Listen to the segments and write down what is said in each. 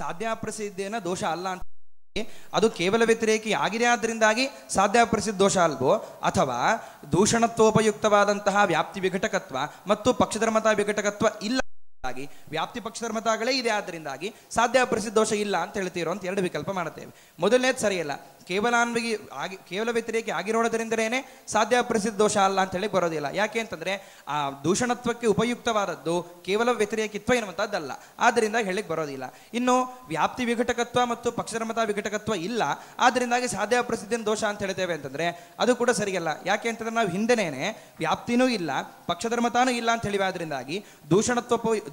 ಸಾಧ್ಯಾಪ್ರಸಿದ್ಧೇನ ದೋಷ ಅಲ್ಲ ಅಂತ, ಅದು ಕೇವಲ ವ್ಯತಿರೇಕಿ ಆಗಿದೆ ಆದ್ದರಿಂದಾಗಿ ಸಾಧ್ಯಾಪ್ರಸಿದ್ಧ ದೋಷ ಅಲ್ವೋ, ಅಥವಾ ದೂಷಣತ್ವೋಪಯುಕ್ತವಾದಂತಹ ವ್ಯಾಪ್ತಿ ವಿಘಟಕತ್ವ ಮತ್ತು ಪಕ್ಷಧರ್ಮತಾ ವಿಘಟಕತ್ವ ಇಲ್ಲ, ವ್ಯಾಪ್ತಿ ಪಕ್ಷಧರ್ಮತಾಗಳೇ ಇದೆ ಆದ್ದರಿಂದಾಗಿ ಸಾಧ್ಯಾಪ್ರಸಿದ್ಧ ದೋಷ ಇಲ್ಲ ಅಂತ ಹೇಳ್ತೀರೋ ಅಂತ ಎರಡು ವಿಕಲ್ಪ ಮಾಡುತ್ತೇವೆ. ಮೊದಲನೇದು ಸರಿಯಲ್ಲ, ಕೇವಲ ವ್ಯತಿರೇಕಿ ಆಗಿರೋದ್ರಿಂದಲೇ ಸಾಧ್ಯಾಪ್ರಸಿದ್ಧ ದೋಷ ಅಲ್ಲ ಅಂತ ಹೇಳಿ ಬರೋದಿಲ್ಲ. ಯಾಕೆ ಅಂತಂದ್ರೆ ಆ ದೂಷಣತ್ವಕ್ಕೆ ಉಪಯುಕ್ತವಾದದ್ದು ಕೇವಲ ವ್ಯತಿರೇಕಿತ್ವ ಎನ್ನುವಂಥದ್ದಲ್ಲ, ಆದ್ದರಿಂದ ಹೇಳಿಕ್ಕೆ ಬರೋದಿಲ್ಲ. ಇನ್ನು ವ್ಯಾಪ್ತಿ ವಿಘಟಕತ್ವ ಮತ್ತು ಪಕ್ಷಧರ್ಮತಾ ವಿಘಟಕತ್ವ ಇಲ್ಲ ಆದ್ದರಿಂದಾಗಿ ಸಾಧ್ಯಾಪ್ರಸಿದ್ಧ ದೋಷ ಅಂತ ಹೇಳ್ತೇವೆ ಅಂತಂದ್ರೆ ಅದು ಕೂಡ ಸರಿಯಲ್ಲ. ಯಾಕೆ ಅಂತಂದ್ರೆ ನಾವು ಹಿಂದೆನೇನೆ ವ್ಯಾಪ್ತಿನೂ ಇಲ್ಲ ಪಕ್ಷಧರ್ಮತಾನೂ ಇಲ್ಲ ಅಂತ ಹೇಳಿವೆ, ಆದ್ದರಿಂದಾಗಿ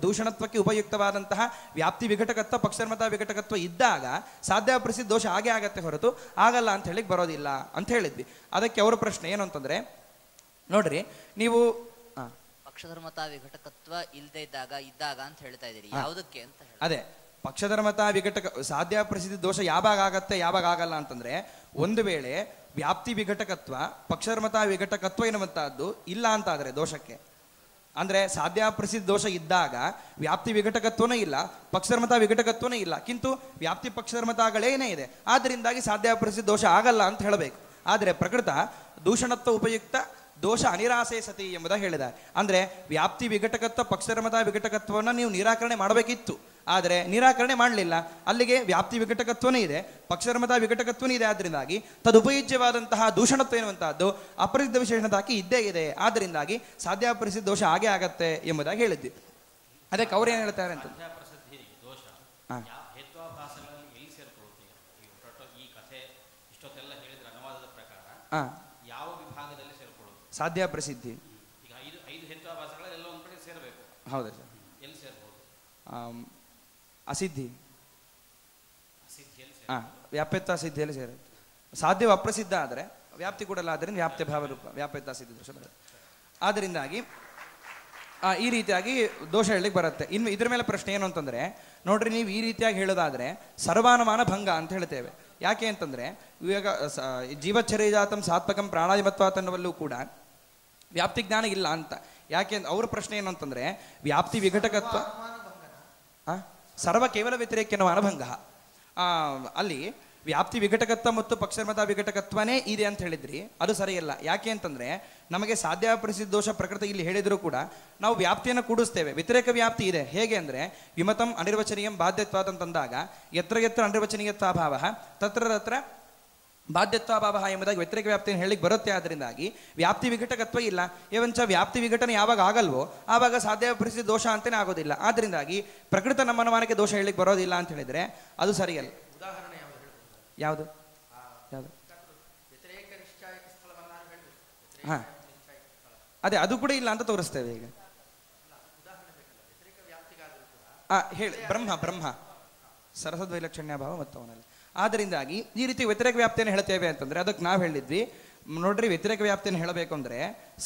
ದೂಷಣತ್ವಕ್ಕೆ ಉಪಯುಕ್ತವಾದಂತಹ ವ್ಯಾಪ್ತಿ ವಿಘಟಕತ್ವ ಪಕ್ಷಧರ್ಮತಾ ವಿಘಟಕತ್ವ ಇದ್ದಾಗ ಸಾಧ್ಯಾಪ್ರಸಿದ್ಧ ದೋಷ ಹಾಗೆ ಆಗತ್ತೆ ಹೊರತು ಆಗಲ್ಲ ಅಂತ ಹೇಳಿಕ್ ಬರೋದಿಲ್ಲ ಅಂತ ಹೇಳಿದ್ವಿ. ಅದಕ್ಕೆ ಅವರ ಪ್ರಶ್ನೆ ಏನು ಅಂತಂದ್ರೆ, ನೋಡ್ರಿ ನೀವು ಪಕ್ಷಧರ್ಮತಾ ವಿಘಟಕತ್ವ ಇಲ್ಲದೆ ಇದ್ದಾಗ ಅಂತ ಹೇಳ್ತಾ ಇದ್ದೀರಿ, ಯಾವುದಕ್ಕೆ ಅಂತ ಅದೇ ಪಕ್ಷಧರ್ಮತಾ ವಿಘಟಕ ಸಾಧ್ಯಾಪ್ರಸಿದ್ಧ ದೋಷ ಯಾವಾಗ ಆಗತ್ತೆ ಯಾವಾಗ ಆಗಲ್ಲ ಅಂತಂದ್ರೆ, ಒಂದು ವೇಳೆ ವ್ಯಾಪ್ತಿ ವಿಘಟಕತ್ವ ಪಕ್ಷಧರ್ಮತಾ ವಿಘಟಕತ್ವ ಎನ್ನುವಂತಹದ್ದು ಇಲ್ಲ ಅಂತಾದ್ರೆ ದೋಷಕ್ಕೆ, ಅಂದ್ರೆ ಸಾಧ್ಯಾಪ್ರಸಿದ್ಧ ದೋಷ ಇದ್ದಾಗ ವ್ಯಾಪ್ತಿ ವಿಘಟಕತ್ವನೇ ಇಲ್ಲ ಪಕ್ಷಧರ್ಮತಾ ವಿಘಟಕತ್ವನೇ ಇಲ್ಲ, ಕಿಂತು ವ್ಯಾಪ್ತಿ ಪಕ್ಷಧರ್ಮತಾಗಳೇನೇ ಇದೆ, ಆದ್ದರಿಂದಾಗಿ ಸಾಧ್ಯಾಪ್ರಸಿದ್ಧ ದೋಷ ಆಗಲ್ಲ ಅಂತ ಹೇಳಬೇಕು. ಆದರೆ ಪ್ರಕೃತ ದೂಷಣತ್ವ ಉಪಯುಕ್ತ ದೋಷ ಅನಿರಾಸೆ ಸತಿ ಎಂಬುದಾಗಿ ಹೇಳಿದ್ದಾರೆ. ಅಂದ್ರೆ ವ್ಯಾಪ್ತಿ ವಿಘಟಕತ್ವ ಪಕ್ಷಧರ್ಮತಾ ವಿಘಟಕತ್ವವನ್ನು ನೀವು ನಿರಾಕರಣೆ ಮಾಡಬೇಕಿತ್ತು, ಆದರೆ ನಿರಾಕರಣೆ ಮಾಡಲಿಲ್ಲ. ಅಲ್ಲಿಗೆ ವ್ಯಾಪ್ತಿ ವಿಘಟಕತ್ವನೇ ಇದೆ ಪಕ್ಷಧರ್ಮತಾ ವಿಘಟಕತ್ವನೇ ಇದೆ, ಆದ್ದರಿಂದಾಗಿ ತದುಪಯುಜ್ಯವಾದಂತಹ ದೂಷಣತ್ವ ಎನ್ನುವಂತಹದ್ದು ಅಪ್ರಸಿದ್ಧ ವಿಶೇಷಣದಾಕಿ ಇದ್ದೇ ಇದೆ, ಆದ್ದರಿಂದಾಗಿ ಸಾಧ್ಯಾಪ್ರಸಿದ್ಧ ದೋಷ ಹಾಗೆ ಆಗತ್ತೆ ಎಂಬುದಾಗಿ ಹೇಳಿದ್ವಿ. ಅದಕ್ಕೆ ಅವ್ರು ಏನು ಹೇಳ್ತಾರೆ ಅಂತ ಸಾಧ್ಯಾಪ್ರಸಿದ್ಧಿ ಹೌದಾ ಸರ್, ಅಸಿದ್ಧಿ ವ್ಯಾಪ್ಯತ್ವ ಸಿದ್ಧಿಯಲ್ಲಿ ಸೇರುತ್ತೆ. ಸಾಧ್ಯವ ಅಪ್ರಸಿದ್ಧ ಆದರೆ ವ್ಯಾಪ್ತಿ ಕೂಡಲ್ಲ, ಆದ್ದರಿಂದ ವ್ಯಾಪ್ತಿ ಭಾವ ರೂಪ ವ್ಯಾಪ್ಯತ್ವ ಸಿದ್ಧಿ ದೋಷ ಬರುತ್ತೆ. ಆದ್ದರಿಂದಾಗಿ ಈ ರೀತಿಯಾಗಿ ದೋಷ ಹೇಳಲಿಕ್ಕೆ ಬರುತ್ತೆ. ಇನ್ನು ಇದ್ರ ಮೇಲೆ ಪ್ರಶ್ನೆ ಏನು ಅಂತಂದ್ರೆ, ನೋಡ್ರಿ ನೀವು ಈ ರೀತಿಯಾಗಿ ಹೇಳೋದಾದ್ರೆ ಸರ್ವಾನುಮಾನ ಭಂಗ ಅಂತ ಹೇಳ್ತೇವೆ. ಯಾಕೆ ಅಂತಂದ್ರೆ ಇವಾಗ ಜೀವಚ್ಛರೀಜಾತಂ ಸಾತ್ಮಕಂ ಪ್ರಾಣಾಧಿಮತ್ವಾತ್ ಅನ್ನುವಲ್ಲೂ ಕೂಡ ವ್ಯಾಪ್ತಿ ಜ್ಞಾನ ಇಲ್ಲ ಅಂತ. ಯಾಕೆ ಅವ್ರ ಪ್ರಶ್ನೆ ಏನು ಅಂತಂದ್ರೆ, ವ್ಯಾಪ್ತಿ ವಿಘಟಕತ್ವ ಸರ್ವ ಕೇವಲ ವ್ಯತಿರೇಕ ಎನ್ನುವ ಅನಭಂಗ, ಅಲ್ಲಿ ವ್ಯಾಪ್ತಿ ವಿಘಟಕತ್ವ ಮತ್ತು ಪಕ್ಷಧರ್ಮತಾ ವಿಘಟಕತ್ವನೇ ಇದೆ ಅಂತ ಹೇಳಿದ್ರಿ, ಅದು ಸರಿಯಲ್ಲ. ಯಾಕೆ ಅಂತಂದ್ರೆ ನಮಗೆ ಸಾಧ್ಯಾಪ್ರಸಿದ್ಧ ದೋಷ ಪ್ರಕೃತಿ ಇಲ್ಲಿ ಹೇಳಿದ್ರು ಕೂಡ ನಾವು ವ್ಯಾಪ್ತಿಯನ್ನು ಕೂಡಿಸ್ತೇವೆ, ವ್ಯತಿರೇಕ ವ್ಯಾಪ್ತಿ ಇದೆ. ಹೇಗೆ ಅಂದ್ರೆ ವಿಮತಂ ಅನಿರ್ವಚನೀಯಂ ಬಾಧ್ಯತ್ವಾತ್ ಅಂತಂದಾಗ ಯತ್ರ ಯತ್ರ ಅನಿರ್ವಚನೀಯತ್ವಾಭಾವ ತತ್ರ ತತ್ರ ಬಾಧ್ಯತ್ವಾಭಾವ ಎಂಬುದಾಗಿ ವ್ಯತಿರೇಕ ವ್ಯಾಪ್ತಿಯನ್ನು ಹೇಳಿಕ್ಕೆ ಬರುತ್ತೆ. ಆದ್ದರಿಂದಾಗಿ ವ್ಯಾಪ್ತಿ ವಿಘಟಕತ್ವ ಇಲ್ಲ. ಏವಂಚ ವ್ಯಾಪ್ತಿ ವಿಘಟನೆ ಯಾವಾಗ ಆಗಲ್ವೋ ಆವಾಗ ಸಾಧ್ಯಾಪ್ರಸಿದ್ಧ ದೋಷ ಅಂತಲೇ ಆಗೋದಿಲ್ಲ. ಆದ್ದರಿಂದಾಗಿ ಪ್ರಕೃತ ನಮ್ಮ ಅನುಮಾನಕ್ಕೆ ದೋಷ ಹೇಳಿಕ್ಕೆ ಬರೋದಿಲ್ಲ ಅಂತ ಹೇಳಿದ್ರೆ ಅದು ಸರಿಯಲ್ಲ. ಉದಾಹರಣೆ ಯಾವುದು ಯಾವುದು ಹಾ ಅದೇ ಅದು ಕೂಡ ಇಲ್ಲ ಅಂತ ತೋರಿಸ್ತೇವೆ ಈಗ. ಹೇಳಿ ಬ್ರಹ್ಮ ಸರಸದ್ವೈಲಕ್ಷಣ್ಯ ಭಾವ ಮತ್ತು ಅವನಲ್ಲಿ. ಆದ್ದರಿಂದಾಗಿ ಈ ರೀತಿ ವ್ಯತಿರೇಕ ವ್ಯಾಪ್ತಿಯನ್ನು ಹೇಳ್ತೇವೆ ಅಂತಂದ್ರೆ ಅದಕ್ಕೆ ನಾವು ಹೇಳಿದ್ವಿ, ನೋಡ್ರಿ ವ್ಯತಿರೇಕ ವ್ಯಾಪ್ತಿಯನ್ನು ಹೇಳಬೇಕು ಅಂದ್ರೆ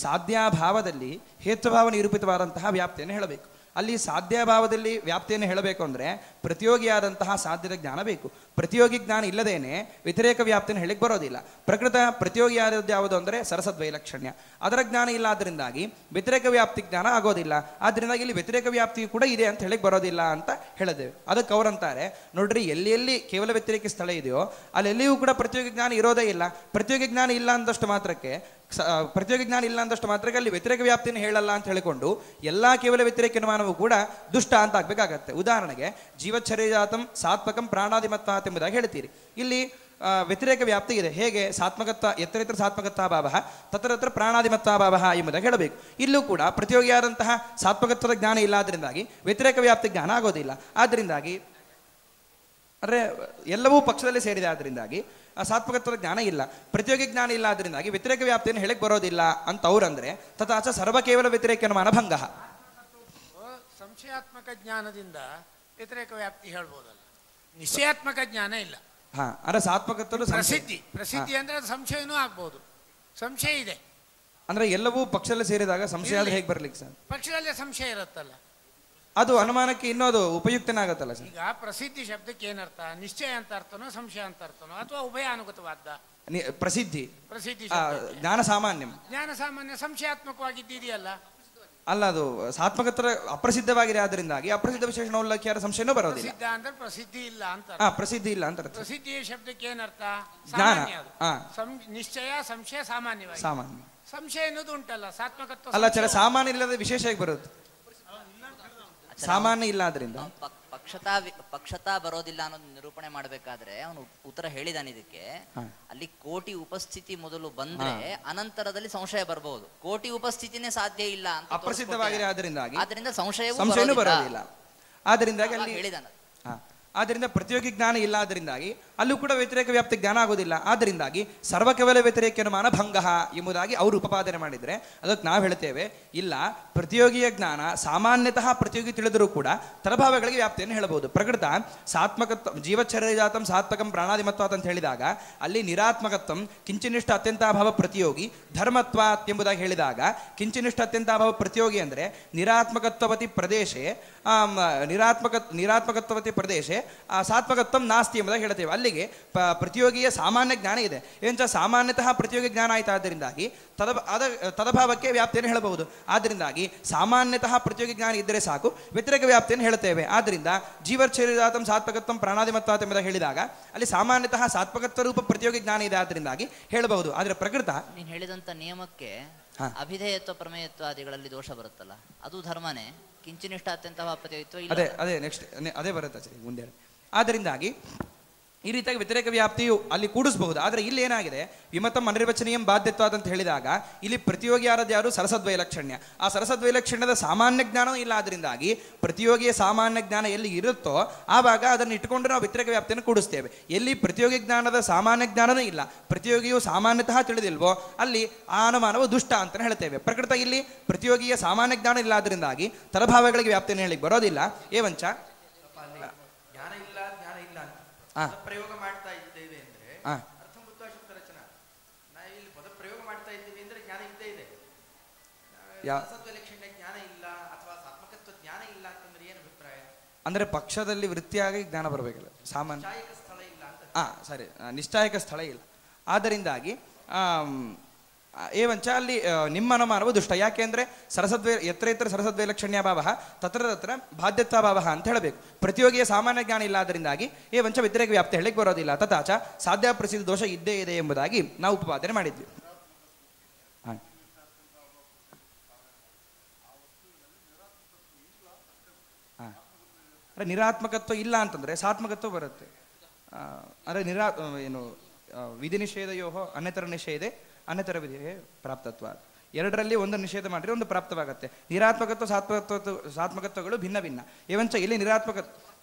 ಸಾಧ್ಯಾಭಾವದಲ್ಲಿ ಹೇತುಭಾವ ನಿರೂಪಿತವಾದಂತಹ ವ್ಯಾಪ್ತಿಯನ್ನು ಹೇಳಬೇಕು. ಅಲ್ಲಿ ಸಾಧ್ಯಾಭಾವದಲ್ಲಿ ವ್ಯಾಪ್ತಿಯನ್ನು ಹೇಳಬೇಕು ಅಂದ್ರೆ ಪ್ರತಿಯೋಗಿಯಾದಂತಹ ಸಾಧ್ಯದ ಜ್ಞಾನ ಬೇಕು. ಪ್ರತಿಯೋಗಿ ಜ್ಞಾನ ಇಲ್ಲದೇನೆ ವ್ಯತಿರೇಕ ವ್ಯಾಪ್ತಿಯನ್ನು ಹೇಳಿಕ್ಕೆ ಬರೋದಿಲ್ಲ. ಪ್ರಕೃತ ಪ್ರತಿಯೋಗಿಯಾದದ್ದು ಯಾವುದು ಅಂದರೆ ಸರಸದ್ವೈಲಕ್ಷಣ್ಯ, ಅದರ ಜ್ಞಾನ ಇಲ್ಲ, ಆದ್ದರಿಂದಾಗಿ ವ್ಯತಿರೇಕ ವ್ಯಾಪ್ತಿ ಜ್ಞಾನ ಆಗೋದಿಲ್ಲ. ಆದ್ದರಿಂದಾಗಿ ಇಲ್ಲಿ ವ್ಯತಿರೇಕ ವ್ಯಾಪ್ತಿ ಕೂಡ ಇದೆ ಅಂತ ಹೇಳಿಕ್ಕೆ ಬರೋದಿಲ್ಲ ಅಂತ ಹೇಳಿದ್ದೇವೆ. ಅದಕ್ಕೆ ಅವರಂತಾರೆ, ನೋಡ್ರಿ ಎಲ್ಲಿ ಕೇವಲ ವ್ಯತಿರೇಕ ಸ್ಥಳ ಇದೆಯೋ ಅಲ್ಲೆಲ್ಲಿಯೂ ಕೂಡ ಪ್ರತಿಯೋಗಿ ಜ್ಞಾನ ಇರೋದೇ ಇಲ್ಲ. ಪ್ರತಿಯೋಗಿ ಜ್ಞಾನ ಇಲ್ಲ ಅಂದಷ್ಟು ಮಾತ್ರಕ್ಕೆ ಅಲ್ಲಿ ವ್ಯತಿರೇಕ ವ್ಯಾಪ್ತಿಯನ್ನು ಹೇಳಲ್ಲ ಅಂತ ಹೇಳಿಕೊಂಡು ಎಲ್ಲಾ ಕೇವಲ ವ್ಯತಿರೇಕ ಅನುಮಾನವೂ ಕೂಡ ದುಷ್ಟ ಅಂತ ಆಗ್ಬೇಕಾಗತ್ತೆ. ಉದಾಹರಣೆಗೆ ಜೀವಚ್ಛರೀಜಾತಂ ಸಾತ್ಮಕಂ ಪ್ರಾಣಾಧಿಮತ್ವಾತ್ ಎಂಬುದಾಗಿ ಹೇಳ್ತೀರಿ. ಇಲ್ಲಿ ವ್ಯತಿರೇಕ ವ್ಯಾಪ್ತಿ ಇದೆ. ಹೇಗೆ ಸಾತ್ಮಕತ್ವ ಎತ್ತರಿತರ ಸಾತ್ಮಕತ್ವಾಭಾವ ತತ್ರ ಪ್ರಾಣಾಧಿಮತ್ವಾಭಾವ ಎಂಬುದಾಗಿ ಹೇಳಬೇಕು. ಇಲ್ಲೂ ಕೂಡ ಪ್ರತಿಯೋಗಿಯಾದಂತಹ ಸಾತ್ಮಕತ್ವದ ಜ್ಞಾನ ಇಲ್ಲ, ಆದ್ದರಿಂದಾಗಿ ವ್ಯತಿರೇಕ ವ್ಯಾಪ್ತಿ ಜ್ಞಾನ ಆಗೋದಿಲ್ಲ. ಆದ್ದರಿಂದಾಗಿ ಅಂದರೆ ಎಲ್ಲವೂ ಪಕ್ಷದಲ್ಲಿ ಸೇರಿದೆ, ಆದ್ದರಿಂದಾಗಿ ಸಾತ್ಮಕತ್ವದ ಜ್ಞಾನ ಇಲ್ಲ, ಪ್ರತಿಯೋಗಿ ಜ್ಞಾನ ಇಲ್ಲ, ಆದ್ದರಿಂದಾಗಿ ವ್ಯತಿರೇಕ ವ್ಯಾಪ್ತಿಯನ್ನು ಹೇಳಕ್ಕೆ ಬರೋದಿಲ್ಲ ಅಂತ ಅವ್ರಂದ್ರೆ ತಥಾಚ ಸರ್ವ ಕೇವಲ ವ್ಯತಿರೇಕ ಅನುಮಾನ ಭಂಗ. ಸಂಶಯಾತ್ಮಕ ಜ್ಞಾನದಿಂದ ವ್ಯತಿರೇಕ ವ್ಯಾಪ್ತಿ ಹೇಳ್ಬೋದಲ್ಲ, ನಿಶ್ಚಯಾತ್ಮಕ ಜ್ಞಾನ ಇಲ್ಲ. ಅಂದ್ರೆ ಸಾತ್ಮಕತ್ವ ಪ್ರಸಿದ್ಧಿ ಅಂದ್ರೆ ಸಂಶಯನೂ ಆಗ್ಬಹುದು, ಸಂಶಯ ಇದೆ ಅಂದ್ರೆ ಎಲ್ಲವೂ ಪಕ್ಷದಲ್ಲಿ ಸೇರಿದಾಗ ಸಂಶಯ ಆದ್ರೆ ಹೇಗೆ ಬರ್ಲಿಕ್ಕೆ ಸರ್? ಪಕ್ಷದಲ್ಲೇ ಸಂಶಯ ಇರುತ್ತಲ್ಲ, ಅದು ಅನುಮಾನಕ್ಕೆ ಇನ್ನೊಂದು ಉಪಯುಕ್ತನಾಗತ್ತಲ್ಲ ಸರ್. ಈಗ ಪ್ರಸಿದ್ಧಿ ಶಬ್ದಕ್ಕೆ ಏನರ್ಥ? ನಿಶ್ಚಯ ಅಂತ ಅರ್ಥನೋ ಸಂಶಯ ಅಂತ ಅರ್ಥನೋ ಅಥವಾ ಉಭಯ ಅನುಗತವಾದ ಪ್ರಸಿದ್ಧಿ ಜ್ಞಾನ ಸಾಮಾನ್ಯ ಸಂಶಯಾತ್ಮಕವಾಗಿದ್ದೀಯಲ್ಲ, ಅಲ್ಲ, ಅದು ಸಾತ್ಮಕತ್ವ ಅಪ್ರಸಿದ್ಧವಾಗಿದೆ, ಆದ್ದರಿಂದಾಗಿ ಅಪ್ರಸಿದ್ಧ ವಿಶೇಷಣ ಉಲ್ಲಖ್ಯಾರ ಸಂಶಯನೂ ಬರೋದಿಲ್ಲ. ಪ್ರಸಿದ್ಧ ಅಂದ್ರೆ ಪ್ರಸಿದ್ಧಿ ಇಲ್ಲ ಅಂತ. ಪ್ರಸಿದ್ಧಿ ಇಲ್ಲ ಅಂತ ಅರ್ಥ. ಪ್ರಸಿದ್ಧಿಯ ಶಬ್ದಕ್ಕೆ ಏನರ್ಥ? ಜ್ಞಾನ. ಸಾಮಾನ್ಯ ಅದು. ನಿಶ್ಚಯ ಸಂಶಯ ಸಾಮಾನ್ಯವಾಗಿ. ಸಾಮಾನ್ಯ ಸಂಶಯ ಅನ್ನೋದು ಉಂಟಲ್ಲ ಸಾತ್ಮಕತ್ವ. ಅಲ್ಲ, ಚಲ ಸಾಮಾನ್ಯ ಇಲ್ಲದ ವಿಶೇಷ ಆಗಿ ಬರುತ್ತೆ. ಸಾಮಾನ್ಯ ಇಲ್ಲ ಆದ್ರಿಂದ ಪಕ್ಷತಾ ಬರೋದಿಲ್ಲ ಅನ್ನೋದು ನಿರೂಪಣೆ ಮಾಡಬೇಕಾದ್ರೆ ಅವನು ಉತ್ತರ ಹೇಳಿದಾನೆ ಇದಕ್ಕೆ. ಅಲ್ಲಿ ಕೋಟಿ ಉಪಸ್ಥಿತಿ ಮೊದಲು ಬಂದ್ರೆ ಅನಂತರದಲ್ಲಿ ಸಂಶಯ ಬರಬಹುದು. ಕೋಟಿ ಉಪಸ್ಥಿತಿನೇ ಸಾಧ್ಯ ಇಲ್ಲ ಅಂತ ಅಪ್ರಸಿದ್ಧವಾಗಿದೆ, ಆದ್ರಿಂದ ಸಂಶಯವೂ ಬರೋದಿಲ್ಲ. ಆದ್ರಿಂದಾಗಿ ಅಲ್ಲಿ ಹೇಳಿದಾನೆ. ಆದ್ದರಿಂದ ಪ್ರತಿಯೋಗಿ ಜ್ಞಾನ ಇಲ್ಲ, ಆದ್ದರಿಂದಾಗಿ ಅಲ್ಲೂ ಕೂಡ ವ್ಯತಿರೇಕ ವ್ಯಾಪ್ತಿ ಜ್ಞಾನ ಆಗೋದಿಲ್ಲ. ಆದ್ದರಿಂದಾಗಿ ಸರ್ವಕೇವಲ ವ್ಯತಿರೇಕ ಅನುಮಾನ ಭಂಗ ಎಂಬುದಾಗಿ ಅವರು ಉಪಪಾದನೆ ಮಾಡಿದರೆ ಅದಕ್ಕೆ ನಾವು ಹೇಳ್ತೇವೆ, ಇಲ್ಲ, ಪ್ರತಿಯೋಗಿಯ ಜ್ಞಾನ ಸಾಮಾನ್ಯತಃ ಪ್ರತಿಯೋಗಿ ತಿಳಿದರೂ ಕೂಡ ತರಭಾವಗಳಿಗೆ ವ್ಯಾಪ್ತಿಯನ್ನು ಹೇಳಬಹುದು. ಪ್ರಕೃತ ಸಾತ್ಮಕತ್ವ ಜೀವಚ್ಛರೀರಜಾತಂ ಸಾತ್ಮಕಂ ಪ್ರಾಣಾದಿಮತ್ವಾತ್ ಅಂತ ಹೇಳಿದಾಗ ಅಲ್ಲಿ ನಿರಾತ್ಮಕತ್ವಂ ಕಿಂಚಿನಿಷ್ಠ ಅತ್ಯಂತಾಭಾವ ಪ್ರತಿಯೋಗಿ ಧರ್ಮತ್ವಾತ್ ಎಂಬುದಾಗಿ ಹೇಳಿದಾಗ ಕಿಂಚಿನಿಷ್ಠ ಅತ್ಯಂತಾಭಾವ ಪ್ರತಿಯೋಗಿ ಅಂದರೆ ನಿರಾತ್ಮಕತ್ವವತಿ ಪ್ರದೇಶೆ ನಿರಾತ್ಮಕತ್ವವತಿ ಪ್ರದೇಶೆ ಸಾತ್ಮಕತ್ವಂ ನಾಸ್ತಿ ಎಂಬುದಾಗಿ ಹೇಳ್ತೇವೆ. ಅಲ್ಲಿಗೆ ಪ್ರತಿಯೋಗಿಯ ಸಾಮಾನ್ಯ ಜ್ಞಾನ ಇದೆ. ಏಂಚ ಸಾಮಾನ್ಯತಃ ಪ್ರತಿಯೋಗಿ ಜ್ಞಾನ ಆಯ್ತು, ಆದ್ದರಿಂದಾಗಿ ತದಭಾವಕ್ಕೆ ವ್ಯಾಪ್ತಿಯನ್ನು ಹೇಳಬಹುದು. ಆದ್ದರಿಂದಾಗಿ ಸಾಮಾನ್ಯತಃ ಪ್ರತಿಯೋಗಿ ಜ್ಞಾನ ಇದ್ದರೆ ಸಾಕು, ವ್ಯತಿರೇಕ ವ್ಯಾಪ್ತಿಯನ್ನು ಹೇಳುತ್ತೇವೆ. ಆದ್ದರಿಂದ ಜೀವಚ್ಛರೀರಜಾತಂ ಸಾತ್ಮಕತ್ವಂ ಪ್ರಾಣಾದಿಮತ್ವಾತ್ ಎಂಬುದಾಗಿ ಹೇಳಿದಾಗ ಅಲ್ಲಿ ಸಾಮಾನ್ಯತಃ ಸಾತ್ಮಕತ್ವ ರೂಪ ಪ್ರತಿಯೋಗಿ ಜ್ಞಾನ ಇದೆ, ಆದ್ದರಿಂದಾಗಿ ಹೇಳಬಹುದು. ಆದರೆ ಪ್ರಕೃತ ನೀನು ಹೇಳಿದಂತ ನಿಯಮಕ್ಕೆ ಅಭಿಧೇಯತ್ವ ಪ್ರಮೇಯತ್ವಾದಿಗಳಲ್ಲಿ ದೋಷ ಬರುತ್ತಲ್ಲ, ಅದು ಧರ್ಮನೇ. ಕಿಂಚಿನಿಷ್ಠ ಅತ್ಯಂತ ಪ್ರತಿಯೋಗಿತ್ವ ಅದೇ ನೆಕ್ಸ್ಟ್ ಅದೇ ಬರುತ್ತೆ ಮುಂದೆ. ಆದ್ದರಿಂದಾಗಿ ಈ ರೀತಿಯಾಗಿ ವ್ಯತಿರೇಕ ವ್ಯಾಪ್ತಿಯು ಅಲ್ಲಿ ಕೂಡಿಸಬಹುದು. ಆದರೆ ಇಲ್ಲಿ ಏನಾಗಿದೆ, ವಿಮತಂ ಅನಿರ್ವಚನೀಯಂ ಬಾಧ್ಯತ್ವಾದ ಅಂತ ಹೇಳಿದಾಗ ಇಲ್ಲಿ ಪ್ರತಿಯೋಗಿ ಯಾರು ಸರಸದ್ವೈಲಕ್ಷಣ್ಯ. ಆ ಸರಸದ್ವೈಲಕ್ಷಣ್ಯದ ಸಾಮಾನ್ಯ ಜ್ಞಾನವೂ ಇಲ್ಲ. ಆದ್ದರಿಂದಾಗಿ ಪ್ರತಿಯೋಗಿಯ ಸಾಮಾನ್ಯ ಜ್ಞಾನ ಎಲ್ಲಿ ಇರುತ್ತೋ ಆವಾಗ ಅದನ್ನು ಇಟ್ಟುಕೊಂಡು ನಾವು ವ್ಯತಿರೇಕ ವ್ಯಾಪ್ತಿಯನ್ನು ಕೂಡಿಸ್ತೇವೆ. ಎಲ್ಲಿ ಪ್ರತಿಯೋಗಿ ಜ್ಞಾನದ ಸಾಮಾನ್ಯ ಜ್ಞಾನವೂ ಇಲ್ಲ, ಪ್ರತಿಯೋಗಿಯು ಸಾಮಾನ್ಯತಃ ತಿಳಿದಿಲ್ವೋ ಅಲ್ಲಿ ಆ ಅನುಮಾನವು ದುಷ್ಟ ಅಂತ ಹೇಳ್ತೇವೆ. ಪ್ರಕೃತ ಇಲ್ಲಿ ಪ್ರತಿಯೋಗಿಯ ಸಾಮಾನ್ಯ ಜ್ಞಾನ ಇಲ್ಲ, ಆದ್ದರಿಂದಾಗಿ ತರಭಾವಗಳಿಗೆ ವ್ಯಾಪ್ತಿಯನ್ನು ಹೇಳಿ ಬರೋದಿಲ್ಲ. ಏವಂಚ ಪ್ರಯೋಗ ಮಾಡ್ತಾ ಇದ್ದೇವೆ ಅಂದ್ರೆ ಅರ್ಥಭೂತ ಶಬ್ದ ರಚನಾ ನಾವು ಇಲ್ಲಿ ಪದ ಪ್ರಯೋಗ ಮಾಡ್ತಾ ಇದ್ದೀವಿ ಅಂದ್ರೆ ಜ್ಞಾನ ಇದ್ದೇ ಇದೆ. ಸತ್ವಲಕ್ಷಣ ಜ್ಞಾನ ಇಲ್ಲ ಅಥವಾ ಸಾತ್ಮಕತ್ವ ಜ್ಞಾನ ಇಲ್ಲ ಅಂತಂದ್ರೆ ಏನು ಅಭಿಪ್ರಾಯ? ಅಂದ್ರೆ ಪಕ್ಷದಲ್ಲಿ ವೃತ್ತಿಯಾಗಿ ಜ್ಞಾನ ಬರಬೇಕಲ್ಲ, ಸಾಮಾನ್ಯ ಸ್ಥಳ ಇಲ್ಲ ಅಂತ. ಸರಿ, ನಿಶ್ಚಾಯಕ ಸ್ಥಳ ಇಲ್ಲ. ಆದ್ದರಿಂದಾಗಿ ಏವಂಚ ಅಲ್ಲಿ ನಿಮ್ಮ ಅನುಮಾನವು ದುಷ್ಟ. ಯಾಕೆಂದ್ರೆ ಯತ್ರ ಸರಸದ್ವೈಲಕ್ಷಣ್ಯ ಭಾವ ತತ್ರ ಬಾಧ್ಯತ್ವ ಭಾವ ಅಂತ ಹೇಳಬೇಕು. ಪ್ರತಿಯೋಗಿಯ ಸಾಮಾನ್ಯ ಜ್ಞಾನ ಇಲ್ಲ, ಆದ್ದರಿಂದಾಗಿ ಏವಂಚ ವ್ಯತಿರೇಕ ವ್ಯಾಪ್ತಿ ಹೇಳಲಿಕ್ಕೆ ಬರೋದಿಲ್ಲ. ತಥಾಚ ಸಾಧ್ಯ ಪ್ರಸಿದ್ಧ ದೋಷ ಇದ್ದೇ ಇದೆ ಎಂಬುದಾಗಿ ನಾವು ಉಪಪಾದನೆ ಮಾಡಿದ್ವಿ. ನಿರಾತ್ಮಕತ್ವ ಇಲ್ಲ ಅಂತಂದ್ರೆ ಸಾತ್ಮಕತ್ವ ಬರುತ್ತೆ. ಅಂದ್ರೆ ಏನು ವಿಧಿ ನಿಷೇಧಯೋ ಅನ್ಯತರ ನಿಷೇಧೆ ಅನ್ಯತರ ವಿಧಿ ಪ್ರಾಪ್ತತ್ವ. ಎರಡರಲ್ಲಿ ಒಂದು ನಿಷೇಧ ಮಾಡಿದ್ರೆ ಒಂದು ಪ್ರಾಪ್ತವಾಗುತ್ತೆ. ನಿರಾತ್ಮಕತ್ವ ಸಾತ್ಮಕತ್ವಗಳು ಭಿನ್ನ ಭಿನ್ನ. ಏವಂಚ ಇಲ್ಲಿ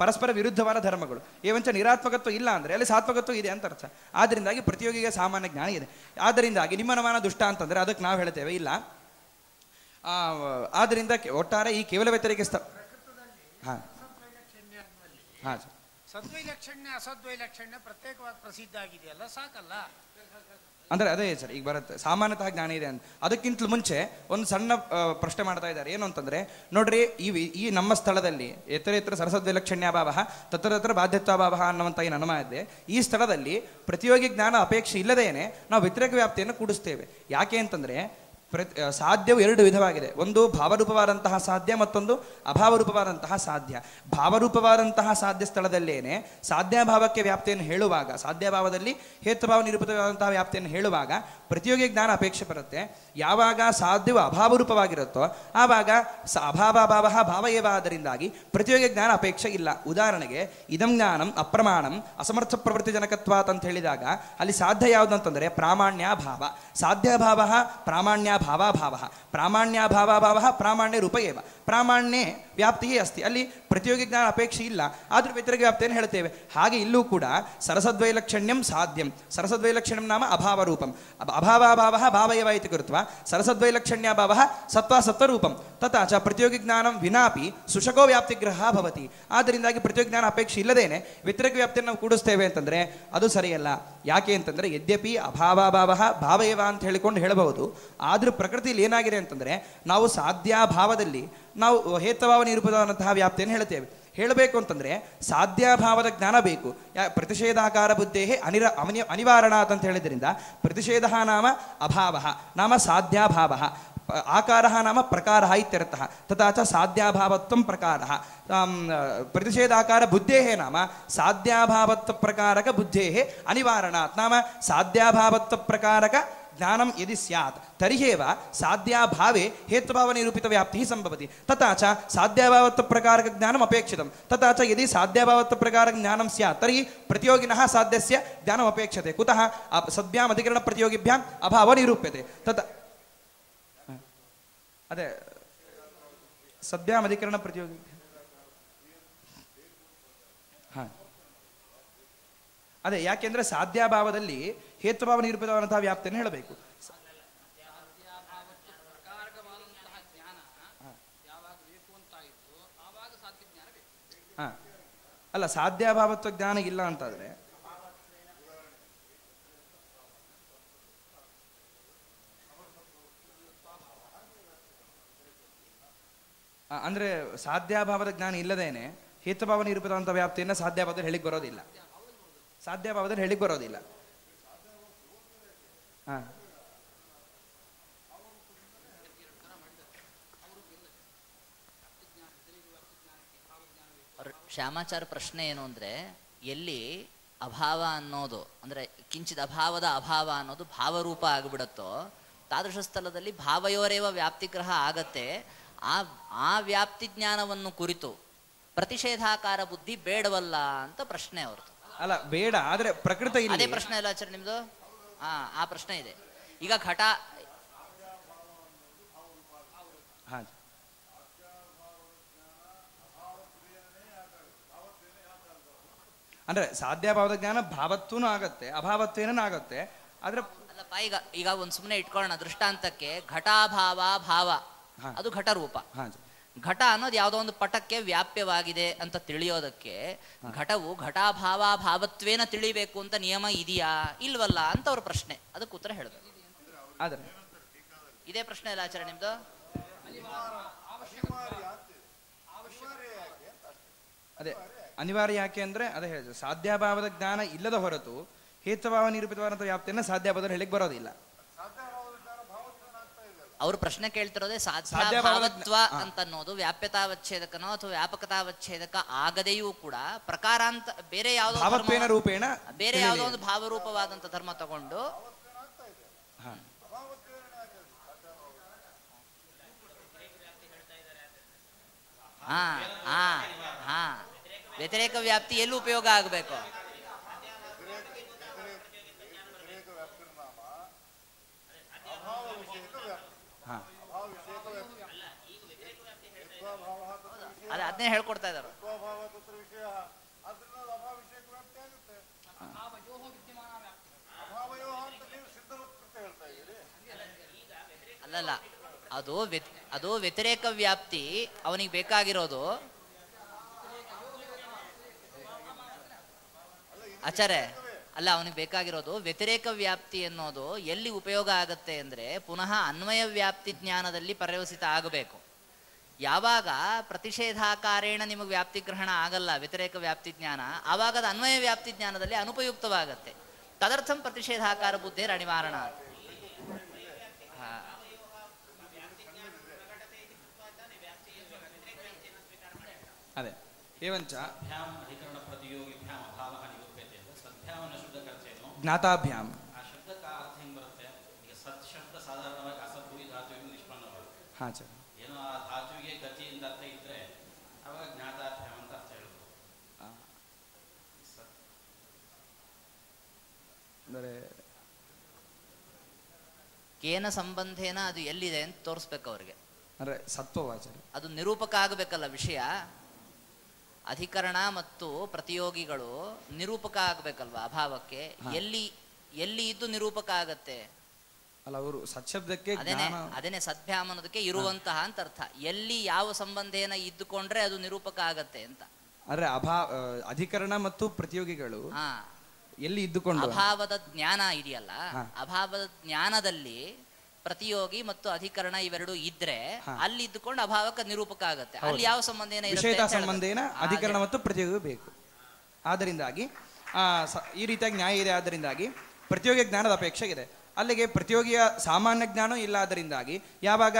ಪರಸ್ಪರ ವಿರುದ್ಧವಾದ ಧರ್ಮಗಳು. ಏವಂಚ ನಿರಾತ್ಮಕತ್ವ ಇಲ್ಲ ಅಂದರೆ ಅಲ್ಲಿ ಸಾತ್ಮಕತ್ವ ಇದೆ ಅಂತ ಅರ್ಥ. ಆದ್ದರಿಂದಾಗಿ ಪ್ರತಿಯೋಗಿಗೆ ಸಾಮಾನ್ಯ ಜ್ಞಾನ ಇದೆ. ಆದ್ದರಿಂದಾಗಿ ನಿಮ್ಮ ಅನುಮಾನ ದುಷ್ಟ ಅಂತಂದ್ರೆ ಅದಕ್ಕೆ ನಾವು ಹೇಳ್ತೇವೆ ಇಲ್ಲ. ಆದ್ದರಿಂದ ಒಟ್ಟಾರೆ ಈ ಕೇವಲ ವ್ಯತಿರೇಕ ಸದ್ವೈಲಕ್ಷಣ್ಯ ಅಸದ್ವೈಲಕ್ಷಣ್ಯ ಪ್ರತ್ಯೇಕವಾಗಿ ಪ್ರಸಿದ್ಧ ಆಗಿದೆಯಲ್ಲ, ಸಾಕಲ್ಲ. ಅಂದ್ರೆ ಅದೇ ಸರ್, ಈಗ ಬರುತ್ತೆ ಸಾಮಾನ್ಯತಃ ಜ್ಞಾನ ಇದೆ ಅಂತ. ಅದಕ್ಕಿಂತಲೂ ಮುಂಚೆ ಒಂದು ಸಣ್ಣ ಪ್ರಶ್ನೆ ಮಾಡ್ತಾ ಇದ್ದಾರೆ. ಏನು ಅಂತಂದ್ರೆ ನೋಡ್ರಿ, ಈ ನಮ್ಮ ಸ್ಥಳದಲ್ಲಿ ಎತ್ತರ ಸರಸದ್ವೈಲಕ್ಷಣ್ಯಾಭಾವ ತತ್ರ ಬಾಧ್ಯತ್ವಾಭಾವ ಅನ್ನುವಂಥ ಏನು ಅನುಮಾನ ಇದೆ. ಈ ಸ್ಥಳದಲ್ಲಿ ಪ್ರತಿಯೋಗಿ ಜ್ಞಾನ ಅಪೇಕ್ಷೆ ಇಲ್ಲದೇನೆ ನಾವು ವ್ಯತಿರೇಕ ವ್ಯಾಪ್ತಿಯನ್ನು ಕೂಡಿಸ್ತೇವೆ. ಯಾಕೆ ಅಂತಂದ್ರೆ ಸಾಧ್ಯವು ಎರಡು ವಿಧವಾಗಿದೆ. ಒಂದು ಭಾವರೂಪವಾದಂತಹ ಸಾಧ್ಯ, ಮತ್ತೊಂದು ಅಭಾವರೂಪವಾದಂತಹ ಸಾಧ್ಯ. ಭಾವರೂಪವಾದಂತಹ ಸಾಧ್ಯ ಸ್ಥಳದಲ್ಲೇನೆ ಸಾಧ್ಯಾಭಾವಕ್ಕೆ ವ್ಯಾಪ್ತಿಯನ್ನು ಹೇಳುವಾಗ, ಸಾಧ್ಯಭಾವದಲ್ಲಿ ಹೇತುಭಾವ ನಿರೂಪಿತವಾದಂತಹ ವ್ಯಾಪ್ತಿಯನ್ನು ಹೇಳುವಾಗ ಪ್ರತಿಯೋಗಿ ಜ್ಞಾನ ಅಪೇಕ್ಷೆ ಬರುತ್ತೆ. ಯಾವಾಗ ಸಾಧ್ಯವು ಅಭಾವರೂಪವಾಗಿರುತ್ತೋ ಆವಾಗ ಅಭಾವಭಾವ ಭಾವ ಏವ, ಆದ್ದರಿಂದಾಗಿ ಪ್ರತಿಯೋಗಿ ಜ್ಞಾನ ಅಪೇಕ್ಷೆ ಇಲ್ಲ. ಉದಾಹರಣೆಗೆ ಇದಂ ಜ್ಞಾನಂ ಅಪ್ರಮಾಣಂ ಅಸಮರ್ಥ ಪ್ರವೃತ್ತಿ ಜನಕತ್ವಾತ್ ಅಂತ ಹೇಳಿದಾಗ ಅಲ್ಲಿ ಸಾಧ್ಯ ಯಾವುದಂತಂದ್ರೆ ಪ್ರಾಮಾಣ್ಯಾಭಾವ. ಸಾಧ್ಯಭಾವ ಪ್ರಾಮಾಣ್ಯ ಭಾವಾಭಾವ, ಪ್ರಾಮಾಣ್ಯಾಭಾವಾಭಾವ ಪ್ರಾಮಾಣ್ಯ ರೂಪ ಏವ. ಪ್ರಾಮಾಣ್ಯ ವ್ಯಾಪ್ತಿಯೇ ಅಸ್ತಿ, ಅಲ್ಲಿ ಪ್ರತಿಯೋಗಿ ಜ್ಞಾನ ಅಪೇಕ್ಷೆ ಇಲ್ಲ, ಆದ್ರೂ ವ್ಯತಿರೇಕ ವ್ಯಾಪ್ತಿಯನ್ನು ಹೇಳ್ತೇವೆ. ಹಾಗೆ ಇಲ್ಲೂ ಕೂಡ ಸರಸದ್ವೈಲಕ್ಷಣ್ಯಂ ಸಾಧ್ಯಂ, ಸರಸದ್ವೈಲಕ್ಷಣ್ಯಂ ನಾಮ ಅಭಾವರೂಪಂ, ಅಭಾವಾಭಾವ ಭಾವಯವ ಇತಿ ಕೃತ್ವಾ ಸರಸದ್ವೈಲಕ್ಷಣ್ಯಾಭಾವ ಸತ್ವರೂಪಂ ತಥಾಚ ಪ್ರತಿಯೋಗಿ ಜ್ಞಾನಂ ವಿನಾಪಿ ಸುಷಕೋ ವ್ಯಾಪ್ತಿಗ್ರಹ ಭವತಿ. ಆದ್ದರಿಂದಾಗಿ ಪ್ರತಿಯೋಗಿ ಜ್ಞಾನ ಅಪೇಕ್ಷೆ ಇಲ್ಲದೇನೆ ವ್ಯತಿರೇಕ ವ್ಯಾಪ್ತಿಯನ್ನು ನಾವು ಕೂಡಿಸ್ತೇವೆ ಅಂತಂದ್ರೆ ಅದು ಸರಿಯಲ್ಲ. ಯಾಕೆ ಅಂತಂದ್ರೆ ಯದ್ಯಪಿ ಅಭಾವಾಭಾವ ಭಾವಯವ ಅಂತ ಹೇಳಿಕೊಂಡು ಹೇಳಬಹುದು, ಆದ್ರೂ ಪ್ರಕೃತಿಯಲ್ಲಿ ಏನಾಗಿದೆ ಅಂತಂದ್ರೆ ನಾವು ಸಾಧ್ಯಾಭಾವದಲ್ಲಿ ನಾವು ಹೇತಭಾವ ನಿರೂಪಿತವಾದಂತಹ ವ್ಯಾಪ್ತಿಯನ್ನು ಹೇಳ್ತೇವೆ. ಹೇಳಬೇಕು ಅಂತಂದ್ರೆ ಸಾಧ್ಯಾಭಾವದ ಜ್ಞಾನ ಬೇಕು. ಪ್ರತಿಷೇಧಾಕಾರ ಬುದ್ಧೇ ಅನಿವಾರಣಾತ್ ಅಂತ ಹೇಳಿದ್ರಿಂದ ಪ್ರತಿಷೇಧ ನಾಮ ಅಭಾವ ನಾಮ ಸಾಧ್ಯಾಭಾವ, ಆಕಾರಃ ನಾಮ ಪ್ರಕಾರಃ ಇತ್ಯರ್ಥಃ ತಥಾ ಚ ಸಾಧ್ಯಾಭಾವತ್ವಂ ಪ್ರಕಾರಃ ಪ್ರತಿಷೇಧಾಕಾರ ಬುದ್ಧೇಃ ನಾಮ ಸಾಧ್ಯಾಭಾವತ್ವ ಪ್ರಕಾರಕ ಬುದ್ಧೇಃ ಅನಿವಾರಣಾತ್ ನಾಮ ಸಾಧ್ಯಾಭಾವತ್ವ ಪ್ರಕಾರಕ ಜ್ಞಾನಂ ಯದಿ ಸ್ಯಾತ್ ತರ್ಹೇವ ಸಾಧ್ಯಾಭಾವೇ ಹೇತುಭಾವ ನಿರೂಪಿತ ವ್ಯಾಪ್ತಿ ಸಂಭವತಿ ತಥಾ ಚ ಸಾಧ್ಯಾಭಾವತ್ವ ಪ್ರಕಾರಕ ಜ್ಞಾನಂ ಅಪೇಕ್ಷಿತಂ ತಥಾ ಚ ಯದಿ ಸಾಧ್ಯಾಭಾವತ್ವ ಪ್ರಕಾರಕ ಜ್ಞಾನಂ ಸ್ಯಾತ್ ತರ್ಹಿ ಪ್ರತಿಯೋಗಿನಃ ಸಾಧ್ಯಸ್ಯ ಜ್ಞಾನಂ ಅಪೇಕ್ಷತೆ ಕುತಃ ಸದ್ಭ್ಯಾಂ ಅಧಿಕರಣ ಪ್ರತಿಯೋಗಿಭ್ಯಾಂ ಅಭಾವ ನಿರೂಪ್ಯತೆ ತಥಾ ಅದೇ ಸದ್ಭ್ಯಾಂ ಅಧಿಕರಣ ಪ್ರತಿಯೋಗಿ ಅದೇ ಯಾಕೆಂದ್ರೆ ಸಾಧ್ಯಾಭಾವದಲ್ಲಿ ಹೇತುಭಾವ ನಿರೂಪಿತವಾದಂತಹ ವ್ಯಾಪ್ತಿಯನ್ನು ಹೇಳಬೇಕು. ಅಲ್ಲ ಸಾಧ್ಯಾಭಾವತ್ವ ಜ್ಞಾನ ಇಲ್ಲ ಅಂತಾದ್ರೆ ಅಂದ್ರೆ ಸಾಧ್ಯಾಭಾವದ ಜ್ಞಾನ ಇಲ್ಲದೇನೆ ಹೇತುಭಾವ ನಿರೂಪಿತವಾದಂತಹ ವ್ಯಾಪ್ತಿಯನ್ನ ಸಾಧ್ಯಾಭಾವದಲ್ಲಿ ಹೇಳಿಕ್ ಬರೋದಿಲ್ಲ. ಸಾಧ್ಯಾಭಾವದಲ್ಲಿ ಹೇಳಿಕ್ ಬರೋದಿಲ್ಲ. ಶ್ಯಾಮಾಚಾರ ಪ್ರಶ್ನೆ ಏನು ಅಂದ್ರೆ, ಎಲ್ಲಿ ಅಭಾವ ಅನ್ನೋದು ಅಂದ್ರೆ ಕಿಂಚಿತ್ ಅಭಾವದ ಅಭಾವ ಅನ್ನೋದು ಭಾವರೂಪ ಆಗಿಬಿಡತ್ತೋ ತಾದೃಶ ಸ್ಥಳದಲ್ಲಿ ಭಾವಯೋರೇವ ವ್ಯಾಪ್ತಿಗ್ರಹ ಆಗತ್ತೆ. ಆ ವ್ಯಾಪ್ತಿ ಜ್ಞಾನವನ್ನು ಕುರಿತು ಪ್ರತಿಷೇಧಾಕಾರ ಬುದ್ಧಿ ಬೇಡವಲ್ಲ ಅಂತ ಪ್ರಶ್ನೆ ಅವ್ರದ್ದು. ಅಲ್ಲ ಬೇಡ, ಆದ್ರೆ ಪ್ರಕೃತ ಅದೇ ಪ್ರಶ್ನೆ ಅಲ್ಲ ಆಚಾರ್ಯ ನಿಮ್ದು? ಆ ಪ್ರಶ್ನೆ ಇದೆ. ಈಗ ಘಟ ಅಂದ್ರೆ ಸಾಧ್ಯಾಭಾವದ ಜ್ಞಾನ ಭಾವತ್ವನೂ ಆಗತ್ತೆ ಅಭಾವತ್ವೇನೂ ಆಗತ್ತೆ. ಆದ್ರೆ ಅಲ್ಲಪ್ಪ, ಈಗ ಒಂದ್ ಸುಮ್ಮನೆ ಇಟ್ಕೊಳ್ಳೋಣ ದೃಷ್ಟಾಂತಕ್ಕೆ, ಘಟಾಭಾವ ಭಾವ ಅದು ಘಟ ರೂಪ. ಘಟ ಅನ್ನೋದು ಯಾವುದೋ ಒಂದು ಪಟಕ್ಕೆ ವ್ಯಾಪ್ಯವಾಗಿದೆ ಅಂತ ತಿಳಿಯೋದಕ್ಕೆ ಘಟವು ಘಟಾಭಾವ ಭಾವತ್ವೇನ ತಿಳಿಬೇಕು ಅಂತ ನಿಯಮ ಇದೆಯಾ ಇಲ್ವಲ್ಲ ಅಂತ ಅವ್ರ ಪ್ರಶ್ನೆ. ಅದಕ್ಕೆ ಉತ್ತರ ಹೇಳಬೇಕು. ಆದ್ರೆ ಇದೇ ಪ್ರಶ್ನೆ ಅಲ್ಲ ಆಚಾರ್ಯ ನಿಮ್ದು? ಅದೇ ಅನಿವಾರ್ಯ ಯಾಕೆ ಅಂದ್ರೆ ಅದೇ ಹೇಳಿದ್ರು, ಸಾಧ್ಯಾಭಾವದ ಜ್ಞಾನ ಇಲ್ಲದ ಹೊರತು ಹೇತುಭಾವ ನಿರೂಪಿತವಾದಂಥ ವ್ಯಾಪ್ತಿಯನ್ನ ಸಾಧ್ಯಾಭಾವದಲ್ಲಿ ಹೇಳಿಕ್ ಬರೋದಿಲ್ಲ. ಅವ್ರು ಪ್ರಶ್ನೆ ಕೇಳ್ತಿರೋದೇ ಸಾಧ್ಯಾಭಾವತ್ವ ಅಂತ ಅನ್ನೋದು ವ್ಯಾಪ್ಯತಾವಚ್ಛೇದಕನೋ ಅಥವಾ ವ್ಯಾಪಕತಾವಚ್ಛೇದಕ ಆಗದೆಯೂ ಕೂಡ ಪ್ರಕಾರಾಂತ ಬೇರೆ ಯಾವುದೋ ರೂಪೇಣ ಬೇರೆ ಯಾವುದೋ ಒಂದು ಭಾವರೂಪವಾದಂತ ಧರ್ಮ ತಗೊಂಡು ವ್ಯತಿರೇಕ ವ್ಯಾಪ್ತಿ ಎಲ್ಲಿ ಉಪಯೋಗ ಆಗಬೇಕು? ಅದನ್ನೇ ಹೇಳ್ಕೊಡ್ತಾ ಇದ್ದಾರೆ. ಅಲ್ಲಲ್ಲ, ಅದು ವ್ಯತಿರೇಕ ವ್ಯಾಪ್ತಿ ಅವನಿಗೆ ಬೇಕಾಗಿರೋದು. ಆಚಾರ್ಯ ಅಲ್ಲ, ಅವನಿಗೆ ಬೇಕಾಗಿರೋದು ವ್ಯತಿರೇಕ ವ್ಯಾಪ್ತಿ ಅನ್ನೋದು ಎಲ್ಲಿ ಉಪಯೋಗ ಆಗತ್ತೆ ಅಂದ್ರೆ ಪುನಃ ಅನ್ವಯ ವ್ಯಾಪ್ತಿ ಜ್ಞಾನದಲ್ಲಿ ಪರ್ಯವಸಿತ ಆಗಬೇಕು. ಯಾವಾಗ ಪ್ರತಿಷೇಧಾಕಾರೇಣ ನಿಮಗೆ ವ್ಯಾಪ್ತಿ ಗ್ರಹಣ ಆಗಲ್ಲ ವ್ಯತಿರೇಕ ವ್ಯಾಪ್ತಿ ಜ್ಞಾನ, ಆವಾಗ ಅದು ಅನ್ವಯ ವ್ಯಾಪ್ತಿ ಜ್ಞಾನದಲ್ಲಿ ಅನುಪಯುಕ್ತವಾಗತ್ತೆ. ತದರ್ಥಂ ಪ್ರತಿಷೇಧಾಕಾರ ಬುದ್ಧೇರ ಅನಿವಾರಣ. ಅದೇ ಏವಂಚ ಜ್ಞಾತಾಭ್ಯಾಂ ಹಾಂ ಸರ್ ಅಂದರೆ ಕೇನ ಸಂಬಂಧೇನ ಅದು ಎಲ್ಲಿದೆ ಅಂತ ತೋರಿಸ್ಬೇಕು ಅವ್ರಿಗೆ. ಅಂದರೆ ಸತ್ವವಾಚನ ಅದು ನಿರೂಪಕ ಆಗಬೇಕಲ್ಲ ವಿಷಯ. ಅಧಿಕರಣ ಮತ್ತು ಪ್ರತಿಯೋಗಿಗಳು ನಿರೂಪಕ ಆಗಬೇಕಲ್ವಾ ಅಭಾವಕ್ಕೆ. ಎಲ್ಲಿ ಇದ್ದು ನಿರೂಪಕ ಆಗತ್ತೆ? ಅಲ್ಲ, ಅವರು ಸತ್ಶಬ್ದಕ್ಕೆ ಅದೇನೆ ಸದ್ಭ್ಯಾಮ್ ಅನ್ನೋದಕ್ಕೆ ಇರುವಂತಹ ಅಂತ ಅರ್ಥ. ಎಲ್ಲಿ ಯಾವ ಸಂಬಂಧೇನ ಇದ್ದುಕೊಂಡ್ರೆ ಅದು ನಿರೂಪಕ ಆಗತ್ತೆ ಅಂತ. ಅಂದ್ರೆ ಅಧಿಕರಣ ಮತ್ತು ಪ್ರತಿಯೋಗಿಗಳು ಎಲ್ಲಿ ಇದ್ದುಕೊಂಡು ಅಭಾವದ ಜ್ಞಾನ ಇದೆಯಲ್ಲ, ಅಭಾವದ ಜ್ಞಾನದಲ್ಲಿ ಪ್ರತಿಯೋಗಿ ಮತ್ತು ಅಧಿಕರಣ ಇವೆರಡು ಇದ್ರೆ ಅಲ್ಲಿ ಇದ್ದುಕೊಂಡು ಅಭಾವಕ್ಕೆ ನಿರೂಪಕ ಆಗತ್ತೆ. ಅಲ್ಲಿ ಯಾವ ಸಂಬಂಧ ವಿಷಯದ ಸಂಬಂಧೇನ ಅಧಿಕರಣ ಮತ್ತು ಪ್ರತಿಯೋಗಿ ಬೇಕು. ಆದ್ದರಿಂದಾಗಿ ಈ ರೀತಿಯಾಗಿ ನ್ಯಾಯ ಇದೆ. ಆದ್ದರಿಂದಾಗಿ ಪ್ರತಿಯೋಗಿ ಜ್ಞಾನದ ಅಪೇಕ್ಷೆ ಇದೆ. ಅಲ್ಲಿಗೆ ಪ್ರತಿಯೋಗಿಯ ಸಾಮಾನ್ಯ ಜ್ಞಾನ ಇಲ್ಲ ಅದರಿಂದಾಗಿ ಯಾವಾಗ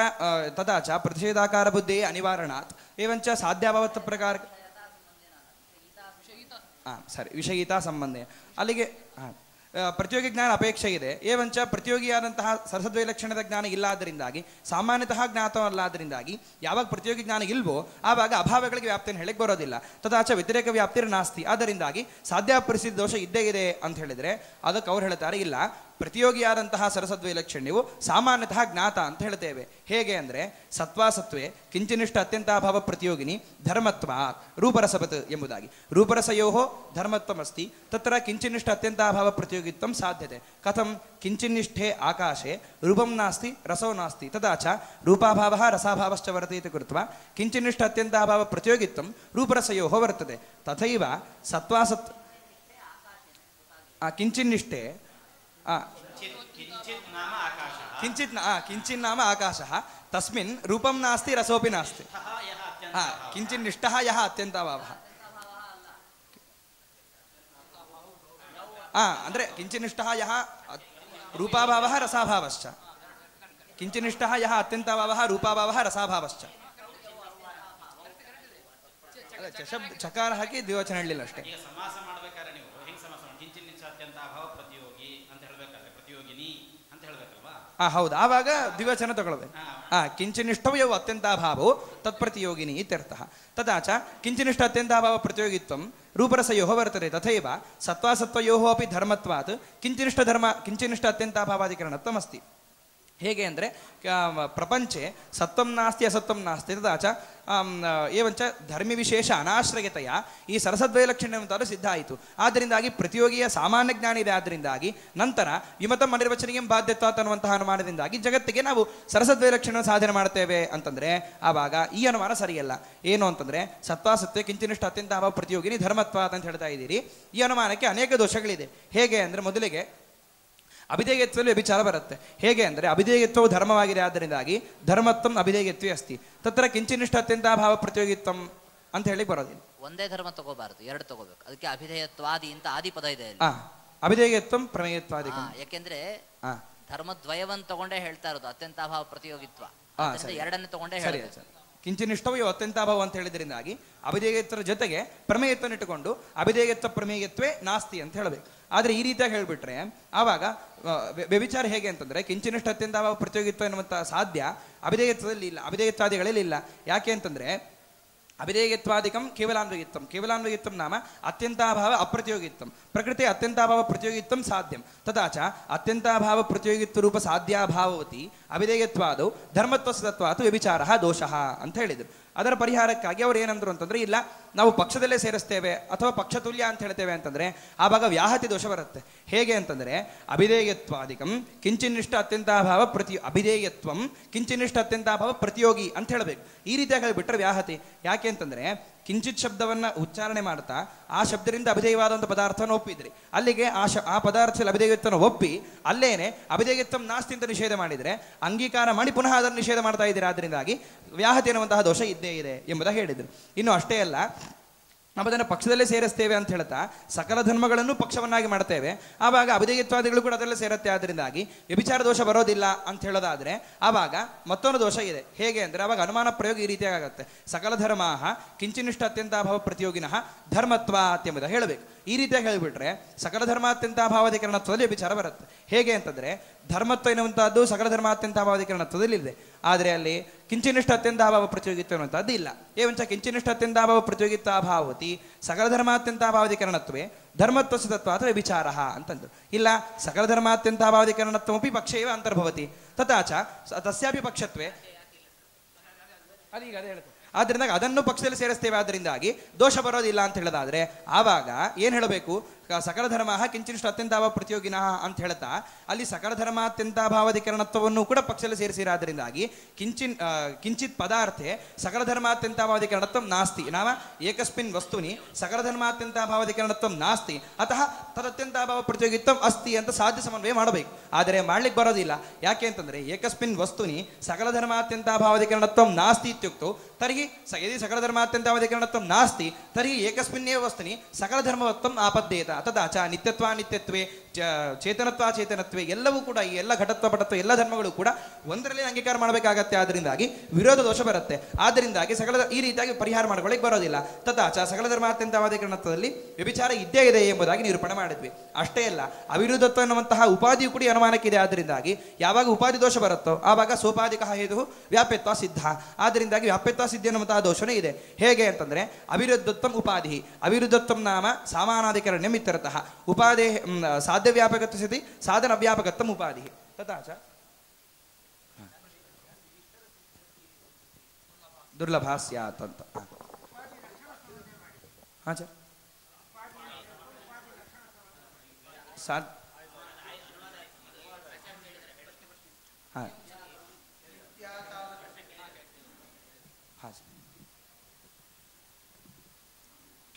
ತದಾಚ ಪ್ರತಿಷೇಧಾಕಾರ ಬುದ್ಧಿ ಅನಿವಾರಣಾತ್ ಏವಂಚ ಸಾಧ್ಯಾಭಾವತ್ವ ಪ್ರಕಾರ ಸರಿ ವಿಷಯಿತಾ ಸಂಬಂಧ ಅಲ್ಲಿಗೆ ಪ್ರತಿಯೋಗಿ ಜ್ಞಾನ ಅಪೇಕ್ಷೆ ಇದೆ ಏವಂಚ ಪ್ರತಿಯೋಗಿಯಾದಂತಹ ಸರಸದ್ವೈಲಕ್ಷಣದ ಜ್ಞಾನ ಇಲ್ಲ ಆದ್ದರಿಂದಾಗಿ ಸಾಮಾನ್ಯತಃ ಜ್ಞಾತವಲ್ಲಾದ್ದರಿಂದಾಗಿ ಯಾವಾಗ ಪ್ರತಿಯೋಗಿ ಜ್ಞಾನ ಇಲ್ವೋ ಆವಾಗ ಅಭಾವಗಳಿಗೆ ವ್ಯಾಪ್ತಿಯನ್ನು ಹೇಳಕ್ಕೆ ಬರೋದಿಲ್ಲ. ತದಾಚ ವ್ಯತಿರೇಕ ವ್ಯಾಪ್ತಿರ್ ನಾಸ್ತಿ. ಆದ್ದರಿಂದಾಗಿ ಸಾಧ್ಯ ಪರಿಸ್ಥಿತಿ ದೋಷ ಇದ್ದೇ ಇದೆ ಅಂತ ಹೇಳಿದ್ರೆ ಅದಕ್ಕೆ ಅವ್ರು ಹೇಳ್ತಾರೆ ಇಲ್ಲ, ಪ್ರತಿಯೋಗಿಯಾದಂತಹ ಸರಸದ್ವೈಲಕ್ಷಣ್ಯವು ಸಾಮಾನ್ಯತಃ ಜ್ಞಾತ ಅಂತ ಹೇಳ್ತೇವೆ. ಹೇಗೆ ಅಂದರೆ ಸತ್ವಾಸತ್ವೇ ಕಿಂಚಿನಿಷ್ಠ ಅತ್ಯಂತಾಭಾವ ಪ್ರತಿಯೋಗಿನಿ ಧರ್ಮತ್ವ ರೂಪರಸವತ್ ಎಂಬುದಾಗಿ. ರೂಪರಸಯೋ ಧರ್ಮತ್ವಮಸ್ತಿ ತತ್ರ ಕಿಂಚಿನಿಷ್ಠ ಅತ್ಯಂತಾಭಾವ ಪ್ರತಿಯೋಗಿತ್ವಂ ಸಾಧ್ಯತೆ. ಕಥಂ ಕಿಂಚಿನ್ನಿಷ್ಠೆ ಆಕಾಶೆ ರೂಪಂ ನಾಸ್ತಿ ರಸೋ ನಾಸ್ತಿ ತದಾಚ ರೂಪಾಭಾವ ರಸಾಭಾವಶ್ಚ ವರ್ತೇತಿ ಕೃತ್ವ ಕಿಂಚಿನ್ನಿಷ್ಠ ಅತ್ಯಂತಾಭಾವ ಪ್ರತಿಯೋಗಿತ್ವಂ ರೂಪರಸಯೋ ವರ್ತತೆ. ತಥೈವ ಸತ್ವಾಸತ್ ಕಿಂಚಿನ್ನಿಷ್ಠೆ ಕಿಂಚಿನ್ ನಾಮ ಆಕಾಶ ತಸ್ಮಿನ್ ರೂಪಂ ನಾಸ್ತಿ ರಸೋಪಿ ನಾಸ್ತಿ. ಕಿಂಚಿನ್ನಿಷ್ಠ ಯಃ ಅತ್ಯಂತಾಭಾವ ಅಂದ್ರೆ ಕಿಂಚಿನ್ನಿಷ್ಠ ಯಃ ರೂಪಾಭಾವ ರಸಾಭಾವಶ್ಚ. ಕಿಂಚಿನ್ನಿಷ್ಠ ಯಃ ಅತ್ಯಂತಾಭಾವ ರೂಪಾಭಾವ ರಸಾಭಾವಶ್ಚ. ಚಕಾರ ಹಾಕಿ ದ್ವಿವಚನ ಹೇಳಲಿಲ್ಲ ಅಷ್ಟೇ. ಸಮಾಸ ಮಾಡ್ಬೇಕಾದ್ರೆ ನೀವು ಹೆಂಗ್ ಸಮಾಸ ಕಿಂಚಿನ್ನಿಷ್ಠ ಅತ್ಯಂತಾಭಾವ ಪ್ರತಿಯೋಗಿ ಅಂತ ಹೇಳ್ಬೇಕಾದ್ರೆ ಪ್ರತಿಯೋಗಿನಿ ಅಂತ ಹೇಳ್ಬೇಕಲ್ವಾ? ಹೌದು, ಆವಾಗ ದ್ವಿವಚನ ತಗೊಳ್ಬೇಕು. ಕಿಂಚಿನಿಷ್ಠವು ಅತ್ಯಂತಾಭಾವವು ತತ್ಪ್ರತಿಯೋಗಿನಿ ಇತ್ಯರ್ಥ. ತದಾಚ ಕಿಂಚಿನಿಷ್ಠ ಅತ್ಯಂತಾಭಾವ ಪ್ರತಿಯೋಗಿತ್ವಂ ರೂಪರಸಯೋ ವರ್ತತೆ. ತಥೈವ ಸತ್ವಾಸತ್ವಯೋ ಅಪಿ ಧರ್ಮತ್ವಾತ್ ಕಿಂಚಿನಿಷ್ಠ ಅತ್ಯಂತಾಭಾವಾಧಿಕರಣತ್ವಮಸ್ತಿ. ಹೇಗೆ ಅಂದರೆ ಪ್ರಪಂಚೆ ಸತ್ವಂ ನಾಸ್ತಿ ಅಸತ್ವಂ ನಾಸ್ತಿ ತದಾಚ ಏವಂಚ ಧರ್ಮಿ ವಿಶೇಷ ಅನಾಶ್ರಯತೆಯ ಈ ಸರಸದ್ವೈಲಕ್ಷಣ್ಯವಂತಾದರೂ ಸಿದ್ಧ ಆಯಿತು. ಆದ್ದರಿಂದಾಗಿ ಪ್ರತಿಯೋಗಿಯ ಸಾಮಾನ್ಯ ಜ್ಞಾನ ಇದೆ. ಆದ್ದರಿಂದಾಗಿ ನಂತರ ವಿಮತಂ ಅನಿರ್ವಚನಿಗೆ ಬಾಧ್ಯತ್ವ ಅನ್ನುವಂತಹ ಅನುಮಾನದಿಂದಾಗಿ ಜಗತ್ತಿಗೆ ನಾವು ಸರಸದ್ವೈಲಕ್ಷಣ ಸಾಧನೆ ಮಾಡ್ತೇವೆ ಅಂತಂದರೆ ಆವಾಗ ಈ ಅನುಮಾನ ಸರಿಯಲ್ಲ. ಏನು ಅಂತಂದರೆ ಸತ್ವಾಸತ್ವ ಕಿಂಚಿನಿಷ್ಠ ಅತ್ಯಂತ ಅಭಾವ ಪ್ರತಿಯೋಗಿನಿ ಧರ್ಮತ್ವ ಅಂತ ಹೇಳ್ತಾ ಇದ್ದೀರಿ. ಈ ಅನುಮಾನಕ್ಕೆ ಅನೇಕ ದೋಷಗಳಿದೆ. ಹೇಗೆ ಅಂದರೆ ಮೊದಲಿಗೆ ಅಭಿಧೇಯತ್ವದಲ್ಲಿ ವ್ಯಭಿಚಾರ ಬರುತ್ತೆ. ಹೇಗೆ ಅಂದರೆ ಅಭಿಧೇಯತ್ವವು ಧರ್ಮವಾಗಿದೆ. ಆದ್ದರಿಂದಾಗಿ ಧರ್ಮತ್ವಂ ಅಭಿಧೇಯತ್ವೇ ಅಸ್ತಿ ತತ್ರ ಕಿಂಚಿನಿಷ್ಠ ಅತ್ಯಂತಾಭಾವ ಪ್ರತಿಯೋಗಿತ್ವಂ ಅಂತ ಹೇಳಿ ಬರೋದಿಲ್ಲ. ಒಂದೇ ಧರ್ಮ ತಗೋಬಾರದು, ಎರಡು ತಗೋಬೇಕು. ಅದಕ್ಕೆ ಅಭಿಧೇಯತ್ವಾದಿ ಅಂತ ಆದಿ ಪದ ಇದೆ. ಅಭಿಧೇಯತ್ವಂ ಪ್ರಮೇಯತ್ವಾದಿ. ಯಾಕೆಂದ್ರೆ ಧರ್ಮದ್ವಯವನ್ನ ತಗೊಂಡೇ ಹೇಳ್ತಾ ಇರೋದು ಅತ್ಯಂತಾಭಾವ ಪ್ರತಿಯೋಗಿತ್ವ. ಎರಡನ್ನೇ ತಗೊಂಡೇ ಹೇಳ್ತಾರೆ. ಕಿಂಚಿನಿಷ್ಠವೋ ಅತ್ಯಂತಾಭಾವ ಅಂತ ಹೇಳಿದ್ರಿಂದಾಗಿ ಅಭಿಧೇಯತ್ವದ ಜೊತೆಗೆ ಪ್ರಮೇಯತ್ವನ ಇಟ್ಟುಕೊಂಡು ಅಭಿಧೇಯತ್ವ ಪ್ರಮೇಯತ್ವೇ ನಾಸ್ತಿ ಅಂತ ಹೇಳಬೇಕು. ಆದರೆ ಈ ರೀತಿಯಾಗಿ ಹೇಳಿಬಿಟ್ರೆ ಆವಾಗ ವ್ಯಭಿಚಾರ ಹೇಗೆ ಅಂತಂದರೆ ಕಿಂಚಿನಿಷ್ಠ ಅತ್ಯಂತಾಭಾವ ಪ್ರತಿಯೋಗಿತ್ವ ಎನ್ನುವಂಥ ಸಾಧ್ಯ ಅಭಿಧೇಯತ್ವದಲ್ಲಿ ಇಲ್ಲ, ಅಭಿಧೇಯತ್ವಾದಿಗಳಲ್ಲಿ ಇಲ್ಲ. ಯಾಕೆ ಅಂತಂದರೆ ಅಭಿಧೇಯತ್ವಾದಿಕಂ ಕೇವಲಾನ್ವಯಿತ್ವಂ. ಕೇವಲಾನ್ವಯಿತ್ವಂ ನಾಮ ಅತ್ಯಂತಾಭಾವ ಅಪ್ರತಿಯೋಗಿತ್ವಂ. ಪ್ರಕೃತಿ ಅತ್ಯಂತಾಭಾವ ಪ್ರತಿಯೋಗಿತ್ವಂ ಸಾಧ್ಯಂ. ತದಾಚ ಅತ್ಯಂತಾಭಾವ ಪ್ರತಿಯೋಗಿತ್ವ ರೂಪ ಸಾಧ್ಯಾಭಾವವತಿ ಅಭಿಧೇಯತ್ವಾದೌ ಧರ್ಮತ್ವಸತ್ವಾತು ವ್ಯಭಿಚಾರ ದೋಷಃ ಅಂತ ಹೇಳಿದರು. ಅದರ ಪರಿಹಾರಕ್ಕಾಗಿ ಅವ್ರು ಏನಂದ್ರು ಅಂತಂದ್ರೆ ಇಲ್ಲ, ನಾವು ಪಕ್ಷದಲ್ಲೇ ಸೇರಿಸ್ತೇವೆ ಅಥವಾ ಪಕ್ಷ ತುಲ್ಯ ಅಂತ ಹೇಳ್ತೇವೆ ಅಂತಂದ್ರೆ ಆವಾಗ ವ್ಯಾಹತಿ ದೋಷ ಬರುತ್ತೆ. ಹೇಗೆ ಅಂತಂದ್ರೆ ಅಭಿಧೇಯತ್ವಾದಿಕಂ ಕಿಂಚಿನ್ನಿಷ್ಠ ಅತ್ಯಂತಾಭಾವ ಅಭಿಧೇಯತ್ವಂ ಕಿಂಚಿನ್ನಿಷ್ಠ ಅತ್ಯಂತಾಭಾವ ಪ್ರತಿಯೋಗಿ ಅಂತ ಹೇಳಬೇಕು. ಈ ರೀತಿಯಾಗಿ ಹೇಳಿಬಿಟ್ರೆ ವ್ಯಾಹತಿ. ಯಾಕೆ ಅಂತಂದ್ರೆ ಕಿಂಚಿತ್ ಶಬ್ದವನ್ನ ಉಚ್ಚಾರಣೆ ಮಾಡ್ತಾ ಆ ಶಬ್ದದಿಂದ ಅಭಿಧೇಯವಾದಂಥ ಪದಾರ್ಥವನ್ನು ಒಪ್ಪಿದ್ರಿ. ಅಲ್ಲಿಗೆ ಆ ಪದಾರ್ಥದಲ್ಲಿ ಅಭಿಧೇಯತ್ವವನ್ನು ಒಪ್ಪಿ ಅಲ್ಲೇನೆ ಅಭಿಧೇಯತ್ವಂ ನಾಸ್ತಿ ಅಂತ ನಿಷೇಧ ಮಾಡಿದರೆ ಅಂಗೀಕಾರ ಮಾಡಿ ಪುನಃ ಅದನ್ನು ನಿಷೇಧ ಮಾಡ್ತಾ ಇದ್ದೀರಾ. ಆದ್ದರಿಂದಾಗಿ ವ್ಯಾಹತಿ ಎನ್ನುವಂತಹ ದೋಷ ಇದ್ದೇ ಇದೆ ಎಂಬುದಾಗಿ ಹೇಳಿದರು. ಇನ್ನು ಅಷ್ಟೇ ಅಲ್ಲ, ನಾವು ಅದನ್ನು ಪಕ್ಷದಲ್ಲೇ ಸೇರಿಸ್ತೇವೆ ಅಂತ ಹೇಳ್ತಾ ಸಕಲ ಧರ್ಮಗಳನ್ನು ಪಕ್ಷವನ್ನಾಗಿ ಮಾಡ್ತೇವೆ. ಆವಾಗ ಅಭಿಧೇಯತ್ವಾದಿಗಳು ಕೂಡ ಅದರಲ್ಲೇ ಸೇರುತ್ತೆ. ಆದ್ದರಿಂದಾಗಿ ವ್ಯಭಿಚಾರ ದೋಷ ಬರೋದಿಲ್ಲ ಅಂತ ಹೇಳೋದಾದರೆ ಆವಾಗ ಮತ್ತೊಂದು ದೋಷ ಇದೆ. ಹೇಗೆ ಅಂದರೆ ಆವಾಗ ಅನುಮಾನ ಪ್ರಯೋಗ ಈ ರೀತಿಯಾಗಿ ಆಗುತ್ತೆ. ಸಕಲ ಧರ್ಮಾಹ ಕಿಂಚಿನಿಷ್ಠ ಅತ್ಯಂತಾಭಾವ ಪ್ರತಿಯೋಗಿನಃ ಧರ್ಮತ್ವ ಎಂಬುದು ಹೇಳಬೇಕು. ಈ ರೀತಿಯಾಗಿ ಹೇಳಿಬಿಟ್ರೆ ಸಕಲ ಧರ್ಮಾತ್ಯಂತಾಭಾವಾಧಿಕರಣತ್ವದಲ್ಲಿ ವ್ಯಭಿಚಾರ ಬರುತ್ತೆ. ಹೇಗೆ ಅಂತಂದರೆ ಧರ್ಮತ್ವ ಎನ್ನುವಂಥದ್ದು ಸಕಲ ಧರ್ಮಾತ್ಯಂತಾಭಾವಾಧಿಕರಣತ್ವದಲ್ಲಿ ಇದೆ. ಆದರೆ ಅಲ್ಲಿ ಕಿಂಚಿನಿಷ್ಠ ಅತ್ಯಂತಾಭಾವ ಪ್ರತಿಯೋಗಿತ್ವ ಎನ್ನುವಂಥದ್ದು ಇಲ್ಲ. ಏವಂಚ ಕಿಂಚಿನಿಷ್ಠ ಅತ್ಯಂತಾಭಾವ ಪ್ರತಿಯೋಗಿತ್ವಾಭಾವತಿ ಸಕಲ ಧರ್ಮಾತ್ಯಂತಾಭಾವಾಧಿಕರಣತ್ವೇ ಧರ್ಮತ್ವಸಿತತ್ವ ಅಥವಾ ವ್ಯಭಿಚಾರ ಅಂತಂದು. ಇಲ್ಲ, ಸಕಲ ಧರ್ಮಾತ್ಯಂತಾಭಾವಾಧಿಕರಣತ್ವಮಪಿ ಪಕ್ಷೇವ ಅಂತರ್ಭವತಿ ತಥಾಚ ತಸ್ಯಾಪಿ ಪಕ್ಷತ್ವೇ ಅದೀಗ ಅದೇ ಹೇಳ್ತೇವೆ. ಆದ್ದರಿಂದ ಅದನ್ನು ಪಕ್ಷದಲ್ಲಿ ಸೇರಿಸ್ತೇವೆ. ಆದ್ದರಿಂದಾಗಿ ದೋಷ ಬರೋದಿಲ್ಲ ಅಂತ ಹೇಳೋದಾದ್ರೆ ಆವಾಗ ಏನು ಹೇಳಬೇಕು? ಸಕಲ ಧರ್ಮ ಕಿಂಚಿನಿಷ್ಠ ಅತ್ಯಂತಾಭಾವ ಪ್ರತಿಯೋಗಿನಃ ಅಂತ ಹೇಳ್ತಾ ಅಲ್ಲಿ ಸಕಲ ಧರ್ಮಾತ್ಯಂತಾಭಾವಾಧಿಕರಣತ್ವವನ್ನು ಕೂಡ ಪಕ್ಷದಲ್ಲಿ ಸೇರಿಸಿರಾದ್ರಿಂದಾಗಿ ಕಿಂಚಿತ್ ಪದಾರ್ಥೆ ಸಕಲ ಧರ್ಮಾತ್ಯಂತಾಭಾವಾಧಿಕರಣತ್ವಂ ನಾಸ್ತಿ ನಾಮ ಏಕಸ್ಮಿನ್ ವಸ್ತುನಿ ಸಕಲ ಧರ್ಮಾತ್ಯಂತಾಭಾವಾಧಿಕರಣತ್ವಂ ನಾಸ್ತಿ ಅತಃ ತದತ್ಯಂತಾಭಾವ ಪ್ರತಿಯೋಗಿತ್ವಂ ಅಸ್ತಿ ಅಂತ ಸಾಧ್ಯ ಸಮನ್ವಯ ಮಾಡಬೇಕು. ಆದರೆ ಮಾಡ್ಲಿಕ್ಕೆ ಬರೋದಿಲ್ಲ. ಯಾಕೆ ಅಂತಂದ್ರೆ ಏಕಸ್ಮಿನ್ ವಸ್ತುನಿ ಸಕಲ ಧರ್ಮಾತ್ಯಂತಾಭಾವಾಧಿಕರಣತ್ವಂ ನಾಸ್ತಿ ಇತ್ಯುಕ್ತೋ ತರ್ಹಿ ಯದಿ ಸಕಲ ಧರ್ಮಾತ್ಯಂತಾಭಾವಾಧಿಕರಣತ್ವಂ ನಾಸ್ತಿ ತರ್ಹಿ ಏಕಸ್ಮಿನ್ನೇವ ವಸ್ತುನಿ ಸಕಲ ಧರ್ಮವತ್ವಂ ಆಪದ್ಯೇತ ತದಾಚ ನಿತ್ಯತ್ವಾನಿತ್ಯತ್ವೇ ಚೇತನತ್ವೇ ಎಲ್ಲವೂ ಕೂಡ ಈ ಎಲ್ಲ ಘಟತ್ವ ಪಟತ್ವ ಎಲ್ಲ ಧರ್ಮಗಳು ಕೂಡ ಒಂದರಲ್ಲಿ ಅಂಗೀಕಾರ ಮಾಡಬೇಕಾಗತ್ತೆ. ಆದ್ದರಿಂದಾಗಿ ವಿರೋಧ ದೋಷ ಬರುತ್ತೆ. ಆದ್ದರಿಂದಾಗಿ ಸಕಲ ಈ ರೀತಿಯಾಗಿ ಪರಿಹಾರ ಮಾಡ್ಕೊಳ್ಳಿಕ್ಕೆ ಬರೋದಿಲ್ಲ. ತಥಾಚ ಸಕಲ ಧರ್ಮಾತ್ಯಂತವಾದೀಕರಣತ್ವದಲ್ಲಿ ವ್ಯಭಿಚಾರ ಇದ್ದೇ ಇದೆ ಎಂಬುದಾಗಿ ನಿರೂಪಣೆ ಮಾಡಿದ್ವಿ. ಅಷ್ಟೇ ಅಲ್ಲ, ಅವಿರುದ್ಧತ್ವ ಎನ್ನುವಂತಹ ಉಪಾದಿಯು ಕೂಡ ಅನುಮಾನಕ್ಕಿದೆ. ಆದ್ದರಿಂದಾಗಿ ಯಾವಾಗ ಉಪಾಧಿ ದೋಷ ಬರುತ್ತೋ ಆವಾಗ ಸೋಪಾಧಿಕ ಹೇತು ವ್ಯಾಪ್ಯತ್ವ ಸಿದ್ಧ. ಆದ್ದರಿಂದಾಗಿ ವ್ಯಾಪ್ಯತ್ವ ಸಿದ್ಧ ಎನ್ನುವಂತಹ ದೋಷನೇ ಇದೆ. ಹೇಗೆ ಅಂತಂದ್ರೆ ಅವಿರುದ್ಧತ್ವಂ ಉಪಾಧಿ, ಅವಿರುದ್ಧತ್ವಂ ನಾಮ ಸಾಮಾನಾಧಿಕರಣ್ಯಂ ಇತ್ಯರ್ಥಃ. ಉಪಾಧಿ ಸಾಧ್ಯ ವ್ಯಾಪಕತ್ವ ಸ್ಥಿತಿ ಸಾಧನ ವ್ಯಾಪಕತ್ವಂ ಉಪಾಧಿ. ತಥಾಚ ದುರ್ಲಭ ಸ್ಯಾತ್ ಅಂತ.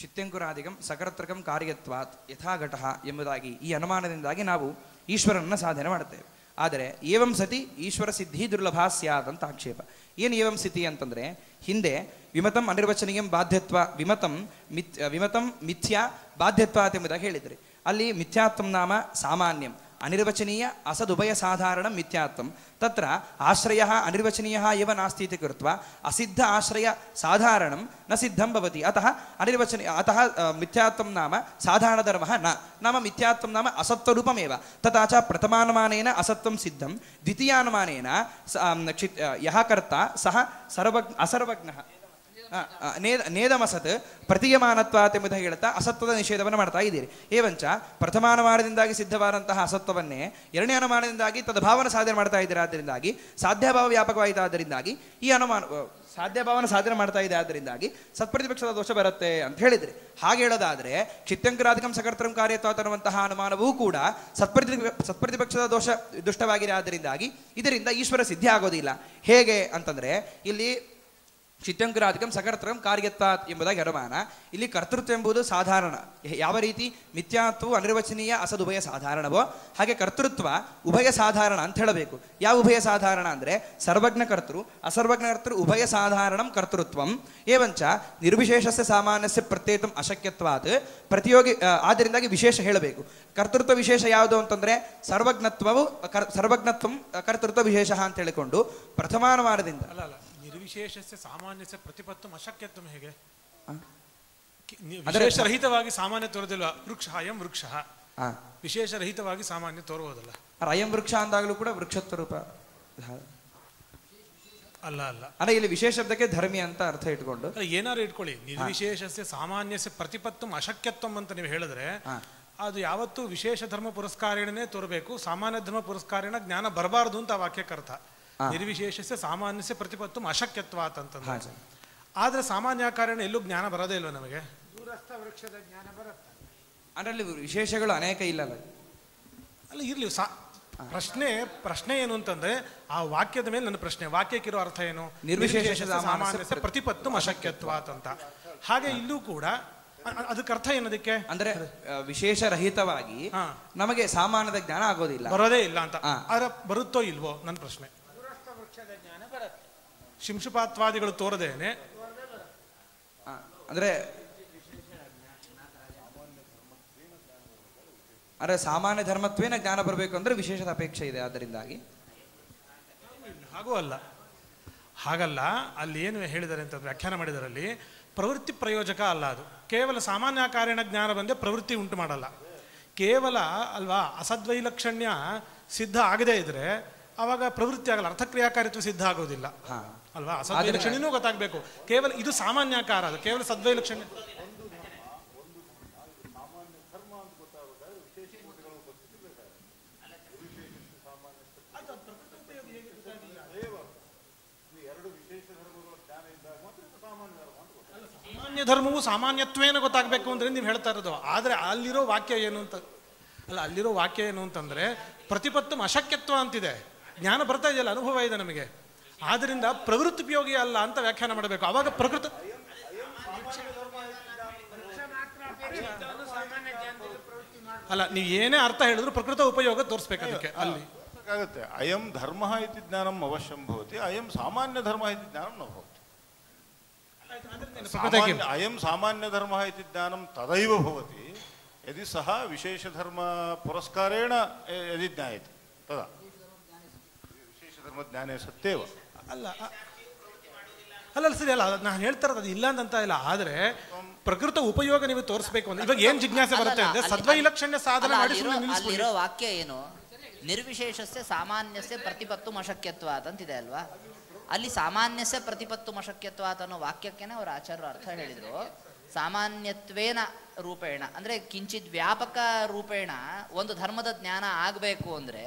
ಚಿತ್ಯಂಕುರಾದಿಕಂ ಸಕರ್ತೃಕಂ ಕಾರ್ಯತ್ವಾತ್ ಯಥಾಘಟಃ ಎಂಬುದಾಗಿ ಈ ಅನುಮಾನದಿಂದಾಗಿ ನಾವು ಈಶ್ವರನನ್ನ ಸಾಧನೆ ಮಾಡುತ್ತೇವೆ. ಆದರೆ ಏವಂ ಸತಿ ಈಶ್ವರ ಸಿದ್ಧಿ ದುರ್ಲಭ ಸ್ಯಾತ್ ಅಂತ ಆಕ್ಷೇಪ. ಏನು ಏವಂ ಸ್ಥಿತಿ ಅಂತಂದರೆ, ಹಿಂದೆ ವಿಮತಂ ಅನಿರ್ವಚನೀಯಂ ಬಾಧ್ಯತ್ವ ವಿಮತಂ ಮಿಥ್ಯಾ ಬಾಧ್ಯತ್ವಾತ್ ಎಂಬುದಾಗಿ ಹೇಳಿದ್ರಿ. ಅಲ್ಲಿ ಮಿಥ್ಯಾತ್ವಂ ನಾಮ ಸಾಮಾನ್ಯಂ, ಅನಿರ್ವಚನೀಯ ಅಸದುಭಯ ಸಾಧಾರಣ ಮಿಥ್ಯಾತ್ವಂ. ತತ್ರ ಆಶ್ರಯ ಅನಿರ್ವಚನೀಯ ಇವ ನಾಸ್ತಿ ಇತಿ ಕೃತ್ವಾ ಅಸಿದ್ಧ ಆಶ್ರಯ ಸಾಧಾರಣಂ ನ ಸಿದ್ಧಂ ಭವತಿ. ಅತಃ ಮಿಥ್ಯಾತ್ವಂ ನಾಮ ಸಾಧಾರಣಧರ್ಮ ನಾಮ ಮಿಥ್ಯಾತ್ವಂ ನಾಮ ಅಸತ್ವರೂಪಮೇವ. ತಥಾಚ ಪ್ರಥಮಾನುಮಾನೇನ ಅಸತ್ವಂ ಸಿದ್ಧಂ, ದ್ವಿತೀಯಾನುಮಾನೇನ ಯಹ ಕರ್ತ ಸಹ ಅಸರ್ವಜ್ಞಃ ನೇದಮಸತ್ ಪ್ರತೀಯಮಾನತ್ವಾತ್ ಎಂಬುದಾಗಿ ಹೇಳ್ತಾ ಅಸತ್ವದ ನಿಷೇಧವನ್ನು ಮಾಡ್ತಾ ಇದ್ದೀರಿ. ಏವಂಚ ಪ್ರಥಮಾನುಮಾನದಿಂದಾಗಿ ಸಿದ್ಧವಾದಂತಹ ಅಸತ್ವವನ್ನೇ ಎರಡನೇ ಅನುಮಾನದಿಂದಾಗಿ ತದ್ಭಾವನ ಸಾಧನೆ ಮಾಡ್ತಾ ಇದ್ದೀರಾ. ಆದ್ದರಿಂದಾಗಿ ಸಾಧ್ಯಭಾವ ವ್ಯಾಪಕವಾಯಿತು. ಆದ್ದರಿಂದಾಗಿ ಈ ಅನುಮಾನ ಸಾಧ್ಯಭಾವನ ಸಾಧನೆ ಮಾಡ್ತಾ ಇದೆ. ಆದ್ದರಿಂದಾಗಿ ಸತ್ಪ್ರತಿಪಕ್ಷದ ದೋಷ ಬರುತ್ತೆ ಅಂತ ಹೇಳಿದ್ರಿ. ಹಾಗೆ ಹೇಳೋದಾದ್ರೆ ಚಿತ್ಯಂಕರಾಧಿಕಂ ಸಕರ್ತೃಂ ಕಾರ್ಯತ್ವಾತ್ ಅನ್ನುವಂತಹ ಅನುಮಾನವೂ ಕೂಡ ಸತ್ಪ್ರತಿಪಕ್ಷದ ದೋಷ ದುಷ್ಟವಾಗಿದೆ. ಆದ್ದರಿಂದಾಗಿ ಇದರಿಂದ ಈಶ್ವರ ಸಿದ್ಧಿ ಆಗೋದಿಲ್ಲ. ಹೇಗೆ ಅಂತಂದ್ರೆ, ಇಲ್ಲಿ ಚಿತ್ಯಂಕರಾಧಿಕಂ ಸಕರ್ತೃಂ ಕಾರ್ಯತ್ವಾತ್ ಎಂಬುದಾಗಿ ಅನುಮಾನ. ಇಲ್ಲಿ ಕರ್ತೃತ್ವ ಎಂಬುದು ಸಾಧಾರಣ. ಯಾವ ರೀತಿ ಮಿಥ್ಯಾತ್ವವು ಅನಿರ್ವಚನೀಯ ಅಸದುಭಯ ಸಾಧಾರಣವೋ ಹಾಗೆ ಕರ್ತೃತ್ವ ಉಭಯ ಸಾಧಾರಣ ಅಂತ ಹೇಳಬೇಕು. ಯಾವ ಉಭಯ ಸಾಧಾರಣ ಅಂದರೆ ಸರ್ವಜ್ಞ ಕರ್ತೃ ಅಸರ್ವಜ್ಞ ಕರ್ತೃ ಉಭಯ ಸಾಧಾರಣಂ ಕರ್ತೃತ್ವಂ. ಏವಂಚ ನಿರ್ವಿಶೇಷಸ್ಯ ಸಾಮಾನ್ಯಸ್ಯ ಪ್ರತ್ಯೇತಂ ಅಶಕ್ಯತ್ವಾತ್ ಪ್ರತಿಯೋಗಿ. ಆದ್ದರಿಂದಾಗಿ ವಿಶೇಷ ಹೇಳಬೇಕು. ಕರ್ತೃತ್ವ ವಿಶೇಷ ಯಾವುದು ಅಂತಂದ್ರೆ ಸರ್ವಜ್ಞತ್ವವು ಸರ್ವಜ್ಞತ್ವಂ ಕರ್ತೃತ್ವ ವಿಶೇಷ ಅಂತ ಹೇಳಿಕೊಂಡು ಪ್ರಥಮಾನುಮಾನದಿಂದ ನಿರ್ವಿಶೇಷಸ್ಯ ಸಾಮಾನ್ಯಸ್ಯ ಪ್ರತಿಪತ್ತಂ ಅಶಕ್ಯತ್ವಂ ಹೇಗೆ? ವಿಶೇಷರಹಿತವಾಗಿ ಸಾಮಾನ್ಯ ತೋರೋದಿಲ್ಲ. ವೃಕ್ಷ ಅಯಂ ವೃಕ್ಷ ವಿಶೇಷರಹಿತವಾಗಿ ಸಾಮಾನ್ಯ ತೋರುವುದಲ್ಲ. ಅಯಂ ವೃಕ್ಷ ಅಂದಾಗಲೂ ಕೂಡ ವೃಕ್ಷತ್ವ ರೂಪ ಅಲ್ಲ ಅಲ್ಲ ಅಲ್ಲ. ಇಲ್ಲಿ ವಿಶೇಷ ಶಬ್ದಕ್ಕೆ ಧರ್ಮಿ ಅಂತ ಅರ್ಥ ಇಟ್ಕೊಂಡು ಏನಾದ್ರು ಇಟ್ಕೊಳ್ಳಿ. ನಿರ್ವಿಶೇಷಸ್ಯ ಸಾಮಾನ್ಯಸ್ಯ ಪ್ರತಿಪತ್ತಂ ಅಶಕ್ಯತ್ವಂ ಅಂತ ನೀವು ಹೇಳಿದ್ರೆ ಅದು ಯಾವತ್ತೂ ವಿಶೇಷ ಧರ್ಮ ಪುರಸ್ಕಾರೇಣನೇ ತೋರಬೇಕು. ಸಾಮಾನ್ಯ ಧರ್ಮ ಪುರಸ್ಕಾರೇಣ ಜ್ಞಾನ ಬರಬಾರದು ಅಂತ ಆ ವಾಕ್ಯಕ್ಕೆ ಅರ್ಥ. ನಿರ್ವಿಶೇಷಸ್ಯ ಸಾಮಾನ್ಯಸ್ಯ ಪ್ರತಿಪತ್ತಂ ಅಶಕ್ಯತ್ವಾತ್ ಅಂತಂದ್ರೆ, ಆದ್ರೆ ಸಾಮಾನ್ಯಾಕಾರಣ ಎಲ್ಲೂ ಜ್ಞಾನ ಬರೋದೇ ಇಲ್ವ ನಮಗೆ? ದೂರಸ್ಥ ವೃಕ್ಷದ ಜ್ಞಾನ ಬರುತ್ತೆ. ಅದರಲ್ಲಿ ವಿಶೇಷಗಳು ಅನೇಕ ಇಲ್ಲಲ್ಲ. ಅಲ್ಲ ಇರ್ಲಿ. ಪ್ರಶ್ನೆ ಏನು ಅಂತಂದ್ರೆ, ಆ ವಾಕ್ಯದ ಮೇಲೆ ನನ್ನ ಪ್ರಶ್ನೆ, ವಾಕ್ಯಕ್ಕಿರೋ ಅರ್ಥ ಏನು? ನಿರ್ವಿಶೇಷ ಸಾಮಾನ್ಯಸ್ಯ ಪ್ರತಿಪತ್ತಂ ಅಶಕ್ಯತ್ವಾತ್ ಅಂತ. ಹಾಗೆ ಇಲ್ಲೂ ಕೂಡ ಅದಕ್ಕೆ ಅರ್ಥ ಏನದಕ್ಕೆ ಅಂದ್ರೆ ವಿಶೇಷ ರಹಿತವಾಗಿ ನಮಗೆ ಸಾಮಾನ್ಯದ ಜ್ಞಾನ ಆಗೋದಿಲ್ಲ, ಬರೋದೇ ಇಲ್ಲ ಅಂತ. ಆದ್ರೆ ಬರುತ್ತೋ ಇಲ್ವೋ ನನ್ನ ಪ್ರಶ್ನೆ. ಜ್ಞಾನ ಬರುತ್ತೆ. ಶಿಂಶುಪಾತ್ವಾದಿಗಳು ತೋರದೇನೆ ಅಂದ್ರೆ ಸಾಮಾನ್ಯ ಧರ್ಮತ್ವೇನ ಜ್ಞಾನ ಬರಬೇಕು ಅಂದ್ರೆ ವಿಶೇಷದ ಅಪೇಕ್ಷೆ ಇದೆ. ಆದ್ದರಿಂದಾಗಿ ಹಾಗೂ ಅಲ್ಲ, ಹಾಗಲ್ಲ. ಅಲ್ಲಿ ಏನು ಹೇಳಿದ್ದಾರೆ ಅಂತ ವ್ಯಾಖ್ಯಾನ ಮಾಡಿದರಲ್ಲಿ ಪ್ರವೃತ್ತಿ ಪ್ರಯೋಜಕ ಅಲ್ಲ. ಅದು ಕೇವಲ ಸಾಮಾನ್ಯ ಕಾರಣ ಜ್ಞಾನ ಬಂದೆ ಪ್ರವೃತ್ತಿ ಉಂಟು ಮಾಡಲ್ಲ. ಕೇವಲ ಅಲ್ವಾ ಅಸದ್ವೈಲಕ್ಷಣ್ಯ ಸಿದ್ಧ ಆಗದೇ ಇದ್ರೆ ಅವಾಗ ಪ್ರವೃತ್ತಿ ಆಗಲ್ಲ, ಅರ್ಥಕ್ರಿಯಾಕಾರಿತ್ವ ಸಿದ್ಧ ಆಗೋದಿಲ್ಲ ಅಲ್ವಾ. ಅಸದ್ವೈಲಕ್ಷಣ್ಯನೂ ಗೊತ್ತಾಗಬೇಕು. ಕೇವಲ ಇದು ಸಾಮಾನ್ಯಾಕಾರ, ಅದು ಕೇವಲ ಸದ್ವೈಲಕ್ಷಣ್ಯ. ಸಾಮಾನ್ಯ ಧರ್ಮವು ಸಾಮಾನ್ಯತ್ವೇನ ಗೊತ್ತಾಗಬೇಕು ಅಂದ್ರೆ ನೀವು ಹೇಳ್ತಾ ಇರೋದು. ಆದ್ರೆ ಅಲ್ಲಿರೋ ವಾಕ್ಯ ಏನು ಅಂತ ಅಲ್ಲ, ಅಲ್ಲಿರೋ ವಾಕ್ಯ ಏನು ಅಂತಂದ್ರೆ ಪ್ರತಿಪತ್ತಂ ಅಶಕ್ಯತ್ವ ಅಂತಿದೆ. ಜ್ಞಾನ ಬರ್ತಾ ಇದೆಯಲ್ಲ, ಅನುಭವ ಇದೆ ನಮಗೆ. ಆದ್ರಿಂದ ಪ್ರವೃತ್ತಿಪಯೋಗಿ ಅಲ್ಲ ಅಂತ ವ್ಯಾಖ್ಯಾನ ಮಾಡಬೇಕು. ಅವಾಗ ಪ್ರಕೃತ ಅಲ್ಲ, ನೀವು ಏನೇ ಅರ್ಥ ಹೇಳಿದ್ರು ಪ್ರಕೃತ ಉಪಯೋಗ ತೋರಿಸ್ಬೇಕು ಅದಕ್ಕೆ. ಅಲ್ಲಿ ಆಗುತ್ತೆ ಅಯಂ ಧರ್ಮ ಇತಿ ಜ್ಞಾನಂ ಅವಶ್ಯಂ ಭವತಿ, ಅಯಂ ಸಾಮಾನ್ಯ ಧರ್ಮ ಇತಿ ಜ್ಞಾನಂ ನ ಭವತಿ. ಅಯಂ ಸಾಮಾನ್ಯ ಧರ್ಮ ಇತಿ ಜ್ಞಾನಂ ತದೈವ ಭವತಿ, यदि सः विशेषधर्म पुरस्कारेण यदि ज्ञायते तदा विशेषधर्मज्ञाने सत्येव ಅಲ್ಲ ಅಲ್ಲ ಸರಿ ಅಲ್ಲ ನಾನು ಹೇಳ್ತಾ ಇರೋದು ಅದು ಇಲ್ಲ ಅಂತ ಇಲ್ಲ. ಆದರೆ ಪ್ರಕೃತ ಉಪಯೋಗ ನೀವು ತೋರಿಸ್ಬೇಕು ಅಂದ್ರೆ ಇವಾಗ ಏನ್ ಜಿಜ್ಞಾಸೆ ಬರುತ್ತೆ ಅಂದ್ರೆ ಸದ್ವೈಲಕ್ಷಣ್ಯ ಸಾಧನೆ ಮಾಡಿ ಅಲ್ಲಿರೋ ವಾಕ್ಯ ಏನು, ನಿರ್ವಿಶೇಷಸ್ಯ ಸಾಮಾನ್ಯಸ್ಯ ಪ್ರತಿಪತ್ತು ಅಶಕ್ಯತ್ವಾತ್ ಅಂತಿದೆ ಅಲ್ವಾ. ಅಲ್ಲಿ ಸಾಮಾನ್ಯಸ್ಯ ಪ್ರತಿಪತ್ತು ಅಶಕ್ಯತ್ವಾತ್ ಅನ್ನೋ ವಾಕ್ಯಕ್ಕೇನೆ ಅವರ ಆಚಾರ್ಯರು ಅರ್ಥ ಹೇಳಿದ್ರು. ಸಾಮಾನ್ಯತ್ವೇನ ರೂಪೇಣ ಅಂದ್ರೆ ಕಿಂಚಿತ್ ವ್ಯಾಪಕ ರೂಪೇಣ ಒಂದು ಧರ್ಮದ ಜ್ಞಾನ ಆಗಬೇಕು ಅಂದ್ರೆ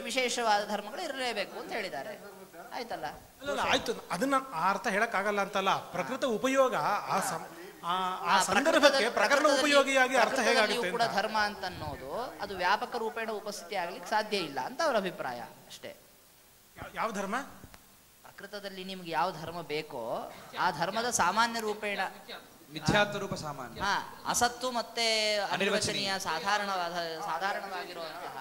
ವಿಶೇಷವಾದ ಧರ್ಮಗಳು ಇರಲೇಬೇಕು ಅಂತ ಹೇಳಿದ್ದಾರೆ. ಆಯ್ತಲ್ಲ, ಆಯ್ತು. ಅದನ್ನ ಆ ಅರ್ಥ ಹೇಳಕ್ ಆಗಲ್ಲ ಅಂತಲ್ಲ. ಪ್ರಕೃತ ಉಪಯೋಗ ಆ ಸಂದರ್ಭಕ್ಕೆ ಪ್ರಕರಣ ಉಪಯೋಗಿಯಾಗಿ ಅರ್ಥ ಹೇಗಾಗುತ್ತೆ ಕೂಡ ಧರ್ಮ ಅಂತ ಅನ್ನೋದು ಅದು ವ್ಯಾಪಕ ರೂಪೇಣ ಉಪಸ್ಥಿತಿ ಆಗ್ಲಿಕ್ಕೆ ಸಾಧ್ಯ ಇಲ್ಲ ಅಂತ ಅವರ ಅಭಿಪ್ರಾಯ ಅಷ್ಟೇ. ಯಾವ ಧರ್ಮ? ಪ್ರಕೃತದಲ್ಲಿ ನಿಮ್ಗೆ ಯಾವ ಧರ್ಮ ಬೇಕೋ ಆ ಧರ್ಮದ ಸಾಮಾನ್ಯ ರೂಪೇಣ ಮಿಥ್ಯಾತ್ವ ರೂಪ ಸಾಮಾನ್ಯ, ಅಸತ್ತು ಮತ್ತೆ ಅನಿರ್ವಚನೀಯ ಸಾಧಾರಣವಾಗಿರುವಂತಹ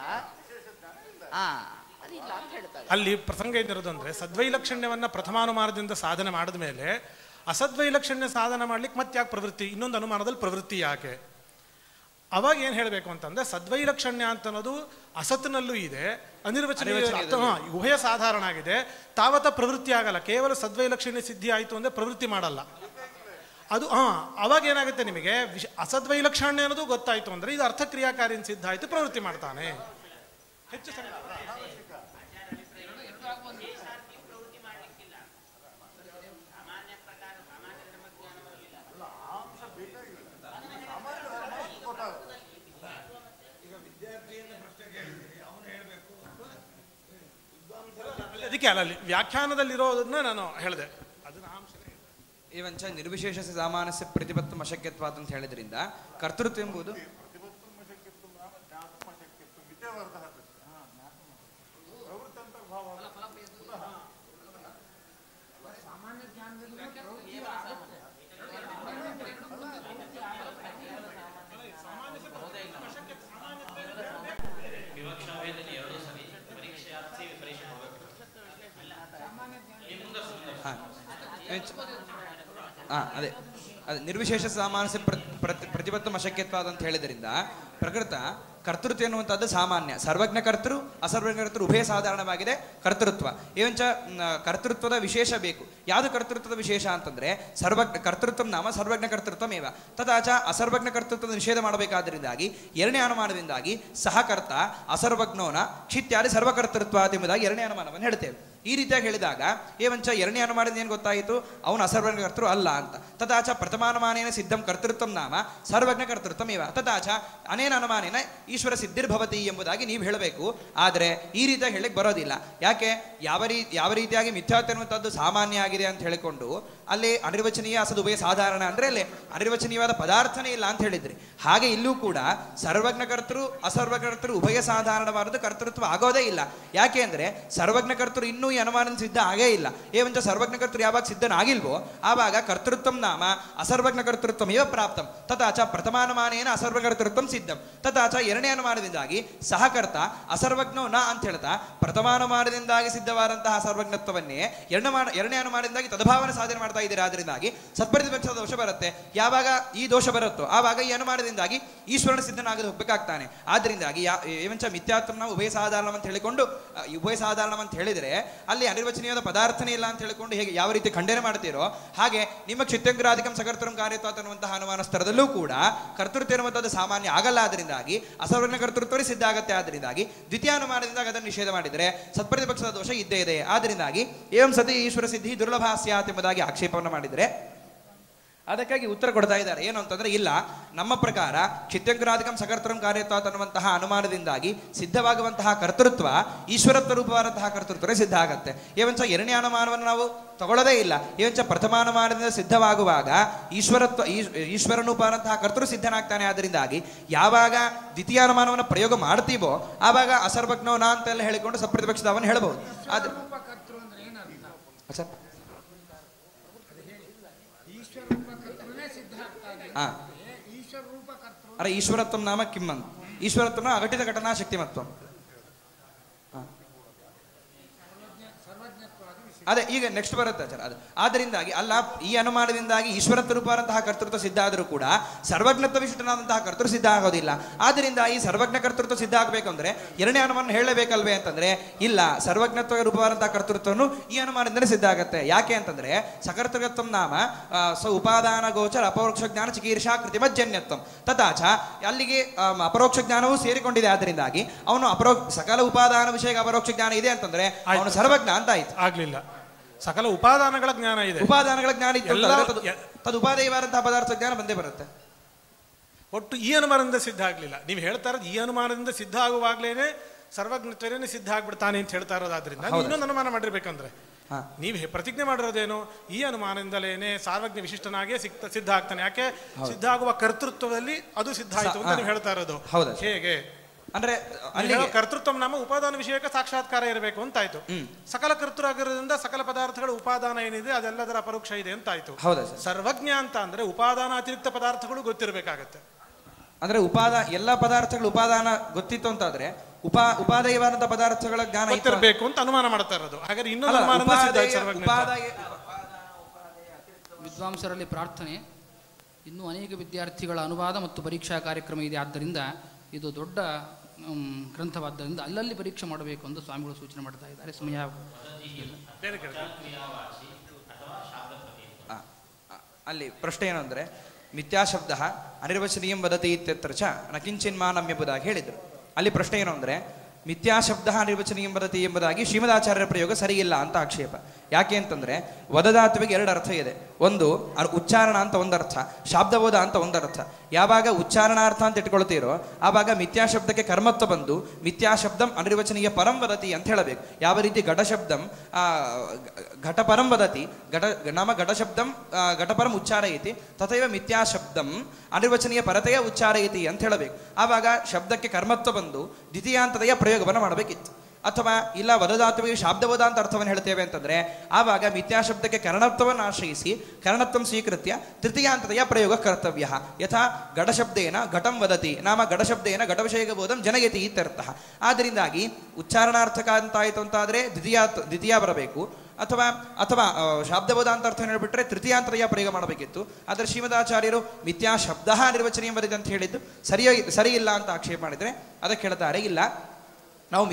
ಅದಿಲ್ಲ ಅಂತ ಹೇಳ್ತಾರೆ. ಅಲ್ಲಿ ಪ್ರಸಂಗ ಏನಿರೋದು ಅಂದ್ರೆ ಸದ್ವೈಲಕ್ಷಣ್ಯವನ್ನ ಪ್ರಥಮಾನುಮಾನದಿಂದ ಸಾಧನೆ ಮಾಡಿದ ಮೇಲೆ ಅಸದ್ವೈಲಕ್ಷಣ್ಯ ಸಾಧನೆ ಮಾಡ್ಲಿಕ್ಕೆ ಮತ್ತೆ ಯಾಕೆ ಪ್ರವೃತ್ತಿ, ಇನ್ನೊಂದು ಅನುಮಾನದಲ್ಲಿ ಪ್ರವೃತ್ತಿ ಯಾಕೆ? ಅವಾಗ ಏನ್ ಹೇಳ್ಬೇಕು ಅಂತಂದ್ರೆ ಸದ್ವೈಲಕ್ಷಣ್ಯ ಅಂತ ಅನ್ನೋದು ಅಸತ್ತಿನಲ್ಲೂ ಇದೆ, ಅನಿರ್ವಚನೀಯ ಉಭಯ ಸಾಧಾರಣ ಆಗಿದೆ. ತಾವತ ಪ್ರವೃತ್ತಿ ಆಗಲ್ಲ, ಕೇವಲ ಸದ್ವೈಲಕ್ಷಣ್ಯ ಸಿದ್ಧಿ ಆಯ್ತು ಅಂದ್ರೆ ಪ್ರವೃತ್ತಿ ಮಾಡಲ್ಲ ಅದು. ಅವಾಗ ಏನಾಗುತ್ತೆ ನಿಮಗೆ ಅಸದ್ವೈಲಕ್ಷಣ್ಯ ಅನ್ನೋದು ಗೊತ್ತಾಯ್ತು ಅಂದ್ರೆ ಇದು ಅರ್ಥಕ್ರಿಯಾಕಾರಿನ ಸಿದ್ಧ ಆಯ್ತು, ಪ್ರವೃತ್ತಿ ಮಾಡ್ತಾನೆ. ಹೆಚ್ಚು ಅದಕ್ಕೆ ಅಲ್ಲ ವ್ಯಾಖ್ಯಾನದಲ್ಲಿರೋದನ್ನ ನಾನು ಹೇಳಿದೆ. ಏವಂಚ ನಿರ್ವಿಶೇಷ ಸಾಮಾನ್ಯಸ್ಯ ಪ್ರತಿಪತ್ತು ಅಶಕ್ಯತ್ವಾತ್ ಅಂತ ಹೇಳಿದ್ರಿಂದ ಕರ್ತೃತ್ವ ಎಂಬುದು ಅದೇ ನಿರ್ವಿಶೇಷ ಸಾಮಾನ್ಯ ಪ್ರತಿಪತ್ತು ಅಶಕ್ಯತ್ವಾದ ಅಂತ ಹೇಳಿದ್ರಿಂದ ಪ್ರಕೃತ ಕರ್ತೃತ್ವ ಎನ್ನುವಂಥದ್ದು ಸಾಮಾನ್ಯ, ಸರ್ವಜ್ಞ ಕರ್ತೃ ಅಸರ್ವಜ್ಞ ಕರ್ತೃ ಉಭಯ ಸಾಧಾರಣವಾಗಿದೆ ಕರ್ತೃತ್ವ. ಏವಂಚ ಕರ್ತೃತ್ವದ ವಿಶೇಷ ಬೇಕು. ಯಾವುದು ಕರ್ತೃತ್ವದ ವಿಶೇಷ ಅಂತಂದ್ರೆ ಸರ್ವಜ್ಞ ಕರ್ತೃತ್ವ ನಾಮ ಸರ್ವಜ್ಞ ಕರ್ತೃತ್ವಮೇವ ತಥಾಚ ಅಸರ್ವಜ್ಞ ಕರ್ತೃತ್ವದ ನಿಷೇಧ ಮಾಡಬೇಕಾದ್ರಿಂದಾಗಿ ಎರಡನೇ ಅನುಮಾನದಿಂದಾಗಿ ಸಹಕರ್ತ ಅಸರ್ವಜ್ಞೋನ ಕ್ಷಿತ್ಯಾದಿ ಸರ್ವಕರ್ತೃತ್ವ ಎಂಬುದಾಗಿ ಎರಡನೇ ಅನುಮಾನವನ್ನು ಹೇಳ್ತೇವೆ. ಈ ರೀತಿಯಾಗಿ ಹೇಳಿದಾಗ ಏವಂಚ ಎರಡನೇ ಅನುಮಾನದಿಂದ ಏನು ಗೊತ್ತಾಯಿತು, ಅವನು ಅಸರ್ವಜ್ಞ ಕರ್ತೃ ಅಲ್ಲ ಅಂತ. ತಥಾಚ ಪ್ರಥಮಾನುಮಾನೇನ ಸಿದ್ಧಂ ಕರ್ತೃತ್ವ ನಾಮ ಸರ್ವಜ್ಞ ಕರ್ತೃತ್ವಮೇವ ತಥಾಚ ಅನೇನ ಅನುಮಾನೇನ ಈಶ್ವರ ಸಿದ್ಧಿರ್ಭವತಿ ಎಂಬುದಾಗಿ ನೀವು ಹೇಳಬೇಕು. ಆದರೆ ಈ ರೀತಿಯಾಗಿ ಹೇಳಲಿಕ್ಕೆ ಬರೋದಿಲ್ಲ. ಯಾಕೆ? ಯಾವ ರೀತಿಯಾಗಿ ಮಿಥ್ಯಾತ್ವ ಎನ್ನುವಂಥದ್ದು ಸಾಮಾನ್ಯ ಆಗಿದೆ ಅಂತ ಹೇಳಿಕೊಂಡು ಅಲ್ಲಿ ಅನಿರ್ವಚನೀಯ ಅಸದು ಉಭಯ ಸಾಧಾರಣ ಅಂದ್ರೆ ಅಲ್ಲಿ ಅನಿರ್ವಚನೀಯವಾದ ಪದಾರ್ಥನೇ ಇಲ್ಲ ಅಂತ ಹೇಳಿದ್ರಿ. ಹಾಗೆ ಇಲ್ಲೂ ಕೂಡ ಸರ್ವಜ್ಞ ಕರ್ತೃ ಅಸರ್ವಜ್ಞ ಕರ್ತೃ ಉಭಯ ಸಾಧಾರಣವಾದ ಕರ್ತೃತ್ವ ಆಗೋದೇ ಇಲ್ಲ. ಯಾಕೆ ಅಂದ್ರೆ ಸರ್ವಜ್ಞ ಕರ್ತೃ ಇನ್ನೂ ಈ ಅನುಮಾನ ಸಿದ್ಧ ಆಗೇ ಇಲ್ಲ. ಏವಂಚ ಸರ್ವಜ್ಞ ಕರ್ತೃ ಯಾವಾಗ ಸಿದ್ಧನಾಗಿಲ್ವೋ ಆವಾಗ ಕರ್ತೃತ್ವ ನಾಮ ಅಸರ್ವಜ್ಞ ಕರ್ತೃತ್ವಮೇವ ಪ್ರಾಪ್ತಂ ತಥಾಚ ಪ್ರಥಮಾನುಮಾನೇನ ಅಸರ್ವಜ್ಞ ಕರ್ತೃತ್ವ ಸಿದ್ಧಂ ತಥಾಚ ಎರಡನೇ ಅನುಮಾನದಿಂದಾಗಿ ಸಹಕರ್ತ ಅಸರ್ವಜ್ಞೋ ನ ಅಂತ ಹೇಳ್ತಾ ಪ್ರಥಮಾನುಮಾನದಿಂದಾಗಿ ಸಿದ್ಧವಾದಂತಹ ಸರ್ವಜ್ಞತ್ವವನ್ನೇ ಎರಡನೇ ಅನುಮಾನದಿಂದಾಗಿ ತದಭಾವನೆ ಸಾಧನೆ ಮಾಡ್ತಾ ಇದ್ದೀರಾ. ಆದ್ರಿಂದಾಗಿ ಸತ್ಪ್ರತಿಪಕ್ಷದ ದೋಷ ಬರುತ್ತೆ. ಯಾವಾಗ ಈ ದೋಷ ಬರುತ್ತೋ ಆವಾಗ ಈ ಅನುಮಾನದಿಂದಾಗಿ ಈಶ್ವರನ ಸಿದ್ಧನಾಗದೆ ಹೋಗ್ಬೇಕಾಗ್ತಾನೆ. ಆದ್ರಿಂದಾಗಿ ಏವಂಚ ಮಿಥ್ಯಾತ್ವನ ಉಭಯ ಸಾಧಾರಣ ಅಂತ ಹೇಳಿಕೊಂಡು ಉಭಯ ಸಾಧಾರಣ ಅಂತ ಹೇಳಿದ್ರೆ ಅಲ್ಲಿ ಅನಿರ್ವಚನೀಯವಾದ ಪದಾರ್ಥನೇ ಇಲ್ಲ ಅಂತ ಹೇಳಿಕೊಂಡು ಹೇಗೆ ಯಾವ ರೀತಿ ಖಂಡನೆ ಮಾಡ್ತೀರೋ ಹಾಗೆ ನಿಮ್ಮ ಕ್ಷಿತ್ಯಂಗ್ರಾಧಿಕಂ ಸಕರ್ತೃಂ ಕಾರ್ಯತ್ವ ಅನ್ನುವಂತಹ ಅನುಮಾನ ಸ್ತರದಲ್ಲೂ ಕೂಡ ಕರ್ತೃತ್ವ ಎನ್ನುವಂಥದ್ದು ಸಾಮಾನ್ಯ ಆಗಲ್ಲ. ಆದ್ರಿಂದಾಗಿ ಅಸರ್ವಜ್ಞ ಕರ್ತೃತ್ವ ಸಿದ್ಧ ಆಗತ್ತೆ. ಆದ್ರಿಂದಾಗಿ ದ್ವಿತೀಯ ಅನುಮಾನದಿಂದ ಅದನ್ನು ನಿಷೇಧ ಮಾಡಿದರೆ ಸತ್ಪ್ರತಿಪಕ್ಷದ ದೋಷ ಇದ್ದೇ ಇದೆ. ಆದ್ರಿಂದಾಗಿ ಏವಂ ಸತಿ ಈಶ್ವರ ಸಿದ್ಧಿ ದುರ್ಲಭಾಸ್ಯಾತ್ ಎಂಬುದಾಗಿ ಆಕ್ಷೇಪವನ್ನು ಮಾಡಿದರೆ ಅದಕ್ಕಾಗಿ ಉತ್ತರ ಕೊಡ್ತಾ ಇದ್ದಾರೆ. ಏನು ಅಂತಂದ್ರೆ ಇಲ್ಲ, ನಮ್ಮ ಪ್ರಕಾರ ಕ್ಷಿತ್ಯಂಗ್ರಾಧಿಕಂ ಸಕರ್ತೃಂ ಕಾರ್ಯತ್ವಾತ್ ಅನ್ನುವಂತಹ ಅನುಮಾನದಿಂದಾಗಿ ಸಿದ್ಧವಾಗುವಂತಹ ಕರ್ತೃತ್ವ ಈಶ್ವರತ್ವ ರೂಪವಾದಂತಹ ಕರ್ತೃತ್ವನೇ ಸಿದ್ಧ ಆಗತ್ತೆ. ಏವಂಚ ಎರಡನೇ ಅನುಮಾನವನ್ನು ನಾವು ತಗೊಳ್ಳೋದೇ ಇಲ್ಲ. ಏವಂಚ ಪ್ರಥಮಾನುಮಾನದಿಂದ ಸಿದ್ಧವಾಗುವಾಗ ಈಶ್ವರನೂಪವಂತಹ ಕರ್ತೃ ಸಿದ್ಧನಾಗ್ತಾನೆ. ಆದ್ದರಿಂದಾಗಿ ಯಾವಾಗ ದ್ವಿತೀಯ ಅನುಮಾನವನ್ನು ಪ್ರಯೋಗ ಮಾಡ್ತೀವೋ ಆವಾಗ ಅಸರ್ವಜ್ಞೋನ ಅಂತೆಲ್ಲ ಹೇಳಿಕೊಂಡು ಸತ್ಪ್ರತಿಪಕ್ಷದವನ್ನ ಹೇಳಬಹುದು. ಆದ್ರೆ ಅರೆ ಈಶ್ವರತ್ವ ನಾಮ ಕಿಮ್ಮನ್ ಈಶ್ವರತ್ವ ಅಘಟಿತ ಘಟನಾ ಶಕ್ತಿಮತ್ವ ಅದೇ ಈಗ ನೆಕ್ಸ್ಟ್ ಬರುತ್ತೆ ಆಚಾರ ಅದು. ಆದ್ದರಿಂದಾಗಿ ಅಲ್ಲ, ಈ ಅನುಮಾನದಿಂದಾಗಿ ಈಶ್ವರತ್ವ ರೂಪದಂತಹ ಕರ್ತೃತ್ವ ಸಿದ್ಧ ಆದರೂ ಕೂಡ ಸರ್ವಜ್ಞತ್ವ ವಿಶಿಷ್ಟನಾದಂತಹ ಕರ್ತೃ ಸಿದ್ಧ ಆಗೋದಿಲ್ಲ. ಆದ್ದರಿಂದ ಈ ಸರ್ವಜ್ಞ ಕರ್ತೃತ್ವ ಸಿದ್ಧ ಆಗಬೇಕಂದ್ರೆ ಎರಡನೇ ಅನುಮಾನ ಹೇಳಬೇಕಲ್ವೇ ಅಂತಂದ್ರೆ ಇಲ್ಲ, ಸರ್ವಜ್ಞತ್ವ ರೂಪವಾದಂತಹ ಕರ್ತೃತ್ವನು ಈ ಅನುಮಾನದಿಂದಲೇ ಸಿದ್ಧ ಆಗುತ್ತೆ. ಯಾಕೆ ಅಂತಂದ್ರೆ ಸಕರ್ತೃತ್ವ ನಾಮ ಸ ಉಪಾದಾನ ಗೋಚರ ಅಪರೋಕ್ಷ ಜ್ಞಾನ ಚಿಕೀರ್ಷಾ ಕೃತಿಮಜ್ಜನ್ಯತ್ವಂ ತಥಾಚ ಅಲ್ಲಿಗೆ ಅಪರೋಕ್ಷ ಜ್ಞಾನವೂ ಸೇರಿಕೊಂಡಿದೆ. ಆದ್ದರಿಂದಾಗಿ ಅವನು ಸಕಲ ಉಪಾದಾನ ವಿಷಯ ಅಪರೋಕ್ಷ ಜ್ಞಾನ ಇದೆ ಅಂತಂದ್ರೆ ಅವನು ಸರ್ವಜ್ಞ ಅಂತ ಆಯ್ತು. ಆಗ್ಲಿಲ್ಲ, ಸಕಲ ಉಪಾದಾನಗಳ ಜ್ಞಾನ ಇದೆ, ಉಪಾದಾನಗಳ ಜ್ಞಾನ ಇತ್ತು, ಉಪಾದೇಯವಾದಂತಹ ಪದಾರ್ಥ ಜ್ಞಾನ ಬಂದೇ ಬರುತ್ತೆ. ಒಟ್ಟು ಈ ಅನುಮಾನದಿಂದ ಸಿದ್ಧ ಆಗ್ಲಿಲ್ಲ. ನೀವು ಹೇಳ್ತಾ ಇರೋದು ಈ ಅನುಮಾನದಿಂದ ಸಿದ್ಧ ಆಗುವಾಗ್ಲೇನೆ ಸರ್ವಜ್ಞತ್ವನೇ ಸಿದ್ಧ ಆಗ್ಬಿಡ್ತಾನೆ ಅಂತ ಹೇಳ್ತಾ ಇರೋದಾದ್ರಿಂದ ಇನ್ನೊಂದು ಅನುಮಾನ ಮಾಡಿರ್ಬೇಕಂದ್ರೆ ನೀವು ಪ್ರತಿಜ್ಞೆ ಮಾಡಿರೋದೇನು, ಈ ಅನುಮಾನದಿಂದಲೇನೆ ಸಾರ್ವಜ್ಞ ವಿಶಿಷ್ಟನಾಗೆ ಸಿದ್ಧ ಆಗ್ತಾನೆ. ಯಾಕೆ ಸಿದ್ಧ ಆಗುವ ಕರ್ತೃತ್ವದಲ್ಲಿ ಅದು ಸಿದ್ಧ ಆಯ್ತು ಅಂತ ನೀವು ಹೇಳ್ತಾ ಇರೋದು. ಹೇಗೆ ಅಂದ್ರೆ ಕರ್ತೃತ್ವ ನಾಮ ಉಪಾದಾನ ವಿಷಯಕ್ಕೆ ಸಾಕ್ಷಾತ್ಕಾರ ಇರಬೇಕು ಅಂತ ಆಯ್ತು. ಸಕಲ ಕರ್ತೃ ಆಗಿರೋದ್ರಿಂದ ಸಕಲ ಪದಾರ್ಥಗಳ ಉಪಾದಾನ ಏನಿದೆ ಅದೆಲ್ಲದರ ಅಪರೋಕ್ಷ ಇದೆ ಅಂತ ಆಯ್ತು. ಸರ್ವಜ್ಞ ಅಂತ ಅಂದ್ರೆ ಉಪಾದಾನ ಅತಿರಿಕ್ತ ಪದಾರ್ಥಗಳು ಗೊತ್ತಿರಬೇಕಾಗತ್ತೆ. ಅಂದ್ರೆ ಎಲ್ಲ ಪದಾರ್ಥಗಳ ಉಪಾದಾನ ಗೊತ್ತಿತ್ತು ಅಂತಾದ್ರೆ ಉಪಾದೇಯವಾದಂತಹ ಪದಾರ್ಥಗಳ ಜ್ಞಾನ ಗೊತ್ತಿರಬೇಕು ಅಂತ ಅನುಮಾನ ಮಾಡ್ತಾ ಇರೋದು. ಹಾಗಾದ್ರೆ ಇನ್ನೊಂದು ವಿದ್ವಾಂಸರಲ್ಲಿ ಪ್ರಾರ್ಥನೆ, ಇನ್ನೂ ಅನೇಕ ವಿದ್ಯಾರ್ಥಿಗಳ ಅನುವಾದ ಮತ್ತು ಪರೀಕ್ಷಾ ಕಾರ್ಯಕ್ರಮ ಇದೆ. ಆದ್ದರಿಂದ ಇದು ದೊಡ್ಡ ಗ್ರಂಥವಾದ್ದರಿಂದ ಅಲ್ಲಲ್ಲಿ ಪರೀಕ್ಷೆ ಮಾಡಬೇಕು ಎಂದು ಸ್ವಾಮಿಗಳು ಸೂಚನೆ ಮಾಡ್ತಾ ಇದ್ದಾರೆ. ಸಮಯ ಅಲ್ಲಿ ಪ್ರಶ್ನೆ ಏನು ಅಂದ್ರೆ ಮಿಥ್ಯಾಶಬ್ದ ಅನಿರ್ವಚನೀಯಂ ವದತಿ ಇತ್ಯತ್ರ ಚ ನ ಕಿಂಚಿನ್ಮಾನಂ ಎಂಬುದಾಗಿ ಹೇಳಿದರು. ಅಲ್ಲಿ ಪ್ರಶ್ನೆ ಏನು ಅಂದ್ರೆ ಮಿಥ್ಯಾಶಬ್ದ ಅನಿರ್ವಚನೀಯಂ ವದತಿ ಎಂಬುದಾಗಿ ಶ್ರೀಮದಾಚಾರ್ಯರ ಪ್ರಯೋಗ ಸರಿಯಿಲ್ಲ ಅಂತ ಆಕ್ಷೇಪ. ಯಾಕೆ ಅಂತಂದ್ರೆ ವದಧಾತುವಿಗೆ ಎರಡು ಅರ್ಥ ಇದೆ. ಒಂದು ಉಚ್ಚಾರಣ ಅಂತ ಒಂದರ್ಥ, ಶಾಬ್ದಬೋಧ ಅಂತ ಒಂದರ್ಥ. ಯಾವಾಗ ಉಚ್ಚಾರಣಾರ್ಥ ಅಂತ ಇಟ್ಕೊಳ್ತೀರೋ ಆವಾಗ ಮಿಥ್ಯಾಶಬ್ದಕ್ಕೆ ಕರ್ಮತ್ವ ಬಂದು ಮಿಥ್ಯಾಶಬ್ದಂ ಅನಿರ್ವಚನೀಯ ಪರಂ ವದತಿ ಅಂತ ಹೇಳಬೇಕು. ಯಾವ ರೀತಿ ಘಟಶಬ್ದಂ ಘಟಪರಂ ವದತಿ, ಘಟಶಬ್ದಂ ಘಟಪರಂ ಉಚ್ಚಾರಯತಿ ತಥೈವ ಮಿಥ್ಯಾಶಬ್ದಂ ಅನಿರ್ವಚನೀಯ ಪರತೆಯ ಉಚ್ಚಾರಯತಿ ಅಂತ ಹೇಳಬೇಕು. ಆವಾಗ ಶಬ್ದಕ್ಕೆ ಕರ್ಮತ್ವ ಬಂದು ದ್ವಿತೀಯಾಂತದೆಯ ಪ್ರಯೋಗವನ್ನು ಮಾಡಬೇಕಿತ್ತು. ಅಥವಾ ಇಲ್ಲ ವದಧಾತುವಿಗೆ ಶಾಬ್ದಬೋಧ ಅಂತ ಅರ್ಥವನ್ನು ಹೇಳ್ತೇವೆ ಅಂತಂದ್ರೆ ಆವಾಗ ಮಿಥ್ಯಾಶಬ್ದಕ್ಕೆ ಕರ್ಣತ್ವವನ್ನು ಆಶ್ರಯಿಸಿ ಕರ್ಣತ್ವಂ ಸ್ವೀಕೃತ್ಯ ತೃತೀಯಾಂತದೆಯ ಪ್ರಯೋಗ ಕರ್ತವ್ಯ. ಯಥಾ ಘಟಶಬ್ದೇನ ಘಟಂ ವದತಿ ನಾಮ ಘಟಶಬ್ದೇನ ಘಟವಿಷಯಕ ಬೋಧಂ ಜನಯತಿ ಇತ್ಯರ್ಥ. ಆದ್ದರಿಂದಾಗಿ ಉಚ್ಚಾರಣಾರ್ಥಕ ಅಂತಾಯಿತು ಅಂತಾದರೆ ದ್ವಿತೀಯ ಬರಬೇಕು. ಅಥವಾ ಅಥವಾ ಶಾಬ್ದಬೋಧ ಅಂತ ಅರ್ಥ ಹೇಳಿಬಿಟ್ರೆ ತೃತೀಯಾಂತದೆಯ ಪ್ರಯೋಗ ಮಾಡಬೇಕಿತ್ತು. ಆದರೆ ಶ್ರೀಮದಾಚಾರ್ಯರು ಮಿಥ್ಯಾಶಬ್ದ ನಿರ್ವಚನೀಯ ವದತಿ ಅಂತ ಹೇಳಿದ್ದು ಸರಿ ಇಲ್ಲ ಅಂತ ಆಕ್ಷೇಪ ಮಾಡಿದರೆ ಅದಕ್ಕೆ ಹೇಳ್ತಾರೆ ಇಲ್ಲ, ನಾವು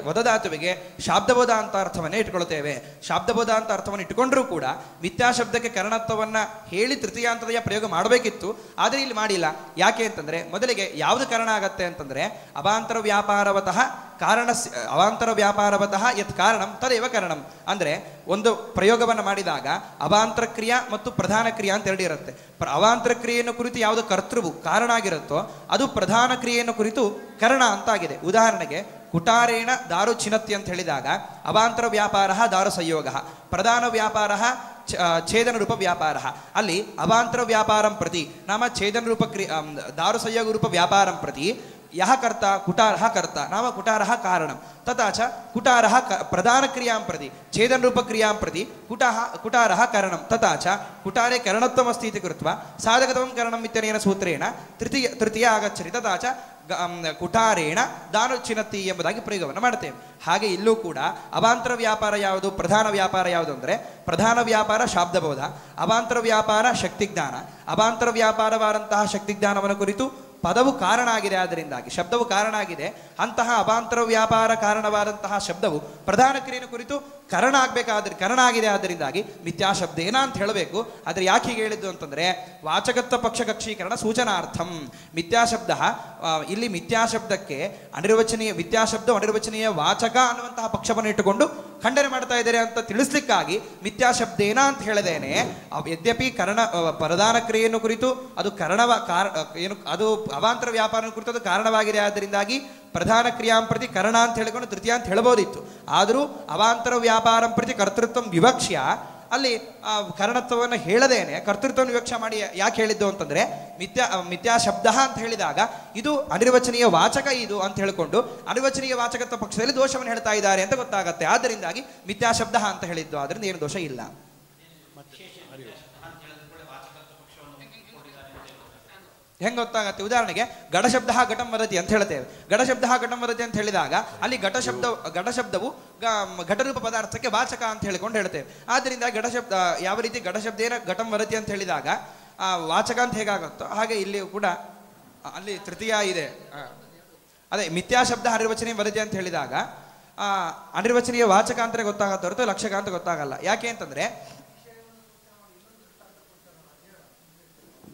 ವದಧಾತುವಿಗೆ ಶಾಬ್ದಬೋಧ ಅಂತ ಅರ್ಥವನ್ನೇ ಇಟ್ಕೊಳ್ತೇವೆ. ಶಾಬ್ದಬೋಧ ಅಂತ ಅರ್ಥವನ್ನು ಇಟ್ಕೊಂಡ್ರೂ ಕೂಡ ಮಿಥ್ಯಾಶಬ್ದಕ್ಕೆ ಕರ್ಣತ್ವವನ್ನು ಹೇಳಿ ತೃತೀಯಾಂತದೆಯ ಪ್ರಯೋಗ ಮಾಡಬೇಕಿತ್ತು. ಆದರೆ ಇಲ್ಲಿ ಮಾಡಿಲ್ಲ. ಯಾಕೆ ಅಂತಂದ್ರೆ ಮೊದಲಿಗೆ ಯಾವುದು ಕಾರಣ ಆಗತ್ತೆ ಅಂತಂದ್ರೆ ಅವಾಂತರ ವ್ಯಾಪಾರವತಃ ಯತ್ ಕಾರಣಂ ತದೇವ ಕಾರಣಂ. ಅಂದ್ರೆ ಒಂದು ಪ್ರಯೋಗವನ್ನು ಮಾಡಿದಾಗ ಅವಾಂತರ ಕ್ರಿಯಾ ಮತ್ತು ಪ್ರಧಾನ ಕ್ರಿಯಾ ಅಂತ ಎರಡು ಇರುತ್ತೆ. ಅವಾಂತರ ಕ್ರಿಯೆಯನ್ನು ಕುರಿತು ಯಾವುದು ಕರ್ತೃವು ಕಾರಣ ಆಗಿರುತ್ತೋ ಅದು ಪ್ರಧಾನ ಕ್ರಿಯೆಯನ್ನು ಕುರಿತು ಕರಣ ಅಂತಾಗಿದೆ. ಉದಾಹರಣೆಗೆ ಕುಟಾರೇಣ ದಾರು ಚಿನತ್ತಿ ಅಂತ ಹೇಳಿದಾಗ ಅವಾಂತರ ವ್ಯಾಪಾರ ದಾರು ಸಂಯೋಗ, ಪ್ರಧಾನ ವ್ಯಾಪಾರ ಛೇದನ ರೂಪ ವ್ಯಾಪಾರ. ಅಲ್ಲಿ ಅವಾಂತರ ವ್ಯಾಪಾರಂ ಪ್ರತಿ ನಾಮ ಛೇದನ ರೂಪ ದಾರು ಸಂಯೋಗ ರೂಪ ವ್ಯಾಪಾರಂ ಪ್ರತಿ ಯಹ ಕರ್ತ ಕುಟಾರಃ ಕರ್ತ ನಾಮ ಕುಟಾರಃ ಕಾರಣಂ ತಥಾಚ ಕುಟಾರಃ ಪ್ರಧಾನ ಕ್ರಿಯಾಂ ಪ್ರತಿ ಛೇದನ ರೂಪ ಕ್ರಿಯಾಂ ಪ್ರತಿ ಕುಟಾರಃ ಕರಣಂ ತಥಾಚ ಕುಟಾರೆ ಕರಣತ್ವಮಸ್ತಿ ಇತಿ ಕೃತ್ವಾ ಸಾಧಕತ್ವಂ ಕರಣಂ ಇತ್ಯನೇನ ಸೂತ್ರೇಣ ತೃತೀಯ ಆಗಚ್ಚರಿ ತಥಾಚ ಕುಟಾರೇಣ ದಾನು ಚಿನತ್ತಿ ಎಂಬುದಾಗಿ ಪ್ರಯೋಗವನ್ನು ಮಾಡ್ತೇವೆ. ಹಾಗೆ ಇಲ್ಲೂ ಕೂಡ ಅವಾಂತರ ವ್ಯಾಪಾರ ಯಾವುದು, ಪ್ರಧಾನ ವ್ಯಾಪಾರ ಯಾವುದು ಅಂದರೆ ಪ್ರಧಾನ ವ್ಯಾಪಾರ ಶಾಬ್ದಬೋಧ, ಅವಾಂತರ ವ್ಯಾಪಾರ ಶಕ್ತಿಜ್ಞಾನ. ಅವಾಂತರ ವ್ಯಾಪಾರವಾದಂತಹ ಶಕ್ತಿಜ್ಞಾನವನ್ನು ಕುರಿತು ಪದವು ಕಾರಣ ಆಗಿದೆ. ಆದ್ದರಿಂದಾಗಿ ಶಬ್ದವು ಕಾರಣ ಆಗಿದೆ. ಅಂತಹ ಅವಾಂತರ ವ್ಯಾಪಾರ ಕಾರಣವಾದಂತಹ ಶಬ್ದವು ಪ್ರಧಾನ ಕ್ರಿಯೆಯ ಕುರಿತು ಕರಣ ಆಗಿದೆ. ಆದ್ದರಿಂದಾಗಿ ಮಿಥ್ಯಾಶಬ್ದೇನ ಅಂತ ಹೇಳಬೇಕು. ಆದರೆ ಯಾಕೆ ಹೀಗೆ ಹೇಳಿದ್ದು ಅಂತಂದ್ರೆ ವಾಚಕತ್ವ ಪಕ್ಷ ಕಕ್ಷೀಕರಣ ಸೂಚನಾರ್ಥಂ. ಮಿಥ್ಯಾಶಬ್ದ ಇಲ್ಲಿ ಮಿಥ್ಯಾಶಬ್ದಕ್ಕೆ ಮಿಥ್ಯಾಶಬ್ದ ಅನಿರ್ವಚನೀಯ ವಾಚಕ ಅನ್ನುವಂತಹ ಪಕ್ಷವನ್ನು ಇಟ್ಟುಕೊಂಡು ಖಂಡನೆ ಮಾಡ್ತಾ ಇದ್ದಾರೆ ಅಂತ ತಿಳಿಸ್ಲಿಕ್ಕಾಗಿ ಮಿಥ್ಯಾಶಬ್ದೇನ ಅಂತ ಹೇಳಿದೇನೆ. ಯದ್ಯಪಿ ಪ್ರಧಾನ ಕ್ರಿಯೆಯನ್ನು ಕುರಿತು ಅದು ಅದು ಅವಾಂತರ ವ್ಯಾಪಾರ ಕುರಿತು ಅದು ಕಾರಣವಾಗಿದೆ. ಆದ್ದರಿಂದಾಗಿ ಪ್ರಧಾನ ಕ್ರಿಯಾಂ ಪ್ರತಿ ಕರಣ ಅಂತ ಹೇಳಿಕೊಂಡು ತೃತೀಯ ಅಂತ ಹೇಳಬಹುದಿತ್ತು. ಆದರೂ ಅವಾಂತರ ವ್ಯಾಪಾರಂ ಪ್ರತಿ ಕರ್ತೃತ್ವ ವಿವಕ್ಷ್ಯ ಅಲ್ಲಿ ಕರ್ಣತ್ವವನ್ನು ಹೇಳದೇನೆ ಕರ್ತೃತ್ವವನ್ನು ವಿವಕ್ಷ ಮಾಡಿ ಯಾಕೆ ಹೇಳಿದ್ದು ಅಂತಂದ್ರೆ ಮಿಥ್ಯಾಶಬ್ದ ಅಂತ ಹೇಳಿದಾಗ ಇದು ಅನಿರ್ವಚನೀಯ ವಾಚಕ ಇದು ಅಂತ ಹೇಳಿಕೊಂಡು ಅನಿರ್ವಚನೀಯ ವಾಚಕತ್ವ ಪಕ್ಷದಲ್ಲಿ ದೋಷವನ್ನು ಹೇಳ್ತಾ ಇದ್ದಾರೆ ಅಂತ ಗೊತ್ತಾಗತ್ತೆ. ಆದ್ದರಿಂದಾಗಿ ಮಿಥ್ಯಾಶಬ್ದ ಅಂತ ಹೇಳಿದ್ದು. ಆದ್ರಿಂದ ಏನು ದೋಷ ಇಲ್ಲ. ಹೆಂಗೆ ಗೊತ್ತಾಗತ್ತೆ? ಉದಾಹರಣೆಗೆ ಘಟಶಬ್ದ ಘಟಂ ವದತಿ ಅಂತ ಹೇಳ್ತೇವೆ. ಘಟಶಬ್ದ ಘಟಂ ವದತಿ ಅಂತ ಹೇಳಿದಾಗ ಅಲ್ಲಿ ಘಟಶಬ್ದವು ಘಟರೂಪ ಪದಾರ್ಥಕ್ಕೆ ವಾಚಕ ಅಂತ ಹೇಳಿಕೊಂಡು ಹೇಳ್ತೇವೆ. ಆದ್ದರಿಂದ ಘಟಶಬ್ದ ಯಾವ ರೀತಿ ಘಟಶಬ್ದೇನ ಘಟಂ ವದತಿ ಅಂತ ಹೇಳಿದಾಗ ವಾಚಕ ಅಂತ ಹೇಗಾಗುತ್ತೋ ಹಾಗೆ ಇಲ್ಲಿಯೂ ಕೂಡ ಅಲ್ಲಿ ತೃತೀಯ ಇದೆ. ಅದೇ ಮಿಥ್ಯಾಶಬ್ದ ಅನಿರ್ವಚನೀಯ ವದತಿ ಅಂತ ಹೇಳಿದಾಗ ಅನಿರ್ವಚನೀಯ ವಾಚಕ ಅಂತ ಗೊತ್ತಾಗತ್ತೆ ಹೊರತು ಲಕ್ಷಕ ಅಂತ ಗೊತ್ತಾಗಲ್ಲ. ಯಾಕೆ ಅಂತಂದ್ರೆ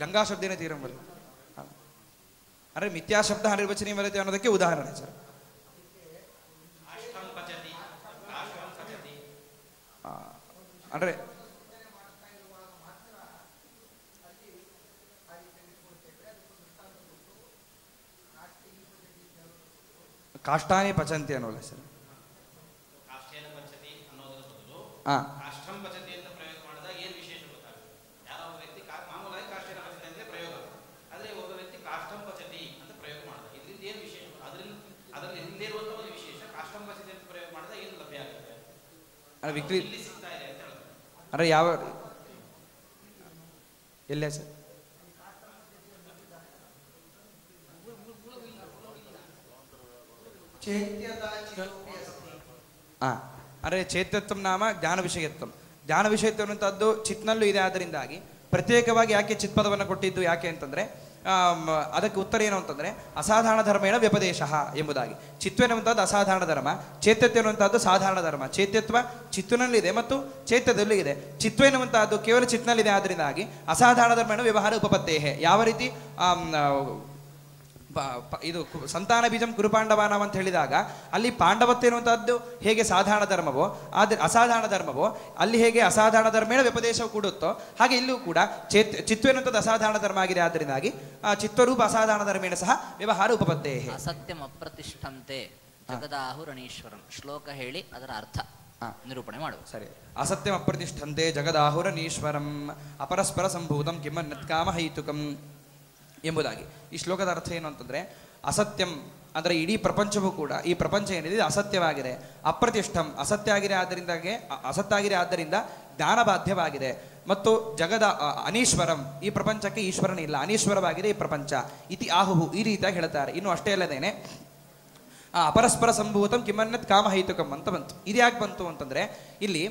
ಗಂಗಾ ಶಬ್ದೇನ ತೀರಂ ಬರಲ್ಲ. ಅಂದ್ರೆ ಮಿಥ್ಯಾಶಬ್ದ ಅನಿರ್ವಚನೀಯ ವದತಿ ಅನ್ನೋದಕ್ಕೆ ಉದಾಹರಣೆ ಸರ್. ಅಂದ್ರೆ ಕಾಷ್ಟಾನಿ ಪಚಂತಿ ಅನ್ನೋಲ್ಲ ಸರ್. ಹಾ ವಿಕ್ರಿ ಅಂದ್ರೆ ಯಾವ ಎಲ್ಲೇ ಸರ್? ಅಂದ್ರೆ ಚೇತತ್ವಂ ನಾಮ ಜ್ಞಾನ ವಿಷಯತ್ವಂ. ಜ್ಞಾನ ವಿಷಯತ್ವ ಅನ್ನುವಂಥದ್ದು ಚಿತ್ನಲ್ಲೂ ಇದೆ. ಆದ್ದರಿಂದಾಗಿ ಪ್ರತ್ಯೇಕವಾಗಿ ಯಾಕೆ ಚಿತ್ಪದವನ್ನು ಕೊಟ್ಟಿದ್ದು ಯಾಕೆ ಅಂತಂದ್ರೆ ಅದಕ್ಕೆ ಉತ್ತರ ಏನು ಅಂತಂದ್ರೆ ಅಸಾಧಾರಣ ಧರ್ಮೇಣ ವ್ಯಪದೇಶ ಎಂಬುದಾಗಿ. ಚಿತ್ವ ಎನ್ನುವಂಥದ್ದು ಅಸಾಧಾರಣ ಧರ್ಮ, ಚೇತತ್ವ ಎನ್ನುವಂಥದ್ದು ಸಾಧಾರಣ ಧರ್ಮ. ಚೇತತ್ವ ಚಿತ್ವನಲ್ಲಿದೆ ಮತ್ತು ಚೇತದಲ್ಲೂ ಇದೆ. ಚಿತ್ವ ಎನ್ನುವಂಥದ್ದು ಕೇವಲ ಚಿತ್ನಲ್ಲಿದೆ. ಆದ್ದರಿಂದಾಗಿ ಅಸಾಧಾರಣ ಧರ್ಮೇಣ ವ್ಯವಹಾರ ಉಪಪತ್ತೇಹೆ. ಯಾವ ರೀತಿ ಇದು ಸಂತಾನ ಬೀಜಂ ಕುರುಪಾಂಡವಾನಂ ಅಂತ ಹೇಳಿದಾಗ ಅಲ್ಲಿ ಪಾಂಡವತ್ವ ಎನ್ನುವಂಥದ್ದು ಹೇಗೆ ಸಾಧಾರಣ ಧರ್ಮವೋ ಆದ್ರೆ ಅಸಾಧಾರಣ ಧರ್ಮವೋ ಅಲ್ಲಿ ಹೇಗೆ ಅಸಾಧಾರಣ ಧರ್ಮೇಣ ವ್ಯಪದೇಶವು ಕೂಡುತ್ತೋ ಹಾಗೆ ಇಲ್ಲೂ ಕೂಡ ಚಿತ್ವ ಎನ್ನುವಂಥದ್ದು ಅಸಾಧಾರಣ ಧರ್ಮ ಆಗಿದೆ. ಆದ್ದರಿಂದಾಗಿ ಚಿತ್ವರೂಪ ಅಸಾಧಾರಣ ಧರ್ಮೇಣ ಸಹ ವ್ಯವಹಾರ ಉಪಪತ್ತೇಹೆ. ಅಸತ್ಯಂ ಅಪ್ರತಿಷ್ಠಂತೆ ಜಗದಾಹುರಣೀಶ್ವರಂ ಶ್ಲೋಕ ಹೇಳಿ ಅದರ ಅರ್ಥ ನಿರೂಪಣೆ ಮಾಡುವ. ಸರಿ. ಅಸತ್ಯಂ ಅಪ್ರತಿಷ್ಠಂತೆ ಜಗದಾಹುರಣೀಶ್ವರಂ ಅಪರಸ್ಪರ ಸಂಭೂತಂ ಕಿಮನ್ಯತ್ಕಾಮ ಹೈತುಕಂ ಎಂಬುದಾಗಿ. ಈ ಶ್ಲೋಕದ ಅರ್ಥ ಏನು ಅಂತಂದ್ರೆ ಅಸತ್ಯಂ ಅಂದ್ರೆ ಇಡೀ ಪ್ರಪಂಚವೂ ಕೂಡ ಈ ಪ್ರಪಂಚ ಏನಿದೆ ಅಸತ್ಯವಾಗಿದೆ. ಅಪ್ರತಿಷ್ಠಂ ಅಸತ್ತಾಗಿದೆ ಆದ್ದರಿಂದ ಜ್ಞಾನಬಾಧ್ಯವಾಗಿದೆ. ಮತ್ತು ಜಗದ ಅನೀಶ್ವರಂ ಈ ಪ್ರಪಂಚಕ್ಕೆ ಈಶ್ವರನೇ ಇಲ್ಲ, ಅನೀಶ್ವರವಾಗಿದೆ ಈ ಪ್ರಪಂಚ. ಇತಿ ಆಹುಹು ಈ ರೀತಿಯಾಗಿ ಹೇಳ್ತಾರೆ. ಇನ್ನು ಅಷ್ಟೇ ಅಲ್ಲದೇನೆ ಅಪರಸ್ಪರ ಸಂಭೂತಂ ಕಿಮನ್ಯತ್ ಕಾಮಹೈತುಕಂ ಅಂತ ಬಂತು. ಇದು ಯಾಕೆ ಬಂತು ಅಂತಂದ್ರೆ ಇಲ್ಲಿ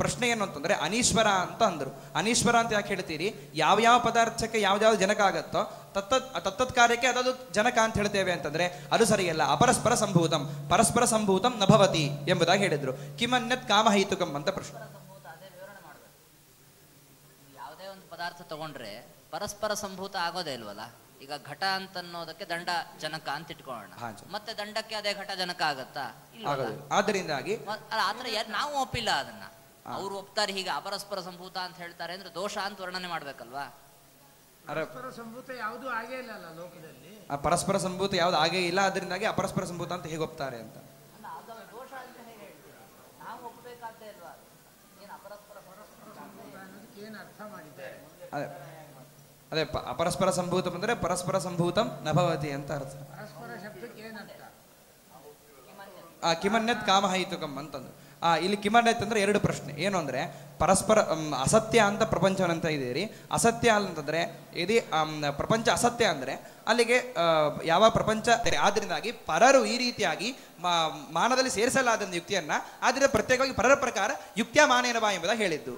ಪ್ರಶ್ನೆ ಏನು ಅಂತಂದ್ರೆ ಅನೀಶ್ವರ ಅಂತ ಅಂದರು. ಅನೀಶ್ವರ ಅಂತ ಯಾಕೆ ಹೇಳ್ತೀರಿ? ಯಾವ್ಯಾವ ಪದಾರ್ಥಕ್ಕೆ ಯಾವ್ದಾವ್ದು ಜನಕ ಆಗತ್ತೋ ತತ್ತತ್ ಕಾರ್ಯಕ್ಕೆ ಅದದು ಜನಕ ಅಂತ ಹೇಳ್ತೇವೆ ಅಂತಂದ್ರೆ ಅದು ಸರಿಯಲ್ಲ. ಅಪರಸ್ಪರ ಸಂಭೂತಂ ಪರಸ್ಪರ ಸಂಭೂತಂ ನಭವತಿ ಎಂಬುದಾಗಿ ಹೇಳಿದ್ರು. ಕಿಮನ್ಯತ್ ಕಾಮಹೈತುಕಂ ಅಂತ ಪ್ರಶ್ನೆ. ಯಾವುದೇ ಒಂದು ಪದಾರ್ಥ ತಗೊಂಡ್ರೆ ಪರಸ್ಪರ ಸಂಭೂತ ಆಗೋದೇ ಇಲ್ವಲ್ಲ. ಈಗ ಘಟ ಅಂತ ಅನ್ನೋದಕ್ಕೆ ದಂಡ ಜನಕ ಅಂತ ಇಟ್ಕೊಳ್ಳೋಣ, ಮತ್ತೆ ದಂಡಕ್ಕೆ ಅದೇ ಘಟ ಜನಕ ಆಗತ್ತಾ? ಆದ್ದರಿಂದಾಗಿ ಆತರ ನಾವು ಒಪ್ಪಿಲ್ಲ ಅದನ್ನ. ಅವ್ರು ಒಪ್ತಾರೆ ಹೀಗೆ ಅಪರಸ್ಪರ ಸಂಭೂತ ಅಂತ ಹೇಳ್ತಾರೆ ಅಂದ್ರೆ ದೋಷ ಅಂತ ವರ್ಣನೆ ಮಾಡ್ಬೇಕಲ್ವಾ? ಪರಸ್ಪರ ಸಂಭೂತ ಯಾವುದು ಆಗೇ ಇಲ್ಲ ಲೋಕದಲ್ಲಿ. ಪರಸ್ಪರ ಸಂಭೂತ ಯಾವ್ದು ಆಗೇ ಇಲ್ಲ, ಅದರಿಂದಾಗಿ ಅಪರಸ್ಪರ ಸಂಭೂತ ಅಂತ ಹೇಗೆ ಒಪ್ತಾರೆ ಅಂತ. ದೋಷ ಅಂತ ಹೇಗೆ ಹೇಳ್ತೀವಿ? ನಾವು ಒಪ್ಪಬೇಕಾದ್ದೇ ಅಲ್ವಾ? ಏನು ಅಪರಸ್ಪರ ಸಂಭೂತ ಅನ್ನೋದಕ್ಕೆ ಏನು ಅರ್ಥ ಮಾಡಿದ್ದಾರೆ? ಅದೇ ಅಪರಸ್ಪರ ಸಂಭೂತ ಅಂದ್ರೆ ಪರಸ್ಪರ ಸಂಭೂತಂ ನಭವತಿ ಅಂತ ಅರ್ಥ. ಪರಸ್ಪರ ಶಬ್ದಕ್ಕೆ ಏನರ್ಥ? ಕಿಮನ್ಯತ್ ಕಾಮಹೈತುಕಂ ಅಂತಂದು. ಇಲ್ಲಿ ಕಿಮನ್ಯತ್ ಅಂದ್ರೆ ಎರಡು ಪ್ರಶ್ನೆ. ಏನು ಅಂದ್ರೆ ಪರಸ್ಪರ ಅಸತ್ಯ ಅಂತ ಪ್ರಪಂಚವನ್ನಂತ ಇದೀರಿ, ಅಸತ್ಯ ಅಂತಂದ್ರೆ ಇದು ಪ್ರಪಂಚ ಅಸತ್ಯ ಅಂದ್ರೆ ಅಲ್ಲಿಗೆ ಯಾವ ಪ್ರಪಂಚ. ಆದ್ರಿಂದಾಗಿ ಪರರು ಈ ರೀತಿಯಾಗಿ ಮಾನದಲ್ಲಿ ಸೇರಿಸಲಾದ ಯುಕ್ತಿಯನ್ನ ಆದ್ರೆ ಪ್ರತ್ಯೇಕವಾಗಿ ಪರರ ಪ್ರಕಾರ ಯುಕ್ತಿಯ ಮಾನೇನವಾ ಎಂಬುದಾಗಿ ಹೇಳಿದ್ದು.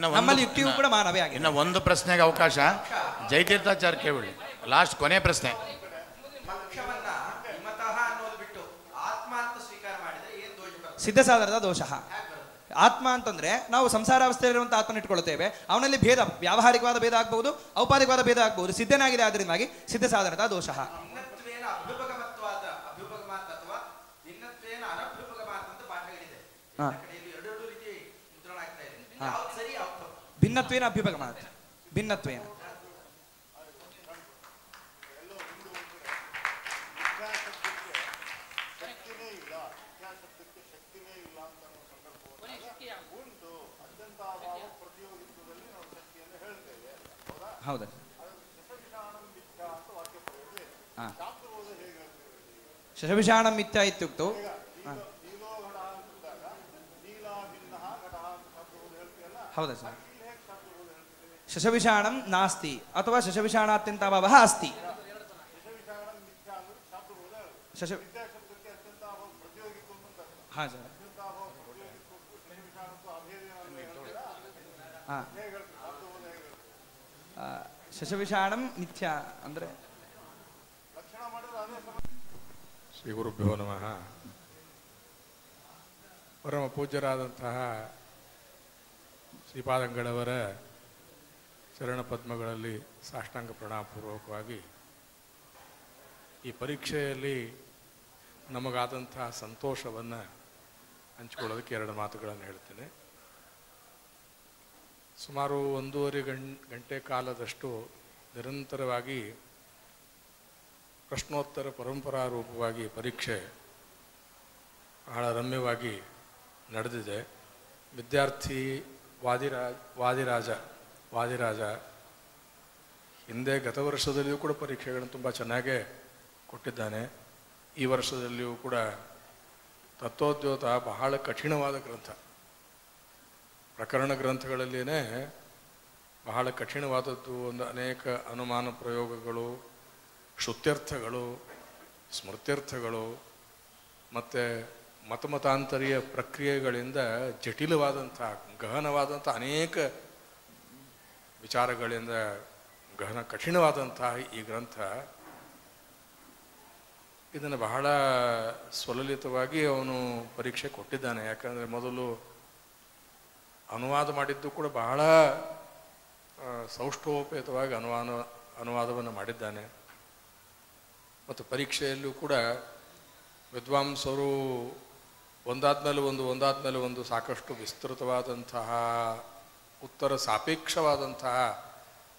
ನಮ್ಮಲ್ಲಿ ಯುಕ್ತಿಯೂ ಕೂಡ ಮಾನವೇ ಆಗಿದೆ. ಇನ್ನು ಒಂದು ಪ್ರಶ್ನೆಗೆ ಅವಕಾಶ ಜಯತೀರ್ಥಾಚಾರ್ಯ ಕೇಳಿ. ಲಾಸ್ಟ್ ಕೊನೆ ಪ್ರಶ್ನೆ. ಸಿದ್ಧ ಸಾಧನದ ದೋಷ. ಆತ್ಮ ಅಂತಂದ್ರೆ ನಾವು ಸಂಸಾರಾವಸ್ಥೆಯಲ್ಲಿರುವಂತಹ ಆತ್ಮನ ಇಟ್ಕೊಳ್ತೇವೆ. ಅವನಲ್ಲಿ ಭೇದ, ವ್ಯಾವಹಾರಿಕವಾದ ಭೇದ ಆಗ್ಬಹುದು, ಔಪಾಧಿಕವಾದ ಭೇದ ಆಗ್ಬಹುದು. ಸಿದ್ಧನಾಗಿದೆ, ಆದ್ರಿಂದಾಗಿ ಸಿದ್ಧ ಸಾಧನದ ದೋಷ. ಭಿನ್ನತ್ವೇನ ಅಭ್ಯುಪಗಮಾತ್. ಭಿನ್ನತ್ವೇನ ಹೌದಾ? ಶಶವಿಷಾಣಂ ಮಿಥ್ಯಾ ಇತ್ಯುಕ್ತೌ. ಹೌದಾ ಸರ್? ಶಶವಿಷಾಣಂ ನಾಸ್ತಿ ಅಥವಾ ಶಶವಿಷಾಣಾತ್ಯಂತಾಭಾವಃ ಅಸ್ತಿ. ಹಾಂ ಸರ್. ಹಾಂ, ಶಶವಿಷಾಣಂ ಮಿಥ್ಯಾ ಅಂದರೆ ಶ್ರೀ ಗುರುಭ್ಯೋ ನಮಃ. ಪರಮ ಪೂಜ್ಯರಾದಂತಹ ಶ್ರೀಪಾದಂಗಳವರ ಚರಣ ಪದ್ಮಗಳಲ್ಲಿ ಸಾಷ್ಟಾಂಗ ಪ್ರಣಾಮಪೂರ್ವಕವಾಗಿ ಈ ಪರೀಕ್ಷೆಯಲ್ಲಿ ನಮಗಾದಂತಹ ಸಂತೋಷವನ್ನು ಹಂಚಿಕೊಳ್ಳೋದಕ್ಕೆ 2 ಮಾತುಗಳನ್ನು ಹೇಳ್ತೇನೆ. ಸುಮಾರು 1.5 ಗಂಟೆ ಕಾಲದಷ್ಟು ನಿರಂತರವಾಗಿ ಪ್ರಶ್ನೋತ್ತರ ಪರಂಪರಾ ರೂಪವಾಗಿ ಪರೀಕ್ಷೆ ಬಹಳ ರಮ್ಯವಾಗಿ ನಡೆದಿದೆ. ವಿದ್ಯಾರ್ಥಿ ವಾದಿರಾಜ ಹಿಂದೆ ಗತ ವರ್ಷದಲ್ಲಿಯೂ ಕೂಡ ಪರೀಕ್ಷೆಗಳನ್ನು ತುಂಬ ಚೆನ್ನಾಗೇ ಕೊಟ್ಟಿದ್ದಾನೆ. ಈ ವರ್ಷದಲ್ಲಿಯೂ ಕೂಡ ತತ್ವೋದ್ಯೋತ ಬಹಳ ಕಠಿಣವಾದ ಗ್ರಂಥ. ಪ್ರಕರಣ ಗ್ರಂಥಗಳಲ್ಲಿಯೇ ಬಹಳ ಕಠಿಣವಾದದ್ದು. ಒಂದು ಅನೇಕ ಅನುಮಾನ ಪ್ರಯೋಗಗಳು, ಶ್ರುತ್ಯರ್ಥಗಳು, ಸ್ಮೃತ್ಯರ್ಥಗಳು ಮತ್ತು ಮತಮತಾಂತರೀಯ ಪ್ರಕ್ರಿಯೆಗಳಿಂದ ಜಟಿಲವಾದಂಥ ಗಹನವಾದಂಥ ಅನೇಕ ವಿಚಾರಗಳಿಂದ ಕಠಿಣವಾದಂತಹ ಈ ಗ್ರಂಥ ಇದನ್ನು ಬಹಳ ಸ್ವಲಲಿತವಾಗಿ ಅವನು ಪರೀಕ್ಷೆ ಕೊಟ್ಟಿದ್ದಾನೆ. ಯಾಕಂದರೆ ಮೊದಲು ಅನುವಾದ ಮಾಡಿದ್ದು ಕೂಡ ಬಹಳ ಸೌಷ್ಠವೋಪೇತವಾಗಿ ಅನುವಾದವನ್ನು ಮಾಡಿದ್ದಾನೆ. ಮತ್ತು ಪರೀಕ್ಷೆಯಲ್ಲೂ ಕೂಡ ವಿದ್ವಾಂಸರು ಒಂದಾದ್ಮೇಲೆ ಒಂದು ಸಾಕಷ್ಟು ವಿಸ್ತೃತವಾದಂತಹ ಉತ್ತರ ಸಾಪೇಕ್ಷವಾದಂತಹ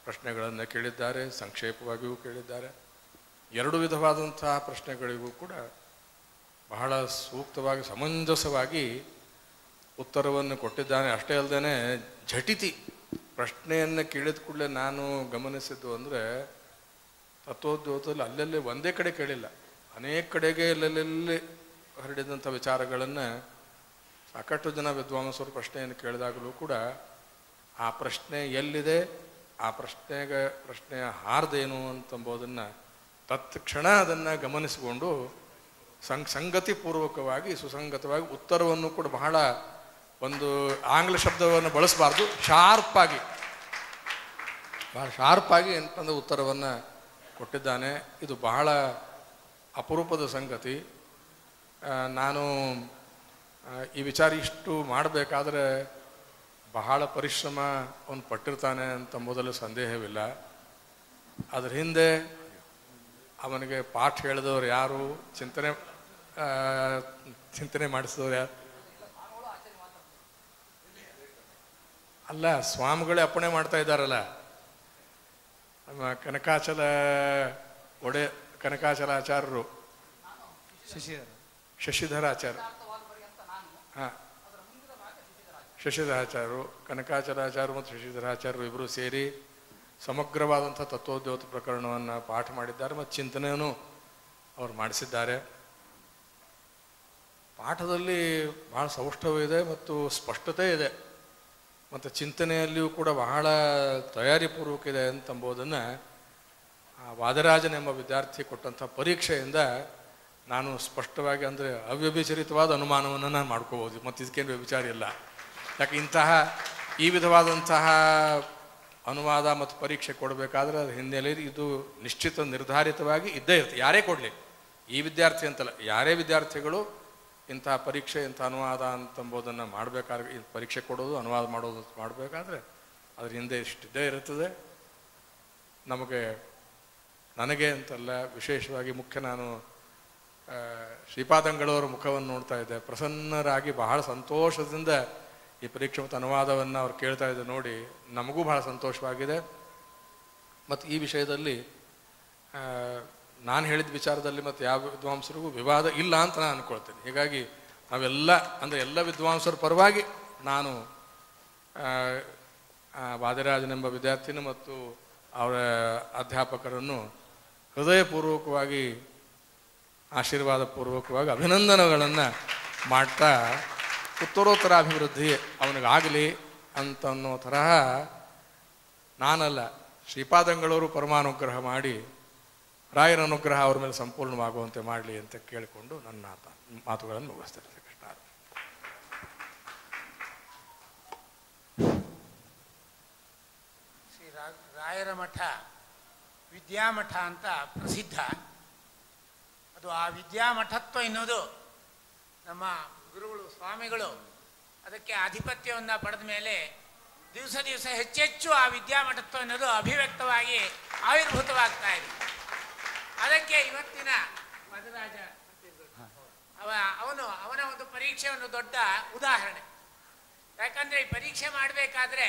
ಪ್ರಶ್ನೆಗಳನ್ನು ಕೇಳಿದ್ದಾರೆ, ಸಂಕ್ಷೇಪವಾಗಿಯೂ ಕೇಳಿದ್ದಾರೆ. 2 ವಿಧವಾದಂತಹ ಪ್ರಶ್ನೆಗಳಿಗೂ ಕೂಡ ಬಹಳ ಸೂಕ್ತವಾಗಿ ಸಮಂಜಸವಾಗಿ ಉತ್ತರವನ್ನು ಕೊಟ್ಟಿದ್ದಾನೆ. ಅಷ್ಟೇ ಅಲ್ಲದೆ ಝಟಿತಿ ಪ್ರಶ್ನೆಯನ್ನು ಕೇಳಿದ ಕೂಡಲೇ ನಾನು ಗಮನಿಸಿದ್ದು ಅಂದರೆ ತತ್ವೋದ್ಯೋತದಲ್ಲಿ ಅಲ್ಲೆಲ್ಲೇ ಒಂದೇ ಕಡೆ ಕೇಳಿಲ್ಲ, ಅನೇಕ ಕಡೆಗೆ ಎಲ್ಲೆಲ್ಲಿ ಹರಡಿದಂಥ ವಿಚಾರಗಳನ್ನು ಸಾಕಷ್ಟು ಜನ ವಿದ್ವಾಂಸರು ಪ್ರಶ್ನೆಯನ್ನು ಕೇಳಿದಾಗಲೂ ಕೂಡ ಆ ಪ್ರಶ್ನೆ ಎಲ್ಲಿದೆ, ಆ ಪ್ರಶ್ನೆಯ ಹಾರ್ದೇನು ಅಂತಂಬೋದನ್ನು ತತ್ಕ್ಷಣ ಅದನ್ನು ಗಮನಿಸಿಕೊಂಡು ಸಂಗತಿಪೂರ್ವಕವಾಗಿ ಸುಸಂಗತವಾಗಿ ಉತ್ತರವನ್ನು ಕೂಡ ಬಹಳ ಒಂದು ಆಂಗ್ಲ ಶಬ್ದವನ್ನು ಬಳಸಬಾರ್ದು, ಬಹಳ ಶಾರ್ಪಾಗಿ ಅಂತಂದು ಉತ್ತರವನ್ನು ಕೊಟ್ಟಿದ್ದಾನೆ. ಇದು ಬಹಳ ಅಪರೂಪದ ಸಂಗತಿ. ನಾನು ಈ ವಿಚಾರ ಇಷ್ಟು ಮಾಡಬೇಕಾದ್ರೆ ಬಹಳ ಪರಿಶ್ರಮ ಅವನು ಪಟ್ಟಿರ್ತಾನೆ ಅಂತ ಮೊದಲು ಸಂದೇಹವಿಲ್ಲ. ಅದ್ರ ಹಿಂದೆ ಅವನಿಗೆ ಪಾಠ ಹೇಳಿದವರು ಯಾರು, ಚಿಂತನೆ ಮಾಡಿಸಿದವರು ಯಾರು? ಅಲ್ಲ, ಸ್ವಾಮಿಗಳೇ ಅಪ್ಪಣೆ ಮಾಡ್ತಾ ಇದ್ದಾರಲ್ಲ. ನಮ್ಮ ಕನಕಾಚಲಾಚಾರ್ಯರು, ಶಶಿಧರಾಚಾರ್ಯ, ಹಾಂ, ಶಶಿಧರಾಚಾರ್ಯರು, ಕನಕಾಚಲಾಚಾರ್ಯರು ಮತ್ತು ಶಶಿಧರಾಚಾರ್ಯರು ಇಬ್ಬರು ಸೇರಿ ಸಮಗ್ರವಾದಂಥ ತತ್ವೋದ್ಯೋತ ಪ್ರಕರಣವನ್ನು ಪಾಠ ಮಾಡಿದ್ದಾರೆ ಮತ್ತು ಚಿಂತನೆಯನ್ನು ಅವ್ರು ಮಾಡಿಸಿದ್ದಾರೆ. ಪಾಠದಲ್ಲಿ ಬಹಳ ಸೌಷ್ಠವಿದೆ ಮತ್ತು ಸ್ಪಷ್ಟತೆ ಇದೆ ಮತ್ತು ಚಿಂತನೆಯಲ್ಲಿಯೂ ಕೂಡ ಬಹಳ ತಯಾರಿಪೂರ್ವಕ ಇದೆ ಅಂತಂಬುದನ್ನು ವಾದರಾಜನೆಂಬ ವಿದ್ಯಾರ್ಥಿ ಕೊಟ್ಟಂಥ ಪರೀಕ್ಷೆಯಿಂದ ನಾನು ಸ್ಪಷ್ಟವಾಗಿ, ಅಂದರೆ ಅವ್ಯಭಿಚರಿತವಾದ ಅನುಮಾನವನ್ನು ನಾನು ಮಾಡ್ಕೋಬೋದು. ಮತ್ತು ಇದಕ್ಕೇನು ವ್ಯಭಿಚಾರ ಇಲ್ಲ. ಯಾಕೆ ಈ ವಿಧವಾದಂತಹ ಅನುವಾದ ಮತ್ತು ಪರೀಕ್ಷೆ ಕೊಡಬೇಕಾದ್ರೆ ಅದ್ರ ಹಿನ್ನೆಲೆಯಲ್ಲಿ ಇದು ನಿಶ್ಚಿತ ನಿರ್ಧಾರಿತವಾಗಿ ಇದ್ದೇ ಇರುತ್ತೆ. ಯಾರೇ ಕೊಡಲಿ, ಈ ವಿದ್ಯಾರ್ಥಿ ಅಂತಲ್ಲ, ಯಾರೇ ವಿದ್ಯಾರ್ಥಿಗಳು ಇಂತಹ ಪರೀಕ್ಷೆ, ಇಂಥ ಅನುವಾದ ಅಂತಂಬೋದನ್ನು ಮಾಡಬೇಕಾದ್ರೆ, ಈ ಪರೀಕ್ಷೆ ಕೊಡೋದು, ಅನುವಾದ ಮಾಡೋದು ಮಾಡಬೇಕಾದ್ರೆ ಅದ್ರ ಹಿಂದೆ ಇಷ್ಟಿದ್ದೇ ಇರುತ್ತದೆ. ನನಗೆ ಅಂತಲ್ಲ, ವಿಶೇಷವಾಗಿ ಮುಖ್ಯ ನಾನು ಶ್ರೀಪಾದಂಗಳವರ ಮುಖವನ್ನು ನೋಡ್ತಾ ಇದ್ದೆ. ಪ್ರಸನ್ನರಾಗಿ ಬಹಳ ಸಂತೋಷದಿಂದ ಈ ಪರೀಕ್ಷೆ ಮತ್ತು ಅನುವಾದವನ್ನು ಅವ್ರು ಕೇಳ್ತಾ ಇದ್ದೆ ನೋಡಿ ನಮಗೂ ಬಹಳ ಸಂತೋಷವಾಗಿದೆ. ಮತ್ತು ಈ ವಿಷಯದಲ್ಲಿ ನಾನು ಹೇಳಿದ ವಿಚಾರದಲ್ಲಿ ಮತ್ತು ಯಾವ ವಿದ್ವಾಂಸರಿಗೂ ವಿವಾದ ಇಲ್ಲ ಅಂತ ನಾನು ಅಂದ್ಕೊಳ್ತೇನೆ. ಹೀಗಾಗಿ ನಾವೆಲ್ಲ, ಅಂದರೆ ಎಲ್ಲ ವಿದ್ವಾಂಸರ ಪರವಾಗಿ ನಾನು ವಾದಿರಾಜನೆಂಬ ವಿದ್ಯಾರ್ಥಿನ ಮತ್ತು ಅವರ ಅಧ್ಯಾಪಕರನ್ನು ಹೃದಯಪೂರ್ವಕವಾಗಿ ಆಶೀರ್ವಾದ ಪೂರ್ವಕವಾಗಿ ಅಭಿನಂದನೆಗಳನ್ನು ಮಾಡ್ತಾ ಉತ್ತರೋತ್ತರ ಅಭಿವೃದ್ಧಿ ಅವನಿಗಾಗಲಿ ಅಂತನ್ನೋ ತರಹ ನಾನಲ್ಲ, ಶ್ರೀಪಾದಂಗಳವರು ಪರಮಾನುಗ್ರಹ ಮಾಡಿ ರಾಯರ ಅನುಗ್ರಹ ಅವ್ರ ಮೇಲೆ ಸಂಪೂರ್ಣವಾಗುವಂತೆ ಮಾಡಲಿ ಅಂತ ಕೇಳಿಕೊಂಡು ನನ್ನ ಮಾತುಗಳನ್ನು ಮುಗಿಸ್ತಾರೆ. ಕೃಷ್ಣ. ಶ್ರೀ ರಾಯರ ಮಠ ವಿದ್ಯಾಮಠ ಅಂತ ಪ್ರಸಿದ್ಧ. ಅದು ಆ ವಿದ್ಯಾಮಠತ್ವ ಎನ್ನುವುದು ನಮ್ಮ ಗುರುಗಳು ಸ್ವಾಮಿಗಳು ಅದಕ್ಕೆ ಆಧಿಪತ್ಯವನ್ನು ಪಡೆದ ಮೇಲೆ ದಿವಸ ದಿವಸ ಹೆಚ್ಚೆಚ್ಚು ಆ ವಿದ್ಯಾಮಠತ್ವ ಅನ್ನೋದು ಅಭಿವ್ಯಕ್ತವಾಗಿ ಆವಿರ್ಭೂತವಾಗ್ತಾ ಇದೆ. ಅದಕ್ಕೆ ಇವತ್ತಿನ ಮಧುರಾಜ ಅವನ ಒಂದು ಪರೀಕ್ಷೆ ಒಂದು ದೊಡ್ಡ ಉದಾಹರಣೆ. ಯಾಕಂದರೆ ಈ ಪರೀಕ್ಷೆ ಮಾಡಬೇಕಾದ್ರೆ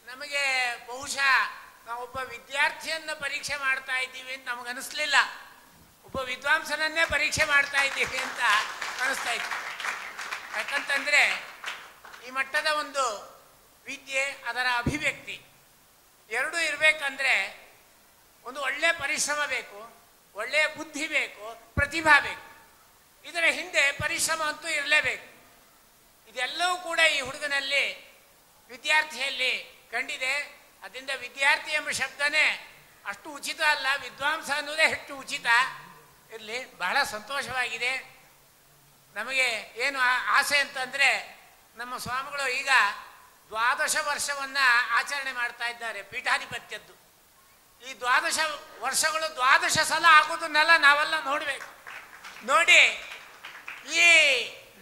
ನಮಗೆ ಬಹುಶಃ ನಾವು ಒಬ್ಬ ವಿದ್ಯಾರ್ಥಿಯನ್ನು ಪರೀಕ್ಷೆ ಮಾಡ್ತಾ ಇದ್ದೀವಿ ಅಂತ ನಮಗನಿಸ್ಲಿಲ್ಲ, ಒಬ್ಬ ವಿದ್ವಾಂಸನನ್ನೇ ಪರೀಕ್ಷೆ ಮಾಡ್ತಾ ಇದ್ದೀವಿ ಅಂತ ಅನಿಸ್ತಾ ಇತ್ತು. ಯಾಕಂತಂದರೆ ಈ ಮಟ್ಟದ ಒಂದು ವಿದ್ಯೆ, ಅದರ ಅಭಿವ್ಯಕ್ತಿ ಎರಡೂ ಇರಬೇಕಂದ್ರೆ ಒಂದು ಒಳ್ಳೆಯ ಪರಿಶ್ರಮ ಬೇಕು, ಒಳ್ಳೆಯ ಬುದ್ಧಿ ಬೇಕು, ಪ್ರತಿಭಾ ಬೇಕು. ಇದರ ಹಿಂದೆ ಪರಿಶ್ರಮ ಅಂತೂ ಇರಲೇಬೇಕು. ಇದೆಲ್ಲವೂ ಕೂಡ ಈ ಹುಡುಗನಲ್ಲಿ ವಿದ್ಯಾರ್ಥಿಯಲ್ಲಿ ಕಂಡಿದೆ. ಅದರಿಂದ ವಿದ್ಯಾರ್ಥಿ ಎಂಬ ಶಬ್ದನೇ ಅಷ್ಟು ಉಚಿತ ಅಲ್ಲ, ವಿದ್ವಾಂಸ ಅನ್ನೋದೇ ಹೆಚ್ಚು ಉಚಿತ. ಇರಲಿ, ಬಹಳ ಸಂತೋಷವಾಗಿದೆ. ನಮಗೆ ಏನು ಆಸೆ ಅಂತಂದರೆ ನಮ್ಮ ಸ್ವಾಮಿಗಳು ಈಗ 12 ವರ್ಷವನ್ನು ಆಚರಣೆ ಮಾಡ್ತಾ ಇದ್ದಾರೆ ಪೀಠಾಧಿಪತ್ಯದ್ದು. ಈ 12 ವರ್ಷಗಳು 12 ಸಲ ಆಗೋದನ್ನೆಲ್ಲ ನಾವೆಲ್ಲ ನೋಡಬೇಕು. ನೋಡಿ ಈ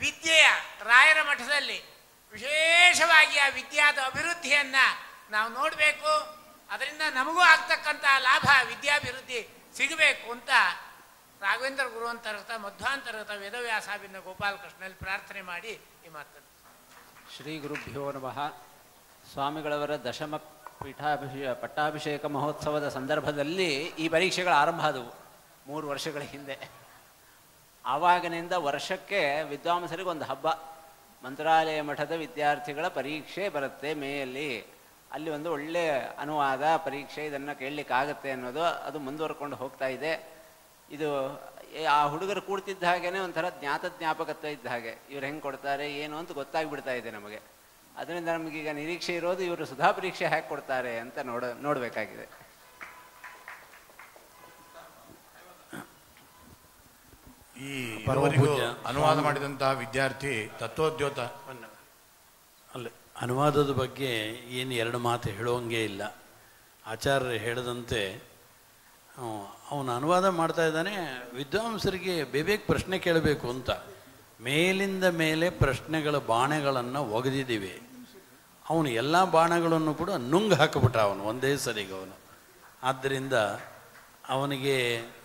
ವಿದ್ಯೆಯ ರಾಯರ ಮಠದಲ್ಲಿ ವಿಶೇಷವಾಗಿ ಆ ವಿದ್ಯಾದ ಅಭಿವೃದ್ಧಿಯನ್ನು ನಾವು ನೋಡಬೇಕು. ಅದರಿಂದ ನಮಗೂ ಆಗ್ತಕ್ಕಂಥ ಲಾಭ, ವಿದ್ಯಾಭಿವೃದ್ಧಿ ಸಿಗಬೇಕು ಅಂತ ರಾಘವೇಂದ್ರ ಗುರುವಂತರ್ಗತ ಮಧ್ವಾಂತರ್ಗತ ವೇದವ್ಯಾಸಾಭಿನ್ನ ಗೋಪಾಲಕೃಷ್ಣನಲ್ಲಿ ಪ್ರಾರ್ಥನೆ ಮಾಡಿ ಈ ಮಾತನ್ನು. ಶ್ರೀ ಗುರುಭ್ಯೋ ನಮಃ. ಸ್ವಾಮಿಗಳವರ ದಶಮ ಪಟ್ಟಾಭಿಷೇಕ ಮಹೋತ್ಸವದ ಸಂದರ್ಭದಲ್ಲಿ ಈ ಪರೀಕ್ಷೆಗಳು ಆರಂಭ ಆದವು 3 ವರ್ಷಗಳ ಹಿಂದೆ. ಆವಾಗಿನಿಂದ ವರ್ಷಕ್ಕೆ ವಿದ್ವಾಂಸರಿಗೆ ಒಂದು ಹಬ್ಬ, ಮಂತ್ರಾಲಯ ಮಠದ ವಿದ್ಯಾರ್ಥಿಗಳ ಪರೀಕ್ಷೆ ಬರುತ್ತೆ ಮೇಯಲ್ಲಿ. ಅಲ್ಲಿ ಒಂದು ಒಳ್ಳೆಯ ಅನುವಾದ ಪರೀಕ್ಷೆ, ಇದನ್ನು ಕೇಳಲಿಕ್ಕಾಗತ್ತೆ ಅನ್ನೋದು ಅದು ಮುಂದುವರ್ಕೊಂಡು ಹೋಗ್ತಾ ಇದೆ. ಇದು ಆ ಹುಡುಗರು ಕೂಡ್ತಿದ್ದ ಹಾಗೇನೆ ಒಂಥರ ಜ್ಞಾಪಕತ್ವ ಇದ್ದ ಹಾಗೆ, ಇವ್ರು ಹೆಂಗೆ ಕೊಡ್ತಾರೆ ಏನು ಅಂತ ಗೊತ್ತಾಗ್ಬಿಡ್ತಾ ಇದೆ ನಮಗೆ. ಅದರಿಂದ ನಮಗೀಗ ನಿರೀಕ್ಷೆ ಇರೋದು ಇವರು ಸುಧಾ ಪರೀಕ್ಷೆ ಹೇಗೆ ಕೊಡ್ತಾರೆ ಅಂತ ನೋಡಬೇಕಾಗಿದೆ. ಈ ಅನುವಾದ ಮಾಡಿದಂತಹ ವಿದ್ಯಾರ್ಥಿ ತತ್ವೋದ್ಯೋತ ಅಲ್ಲ, ಅನುವಾದದ ಬಗ್ಗೆ ಏನು 2 ಮಾತು ಹೇಳುವಂಗೆ ಇಲ್ಲ. ಆಚಾರ್ಯರು ಹೇಳಿದಂತೆ ಅವನು ಅನುವಾದ ಮಾಡ್ತಾ ಇದ್ದಾನೆ. ವಿದ್ವಾಂಸರಿಗೆ ಬೇಬೇಕ್ ಪ್ರಶ್ನೆ ಕೇಳಬೇಕು ಅಂತ ಮೇಲಿಂದ ಮೇಲೆ ಪ್ರಶ್ನೆಗಳ ಬಾಣೆಗಳನ್ನು ಒಗೆದಿದ್ದೀವಿ. ಅವನು ಎಲ್ಲ ಬಾಣಗಳನ್ನು ಕೂಡ ನುಂಗ್ ಹಾಕಿಬಿಟ್ಟ ಅವನು ಒಂದೇ ಸರಿಗೆ ಅವನು. ಆದ್ದರಿಂದ ಅವನಿಗೆ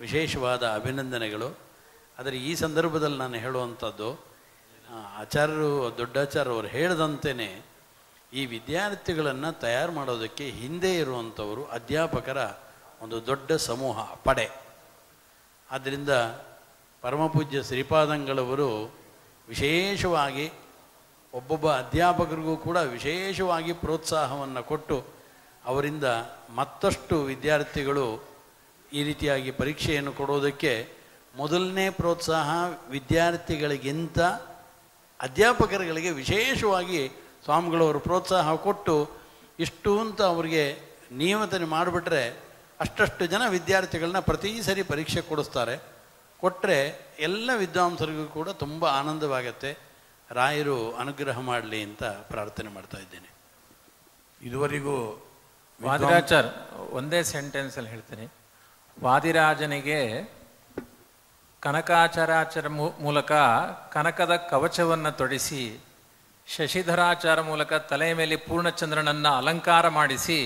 ವಿಶೇಷವಾದ ಅಭಿನಂದನೆಗಳು. ಆದರೆ ಈ ಸಂದರ್ಭದಲ್ಲಿ ನಾನು ಹೇಳುವಂಥದ್ದು, ಆಚಾರ್ಯರು ದೊಡ್ಡಾಚಾರ್ಯವರು ಹೇಳಿದಂತೆಯೇ ಈ ವಿದ್ಯಾರ್ಥಿಗಳನ್ನು ತಯಾರು ಮಾಡೋದಕ್ಕೆ ಹಿಂದೆ ಇರುವಂಥವರು ಅಧ್ಯಾಪಕರ ಒಂದು ದೊಡ್ಡ ಸಮೂಹ, ಪಡೆ. ಆದ್ದರಿಂದ ಪರಮಪೂಜ್ಯ ಶ್ರೀಪಾದಂಗಳವರು ವಿಶೇಷವಾಗಿ ಒಬ್ಬೊಬ್ಬ ಅಧ್ಯಾಪಕರಿಗೂ ಕೂಡ ವಿಶೇಷವಾಗಿ ಪ್ರೋತ್ಸಾಹವನ್ನು ಕೊಟ್ಟು ಅವರಿಂದ ಮತ್ತಷ್ಟು ವಿದ್ಯಾರ್ಥಿಗಳು ಈ ರೀತಿಯಾಗಿ ಪರೀಕ್ಷೆಯನ್ನು ಕೊಡೋದಕ್ಕೆ ಮೊದಲನೇ ಪ್ರೋತ್ಸಾಹ ವಿದ್ಯಾರ್ಥಿಗಳಿಗಿಂತ ಅಧ್ಯಾಪಕರುಗಳಿಗೆ ವಿಶೇಷವಾಗಿ ಸ್ವಾಮಿಗಳವರು ಪ್ರೋತ್ಸಾಹ ಕೊಟ್ಟು ಇಷ್ಟು ಅಂತ ಅವರಿಗೆ ನಿಯಮಿತ ಮಾಡಿಬಿಟ್ರೆ ಅಷ್ಟಷ್ಟು ಜನ ವಿದ್ಯಾರ್ಥಿಗಳನ್ನ ಪ್ರತಿ ಸರಿ ಪರೀಕ್ಷೆ ಕೊಡಿಸ್ತಾರೆ. ಕೊಟ್ಟರೆ ಎಲ್ಲ ವಿದ್ವಾಂಸರಿಗೂ ಕೂಡ ತುಂಬ ಆನಂದವಾಗತ್ತೆ. ರಾಯರು ಅನುಗ್ರಹ ಮಾಡಲಿ ಅಂತ ಪ್ರಾರ್ಥನೆ ಮಾಡ್ತಾ ಇದ್ದೇನೆ. ಇದುವರೆಗೂ ವಾದಿರಾಜರ್ ಒಂದೇ ಸೆಂಟೆನ್ಸಲ್ಲಿ ಹೇಳ್ತೀನಿ. ವಾದಿರಾಜನಿಗೆ ಕನಕಾಚಾರ್ಯಾಚಾರ ಮೂಲಕ ಕನಕದ ಕವಚವನ್ನು ತೊಡಿಸಿ, ಶಶಿಧರಾಚಾರ ಮೂಲಕ ತಲೆಯ ಮೇಲೆ ಪೂರ್ಣಚಂದ್ರನನ್ನು ಅಲಂಕಾರ ಮಾಡಿಸಿ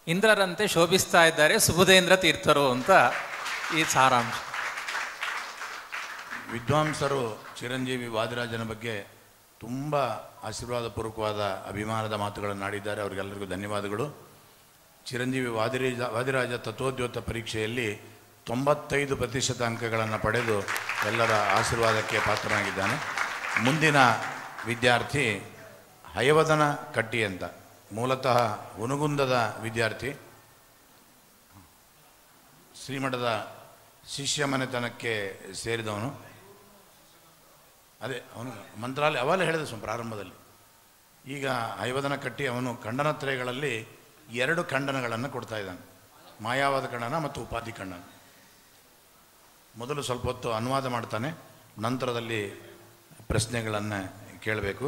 ಇಂದ್ರರಂತೆ ಶೋಭಿಸ್ತಾ ಇದ್ದಾರೆ ಸುಬುಧೇಂದ್ರ ತೀರ್ಥರು ಅಂತ ಈ ಸಾರಾಂಶ. ವಿದ್ವಾಂಸರು ಚಿರಂಜೀವಿ ವಾದಿರಾಜನ ಬಗ್ಗೆ ತುಂಬ ಆಶೀರ್ವಾದಪೂರ್ವಕವಾದ ಅಭಿಮಾನದ ಮಾತುಗಳನ್ನು ಆಡಿದ್ದಾರೆ. ಅವರಿಗೆಲ್ಲರಿಗೂ ಧನ್ಯವಾದಗಳು. ಚಿರಂಜೀವಿ ವಾದಿರಾಜ ತತ್ವೋದ್ಯೋತ ಪರೀಕ್ಷೆಯಲ್ಲಿ 95% ಅಂಕಗಳನ್ನು ಪಡೆದು ಎಲ್ಲರ ಆಶೀರ್ವಾದಕ್ಕೆ ಪಾತ್ರನಾಗಿದ್ದಾನೆ. ಮುಂದಿನ ವಿದ್ಯಾರ್ಥಿ ಹಯವದನ ಕಟ್ಟಿ ಅಂತ, ಮೂಲತಃ ಹುನಗುಂದದ ವಿದ್ಯಾರ್ಥಿ, ಶ್ರೀಮಠದ ಶಿಷ್ಯ ಮನೆತನಕ್ಕೆ ಸೇರಿದವನು. ಅದೇ ಅವನು ಮಂತ್ರಾಲಯ ಅವಾಗಲೇ ಹೇಳಿದ ಪ್ರಾರಂಭದಲ್ಲಿ. ಈಗ ಹಯವದನ ಕಟ್ಟಿ ಅವನು ಖಂಡನತ್ರಯಗಳಲ್ಲಿ 2 ಖಂಡನಗಳನ್ನು ಕೊಡ್ತಾ ಇದ್ದಾನೆ, ಮಾಯಾವಾದ ಖಂಡನ ಮತ್ತು ಉಪಾಧಿ ಖಂಡನ. ಮೊದಲು ಸ್ವಲ್ಪ ಹೊತ್ತು ಅನುವಾದ ಮಾಡ್ತಾನೆ, ನಂತರದಲ್ಲಿ ಪ್ರಶ್ನೆಗಳನ್ನು ಕೇಳಬೇಕು.